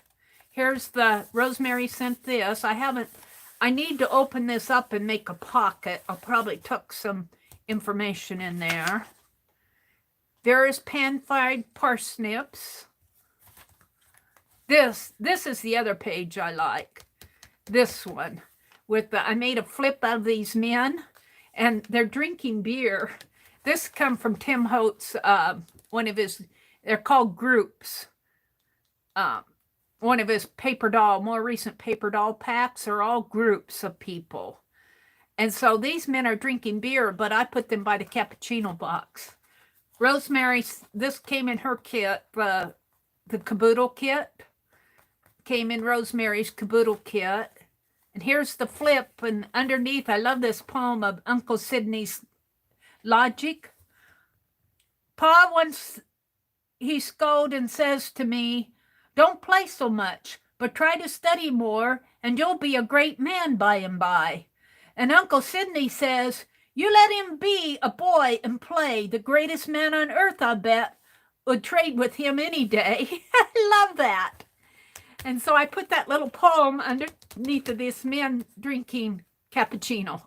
Here's the, Rosemary sent this. I need to open this up and make a pocket. I'll probably tuck some information in there. There is pan-fried parsnips. This is the other page I like. This one. I made a flip of these men, and they're drinking beer. This come from Tim Holtz, one of his, they're called groups. One of his more recent paper doll packs are all groups of people. And so these men are drinking beer, but I put them by the cappuccino box. Rosemary, this came in her kit, the caboodle kit. Came in Rosemary's caboodle kit. And here's the flip, and underneath, I love this poem of Uncle Sidney's Logic. Pa once, he scolded and says to me, don't play so much, but try to study more, and you'll be a great man by and by. And Uncle Sidney says, you let him be a boy and play. The greatest man on earth, I bet, would trade with him any day. I love that. And so I put that little poem underneath of this man drinking cappuccino.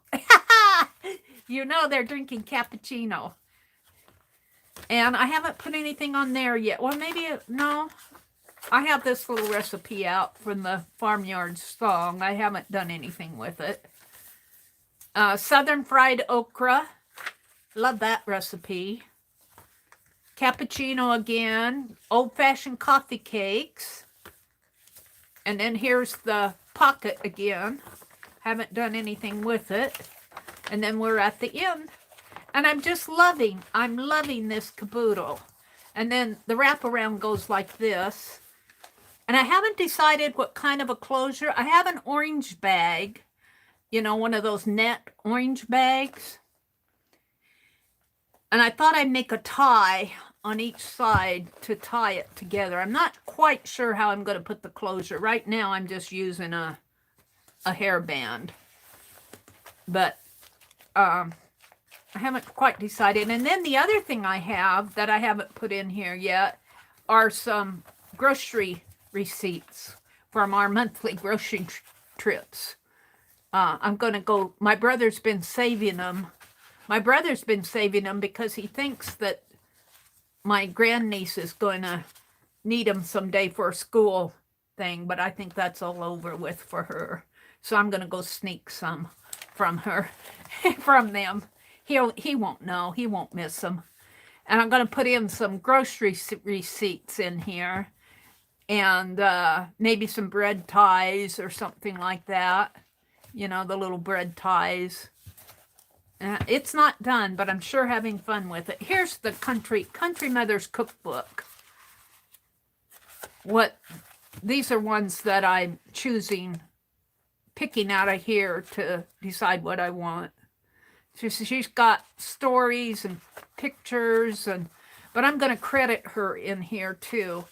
You know they're drinking cappuccino. And I haven't put anything on there yet. Well, maybe, no. I have this little recipe out from the Farmyard Song. I haven't done anything with it. Southern fried okra. Love that recipe. Cappuccino again. Old-fashioned coffee cakes. And then here's the pocket again. Haven't done anything with it. And then we're at the end. And I'm loving this caboodle. And then the wraparound goes like this. And I haven't decided what kind of a closure. I have an orange bag. You know, one of those net orange bags. And I thought I'd make a tie on each side to tie it together. I'm not quite sure how I'm going to put the closure. Right now, I'm just using a hairband. But I haven't quite decided. And then the other thing I have that I haven't put in here yet are some grocery receipts from our monthly grocery trips. I'm going to go, my brother's been saving them. My brother's been saving them because he thinks that my grandniece is going to need them someday for a school thing, but I think that's all over with for her. So I'm going to go sneak some from her, from them. He won't know. He won't miss them. And I'm going to put in some grocery receipts in here, and maybe some bread ties or something like that. You know, the little bread ties. It's not done, but I'm sure having fun with it. Here's the Country Mother's Cookbook. These are ones that I'm picking out of here to decide what I want. She's got stories and pictures, but I'm going to credit her in here too.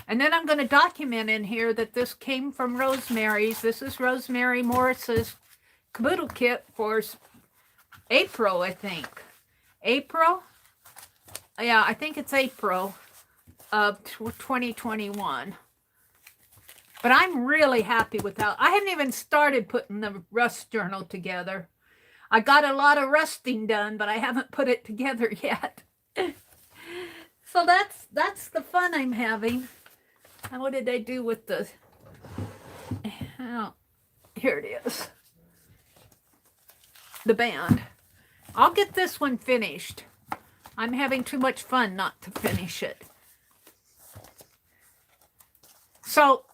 And then I'm going to document in here that this came from Rosemary's. This is Rosemary Morris's caboodle kit for April, I think. April? Yeah, I think it's April of 2021. But I'm really happy with that. I haven't even started putting the rust journal together. I got a lot of rusting done, but I haven't put it together yet. So that's the fun I'm having. And what did I do with the... Oh, here it is. The band. I'll get this one finished. I'm having too much fun not to finish it. So,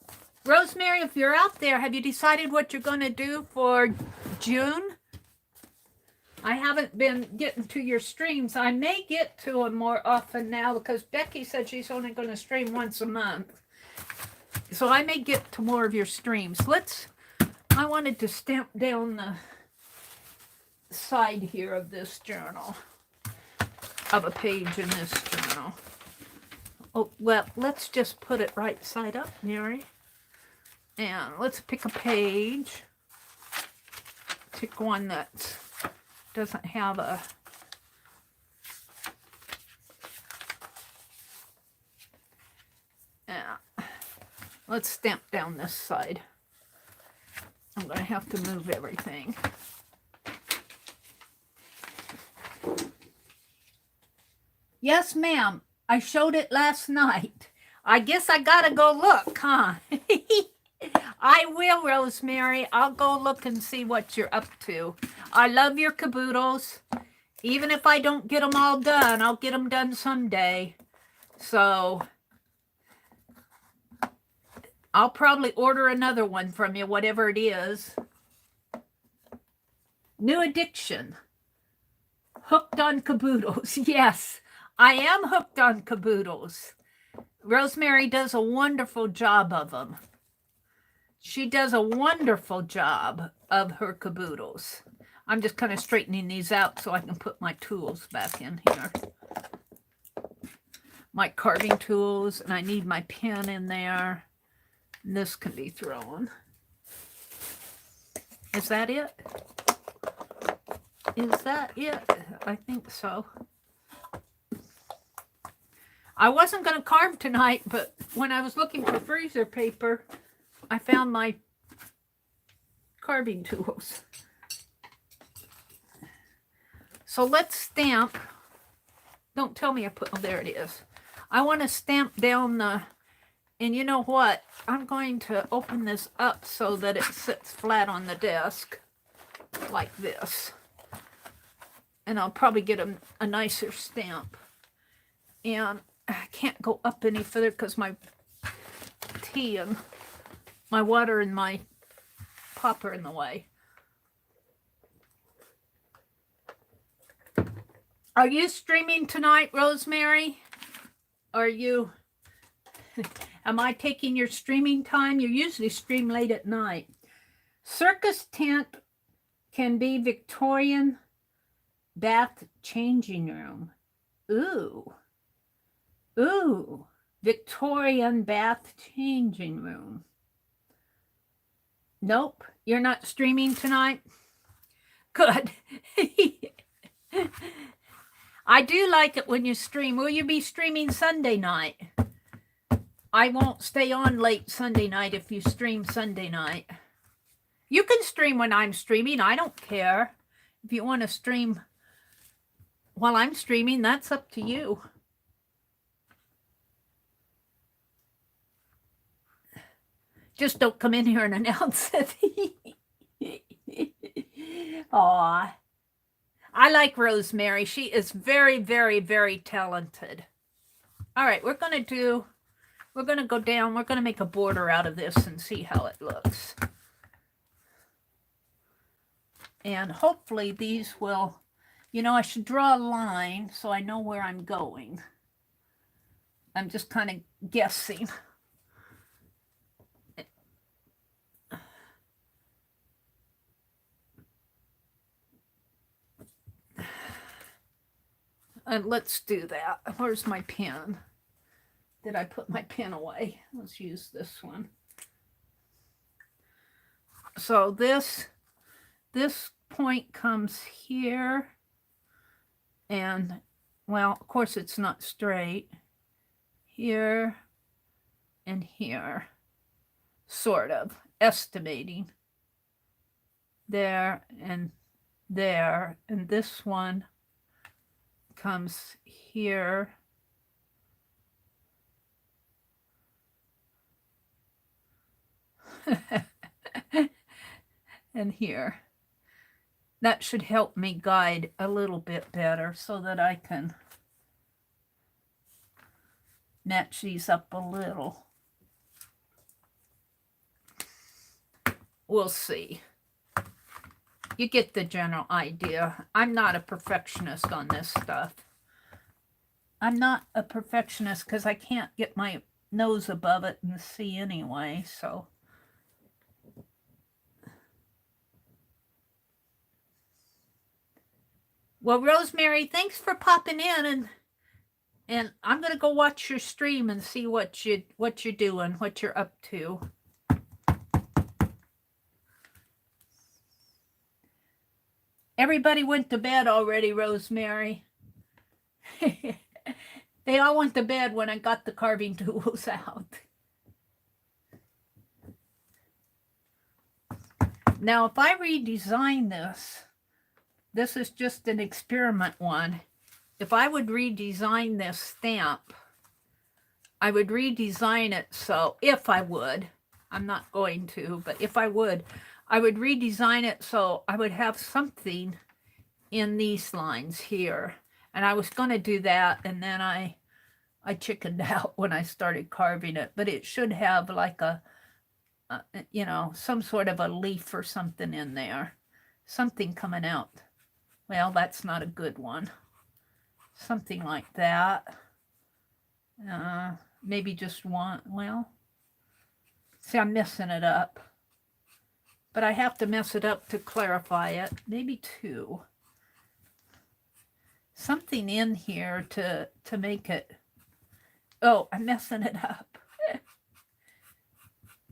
Rosemary, if you're out there, have you decided what you're going to do for June? I haven't been getting to your streams. I may get to them more often now because Becky said she's only going to stream once a month. So I may get to more of your streams. Let's I wanted to stamp down the side here of this journal, of a page in this journal. Oh, well, let's just put it right side up, Mary. And let's pick a page. Pick one that doesn't have a... Yeah. Let's stamp down this side. I'm going to have to move everything. Yes, ma'am. I showed it last night. I guess I got to go look, huh? I will, Rosemary. I'll go look and see what you're up to. I love your caboodles. Even if I don't get them all done, I'll get them done someday. So I'll probably order another one from you, whatever it is. New addiction. Hooked on caboodles. Yes, I am hooked on caboodles. Rosemary does a wonderful job of them. She does a wonderful job of her caboodles. I'm just kind of straightening these out so I can put my tools back in here. My carving tools, and I need my pen in there. And this can be thrown. Is that it? Is that it? I think so. I wasn't going to carve tonight, but when I was looking for freezer paper, I found my carving tools. So let's stamp. Don't tell me I put, oh, there it is. I want to stamp down the, and you know what? I'm going to open this up so that it sits flat on the desk like this. And I'll probably get a nicer stamp. And I can't go up any further because my tea and my water and my pop are in the way. Are you streaming tonight, Rosemary? Are you... Am I taking your streaming time? You usually stream late at night. Circus tent can be Victorian bath changing room. Ooh. Ooh. Victorian bath changing room. Nope. You're not streaming tonight? Good. I do like it when you stream. Will you be streaming Sunday night? I won't stay on late Sunday night if you stream Sunday night. You can stream when I'm streaming. I don't care. If you want to stream while I'm streaming, that's up to you. Just don't come in here and announce it. Aw. I like Rosemary. She is very, very, very talented. All right, we're going to go down. We're going to make a border out of this and see how it looks. And hopefully these will, you know, I should draw a line so I know where I'm going. I'm just kind of guessing. And let's do that. Where's my pen? Did I put my pen away? Let's use this one. So this point comes here. And, well, of course it's not straight. Here and here. Sort of. Estimating. There and there. And this one comes here. And here. That should help me guide a little bit better so that I can match these up a little. We'll see. You get the general idea. I'm not a perfectionist on this stuff. I'm not a perfectionist because I can't get my nose above it and see anyway, so. Well, Rosemary, thanks for popping in, and I'm gonna go watch your stream and see what you're doing, what you're up to. Everybody went to bed already, Rosemary. They all went to bed when I got the carving tools out. Now, if I redesign this is just an experiment one. If I would redesign this stamp, I would redesign it so, if I would, I'm not going to, but if I would redesign it so I would have something in these lines here. And I was going to do that, and then I chickened out when I started carving it, but it should have like you know, some sort of a leaf or something in there, something coming out. Well, that's not a good one. Something like that. Maybe just one. Well, see, I'm messing it up, but I have to mess it up to clarify it. Maybe two. Something in here to make it. Oh, I'm messing it up.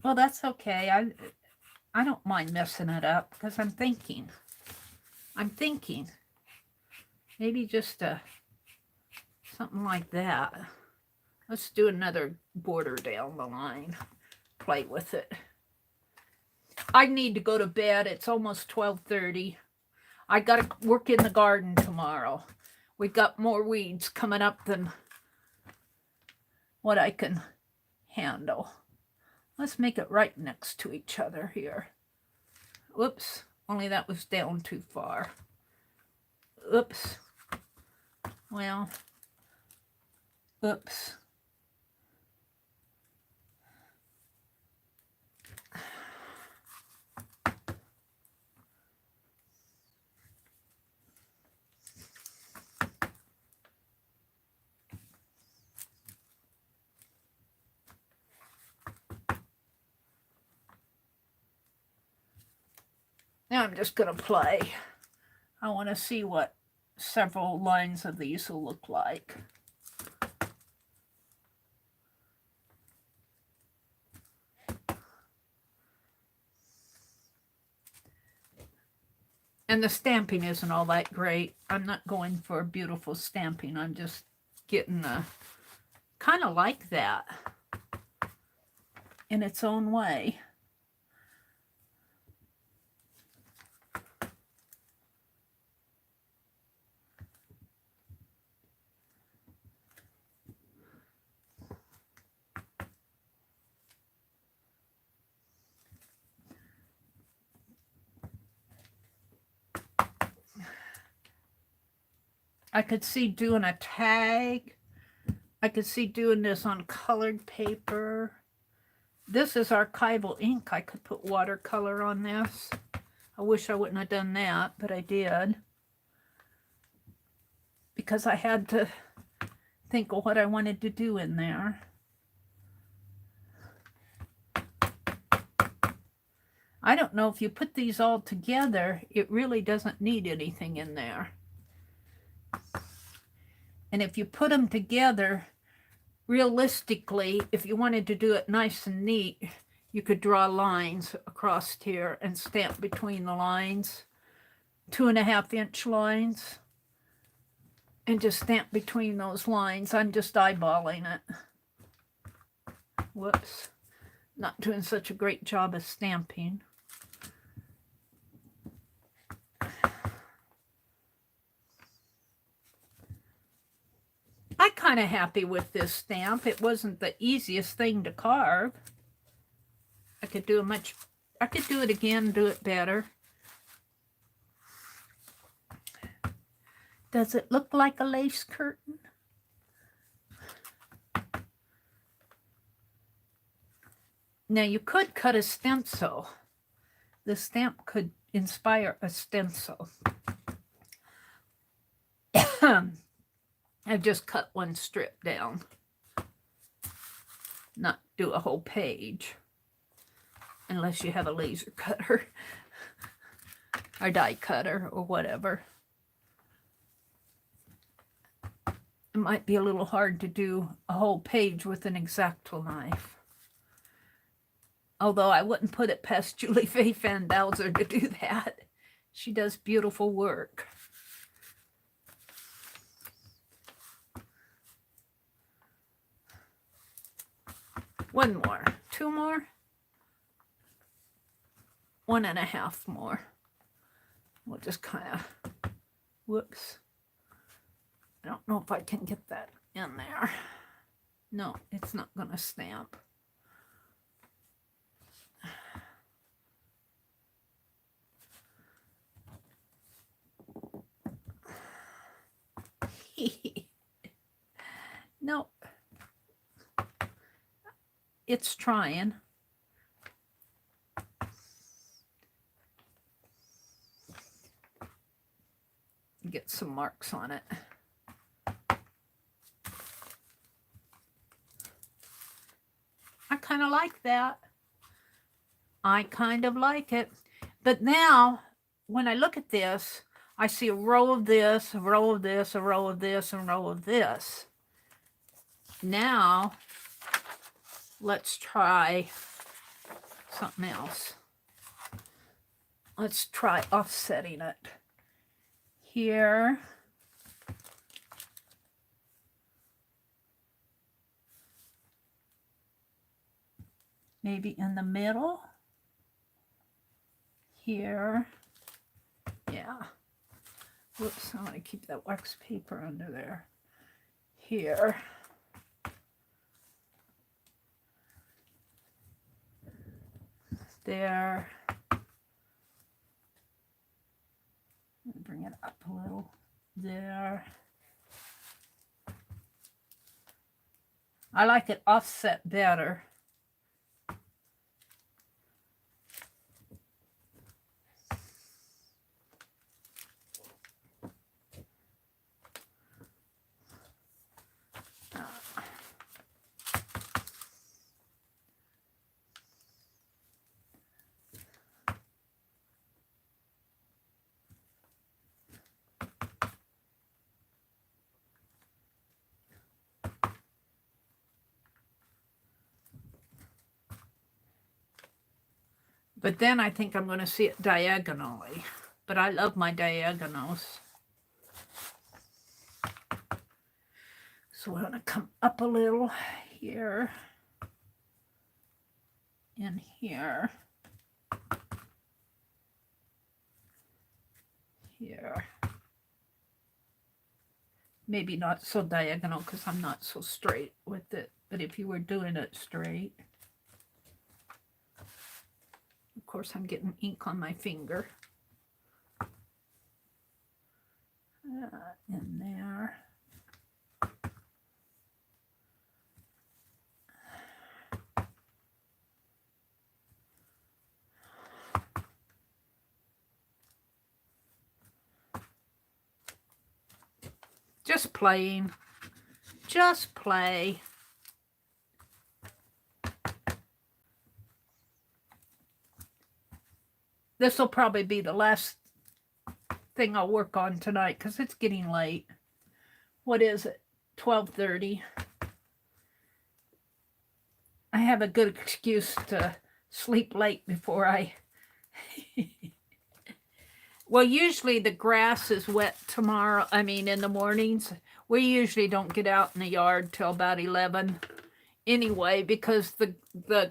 Well, that's okay. I don't mind messing it up because I'm thinking. Maybe just something like that. Let's do another border down the line. Play with it. I need to go to bed. It's almost 12:30. I got to work in the garden tomorrow. We got more weeds coming up than what I can handle. Let's make it right next to each other here. Whoops, only that was down too far. Oops. Well, oops. Now I'm just going to play. I want to see what several lines of these will look like. And the stamping isn't all that great. I'm not going for beautiful stamping. I'm just getting a kind of like that in its own way. I could see doing a tag. I could see doing this on colored paper. This is archival ink. I could put watercolor on this. I wish I wouldn't have done that, but I did. Because I had to think of what I wanted to do in there. I don't know if you put these all together, it really doesn't need anything in there. And if you put them together, realistically, if you wanted to do it nice and neat, you could draw lines across here and stamp between the lines, 2.5-inch lines, and just stamp between those lines. I'm just eyeballing it. Whoops. Not doing such a great job of stamping. I'm kind of happy with this stamp. It wasn't the easiest thing to carve. I could do it again, do it better. Does it look like a lace curtain? Now you could cut a stencil. The stamp could inspire a stencil. I've just cut one strip down, not do a whole page, unless you have a laser cutter or die cutter or whatever. it might be a little hard to do a whole page with an X-Acto knife. Although I wouldn't put it past Julie Faye Fandauser to do that. She does beautiful work. One more. Two more. 1.5 more. We'll just kind of, whoops. I don't know if I can get that in there. No, it's not going to stamp. No. It's trying. Get some marks on it. I kind of like that. I kind of like it. But now, when I look at this, I see a row of this, a row of this, a row of this, and a row of this. Now, let's try something else. Let's try offsetting it. Here. Maybe in the middle. Here. Yeah. Whoops, I want to keep that wax paper under there. Here. There. Bring it up a little. There. I like it offset better. But then I think I'm going to see it diagonally. But I love my diagonals. So we're going to come up a little here. And here. Here. Maybe not so diagonal because I'm not so straight with it. But if you were doing it straight. Of course, I'm getting ink on my finger. In there. Just playing. Just play. This will probably be the last thing I'll work on tonight because it's getting late. What is it? 12:30. I have a good excuse to sleep late before I... Well, usually the grass is wet tomorrow. I mean, in the mornings. We usually don't get out in the yard till about 11 anyway because the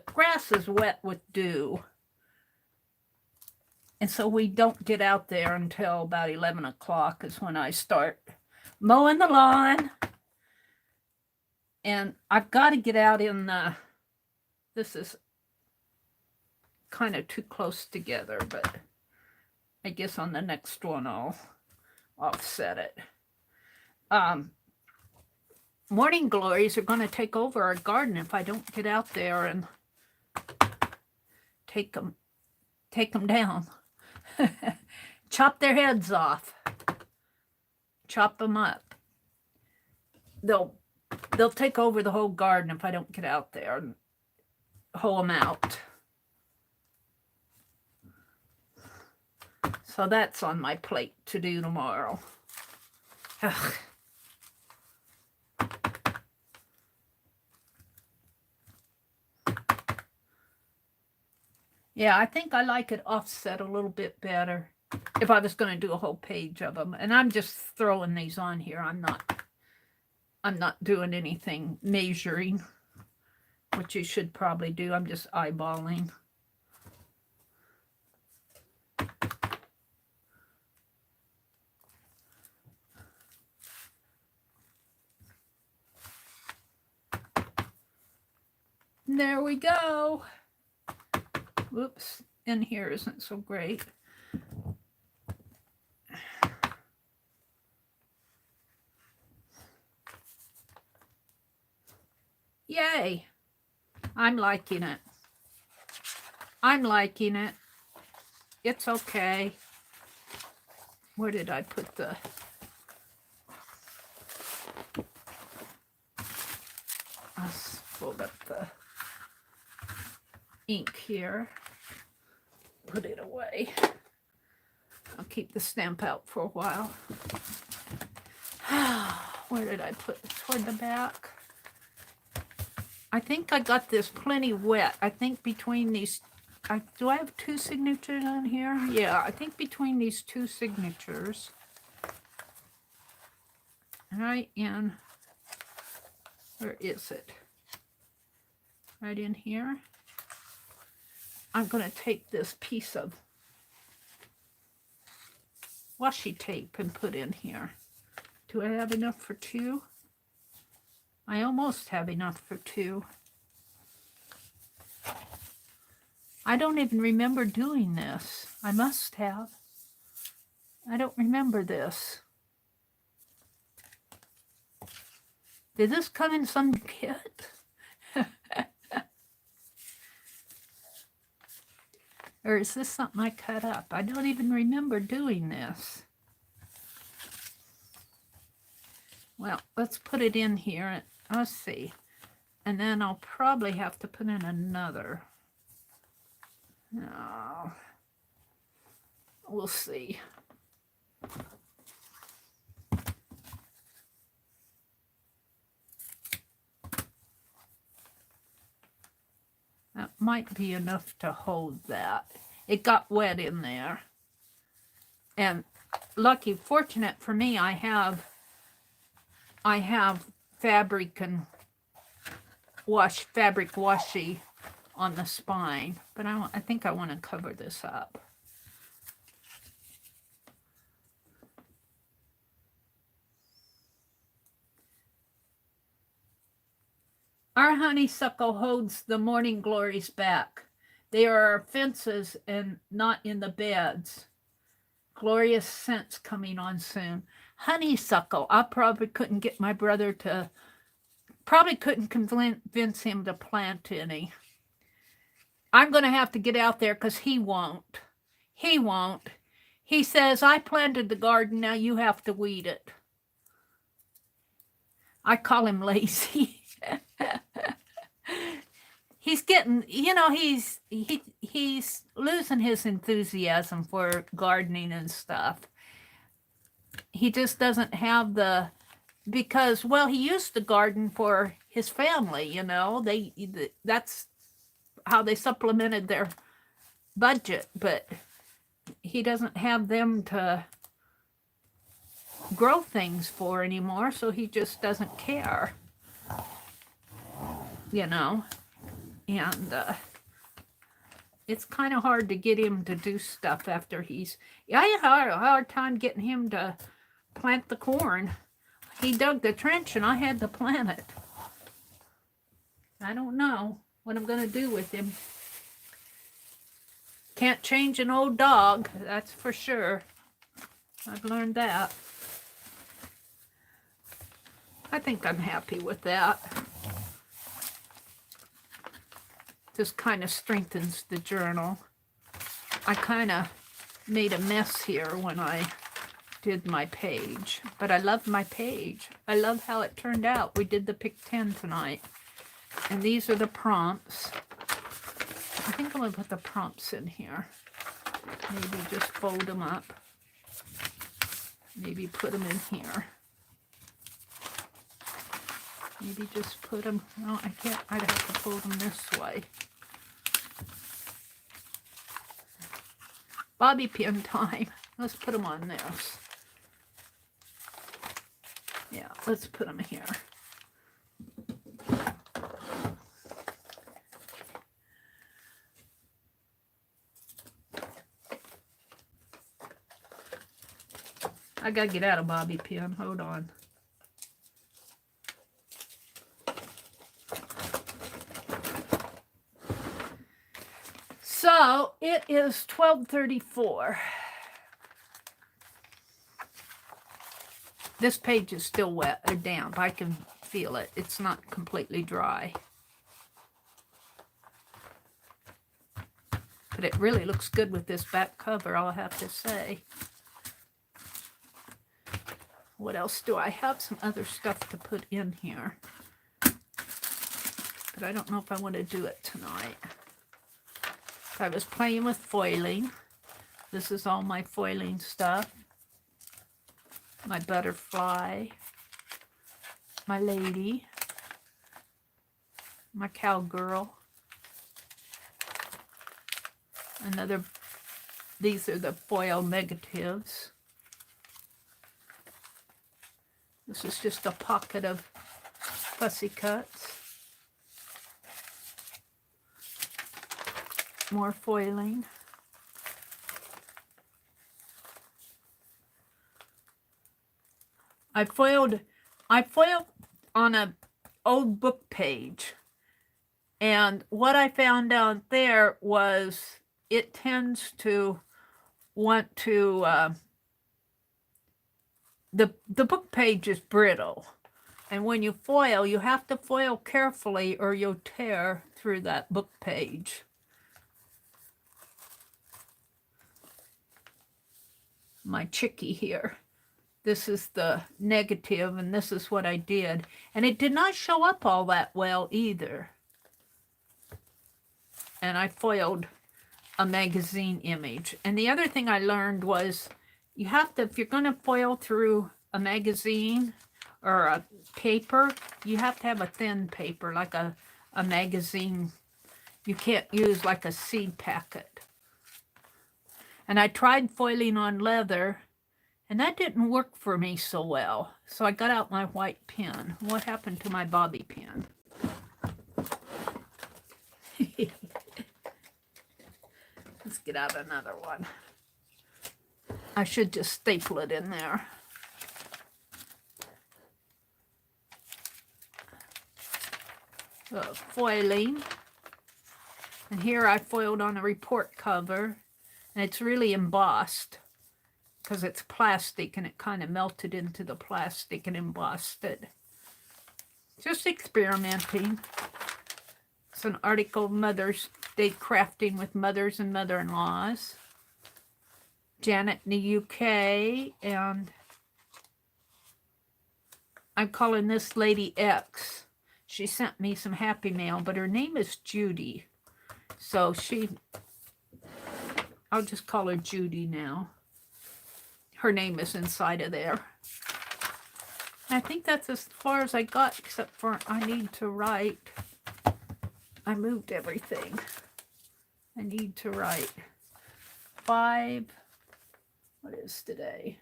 grass is wet with dew. And so we don't get out there until about 11 o'clock is when I start mowing the lawn. And I've got to get out in the... This is kind of too close together, but I guess on the next one I'll offset it. Morning glories are going to take over our garden if I don't get out there and take them down. Chop their heads off. Chop them up. They'll take over the whole garden if I don't get out there and hoe them out. So that's on my plate to do tomorrow. Ugh. Yeah, I think I like it offset a little bit better if I was going to do a whole page of them. And I'm just throwing these on here. I'm not doing anything measuring, which you should probably do. I'm just eyeballing. There we go. Whoops, in here isn't so great. Yay. I'm liking it. I'm liking it. It's okay. Where did I put the... I'll fold up the ink here. Put it away. I'll keep the stamp out for a while. Where did I put it? Toward the back? I think I got this plenty wet. I think between these... do I have 2 signatures on here? Yeah, I think between these 2 signatures, right in... Where is it? Right in here. I'm going to take this piece of washi tape and put in here. Do I have enough for 2? I almost have enough for 2. I don't even remember doing this. I must have. I don't remember this. Did this come in some kit? Or is this something I cut up? I don't even remember doing this. Well, let's put it in here. Let's see. And then I'll probably have to put in another. No. We'll see. That might be enough to hold that. It got wet in there. And lucky, fortunate for me, I have fabric and fabric washi on the spine, but I think I want to cover this up. Our honeysuckle holds the morning glories back. They are our fences and not in the beds. Glorious scents coming on soon. Honeysuckle. I probably couldn't get my brother to, probably couldn't convince him to plant any. I'm going to have to get out there because he won't. He won't. He says, I planted the garden, now you have to weed it. I call him lazy. He's getting, you know, he's losing his enthusiasm for gardening and stuff. He just doesn't have the, because, well, he used to garden for his family, you know. That's how they supplemented their budget, but he doesn't have them to grow things for anymore, so he just doesn't care, you know. And it's kind of hard to get him to do stuff after he's... I had a hard time getting him to plant the corn. He dug the trench and I had to plant it. I don't know what I'm going to do with him. Can't change an old dog, that's for sure. I've learned that. I think I'm happy with that. Just kind of strengthens the journal. I kind of made a mess here when I did my page, but I love my page. I love how it turned out. We did the Pick 10 tonight, and these are the prompts. I think I'm going to put the prompts in here. Maybe just fold them up. Maybe put them in here. Maybe just put them... No, I can't. I'd have to fold them this way. bobby pin time. Let's put them on this. Yeah, let's put them here. I gotta get out of bobby pin. Hold on. So it is 12:34. This page is still wet or damp. I can feel it. It's not completely dry. But it really looks good with this back cover, I'll have to say. What else do I have? Some other stuff to put in here. But I don't know if I want to do it tonight. I was playing with foiling. This is all my foiling stuff. My butterfly. My lady. My cowgirl. Another, these are the foil negatives. This is just a pocket of fussy cuts. More foiling. I foiled on an old book page. And what I found out there was it tends to want to, the book page is brittle. And when you foil, you have to foil carefully or you'll tear through that book page. My chickie here. This is the negative, and this is what I did. And it did not show up all that well either. And I foiled a magazine image. And the other thing I learned was you have to, if you're going to foil through a magazine or a paper, you have to have a thin paper, like a magazine. You can't use like a seed packet. And I tried foiling on leather, and that didn't work for me so well. So I got out my white pen. What happened to my bobby pin? Let's get out another one. I should just staple it in there. Foiling. And here I foiled on a report cover. And it's really embossed because it's plastic and it kind of melted into the plastic and embossed it. Just experimenting. It's an article, Mother's Day Crafting with Mothers and Mother-in-Laws. Janet in the UK, and I'm calling this lady X. She sent me some happy mail, but her name is Judy. So I'll just call her Judy now. Her name is inside of there. I think that's as far as I got, except for I need to write. I moved everything. I need to write 5, what is today?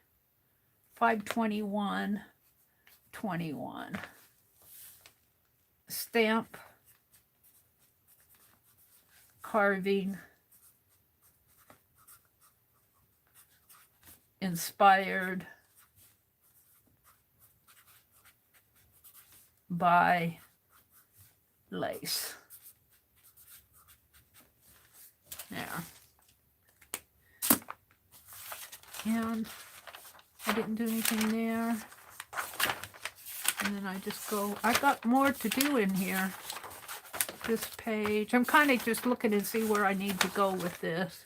5/21/21. Stamp, carving, inspired by lace. There. And I didn't do anything there. And then I just go, I got more to do in here. This page. I'm kind of just looking to see where I need to go with this.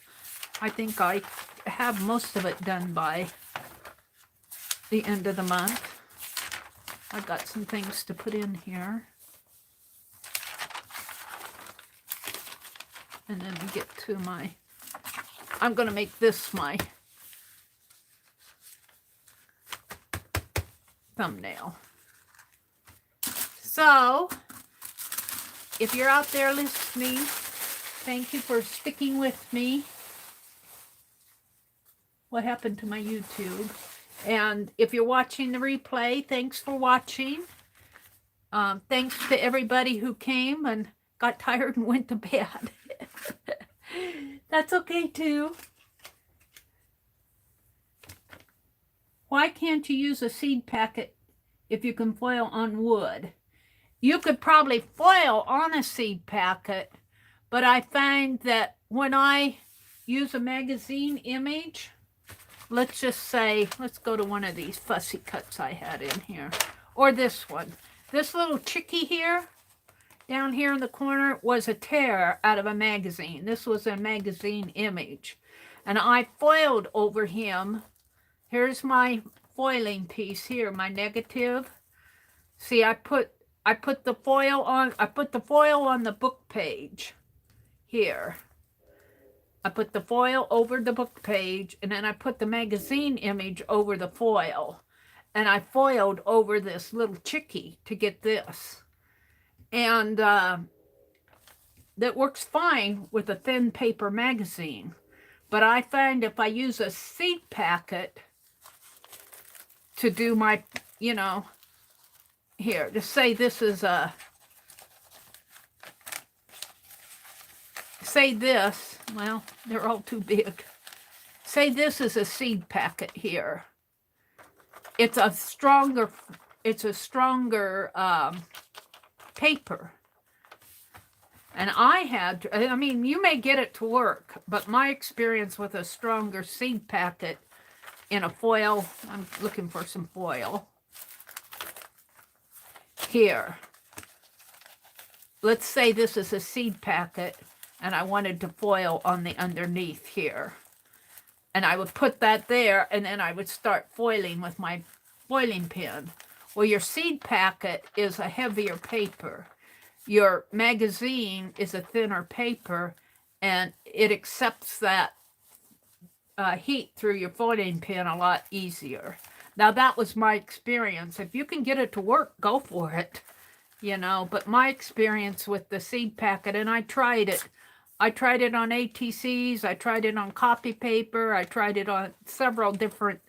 I think I have most of it done by the end of the month. I've got some things to put in here. And then we get to my, I'm going to make this my thumbnail. So, if you're out there listening, thank you for sticking with me. what happened to my YouTube. And if you're watching the replay, thanks for watching. Thanks to everybody who came and got tired and went to bed. That's okay too. Why can't you use a seed packet if you can foil on wood? You could probably foil on a seed packet, but I find that when I use a magazine image, let's just say, let's go to one of these fussy cuts I had in here, or this one. This little chickie here, down here in the corner, was a tear out of a magazine. This was a magazine image. And I foiled over him. Here's my foiling piece here, my negative. See, I put the foil on the book page here. I put the foil over the book page, and then I put the magazine image over the foil. And I foiled over this little chickie to get this. And that works fine with a thin paper magazine. But I find if I use a seed packet to do my, you know, here, just say this is a, say this, well, they're all too big. Say this is a seed packet here. It's a stronger paper. And I mean, you may get it to work, but my experience with a stronger seed packet in a foil, I'm looking for some foil. Here. Let's say this is a seed packet, and I wanted to foil on the underneath here. And I would put that there, and then I would start foiling with my foiling pin. Well, your seed packet is a heavier paper. Your magazine is a thinner paper, and it accepts that heat through your foiling pin a lot easier. Now, that was my experience. If you can get it to work, go for it, you know. But my experience with the seed packet, and I tried it. I tried it on ATCs. I tried it on copy paper. I tried it on several different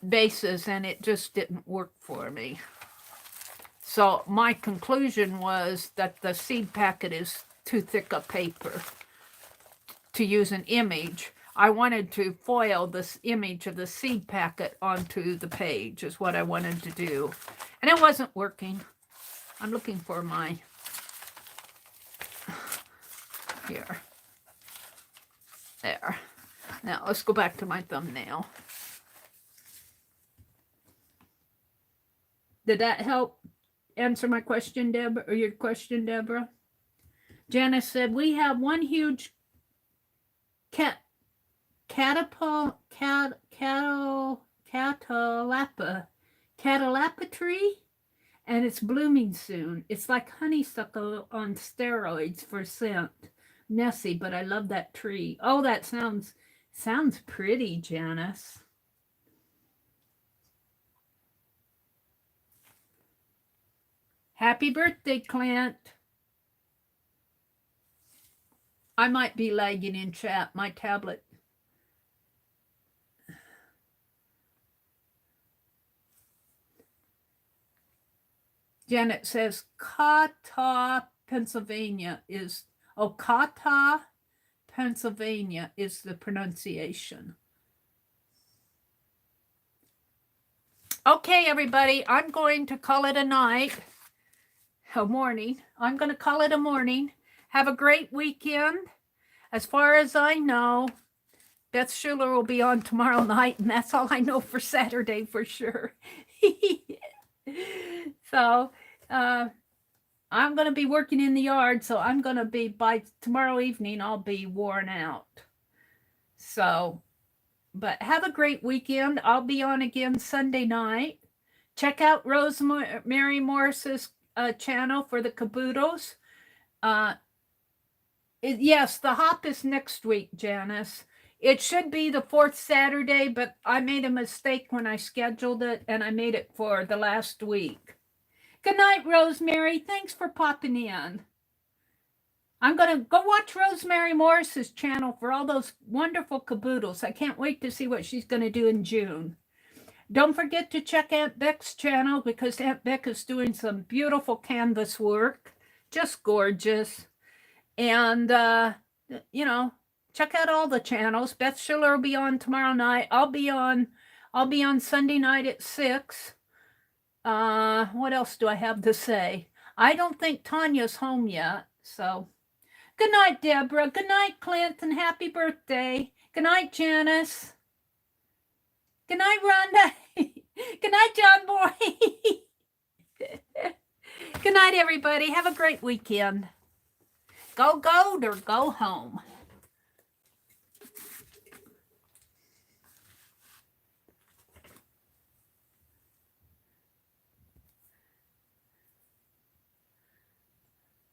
bases, and it just didn't work for me. So my conclusion was that the seed packet is too thick a paper to use an image. I wanted to foil this image of the seed packet onto the page is what I wanted to do. And it wasn't working. I'm looking for my, here. There. Now let's go back to my thumbnail. Did that help answer my question, Deborah, or your question, Deborah? Janice said, we have one huge catalapa tree, and it's blooming soon. It's like honeysuckle on steroids for scent. Nessie, but I love that tree. Oh, that sounds pretty, Janice. Happy birthday, Clint. I might be lagging in chat. My tablet. Janet says, Kata, Pennsylvania is, Kata, Pennsylvania is the pronunciation. Okay, everybody, I'm going to call it a night. A morning. I'm going to call it a morning. Have a great weekend. As far as I know, Beth Schuler will be on tomorrow night, and that's all I know for Saturday for sure. So, I'm going to be working in the yard, so I'm going to be, by tomorrow evening, I'll be worn out. So, but have a great weekend. I'll be on again Sunday night. Check out Rosemary Morris's channel for the caboodles. Yes, the hop is next week, Janice. It should be the 4th Saturday, but I made a mistake when I scheduled it, and I made it for the last week. Good night, Rosemary. Thanks for popping in. I'm going to go watch Rosemary Morris's channel for all those wonderful caboodles. I can't wait to see what she's going to do in June. Don't forget to check Aunt Beck's channel because Aunt Beck is doing some beautiful canvas work. Just gorgeous. And, check out all the channels. Beth Schiller will be on tomorrow night. I'll be on Sunday night at 6. What else do I have to say? I don't think Tanya's home yet, so good night, Deborah. Good night, Clint, and happy birthday. Good night, Janice. Good night, Rhonda. Good night, John Boy. Good night, everybody. Have a great weekend. Go gold or go home.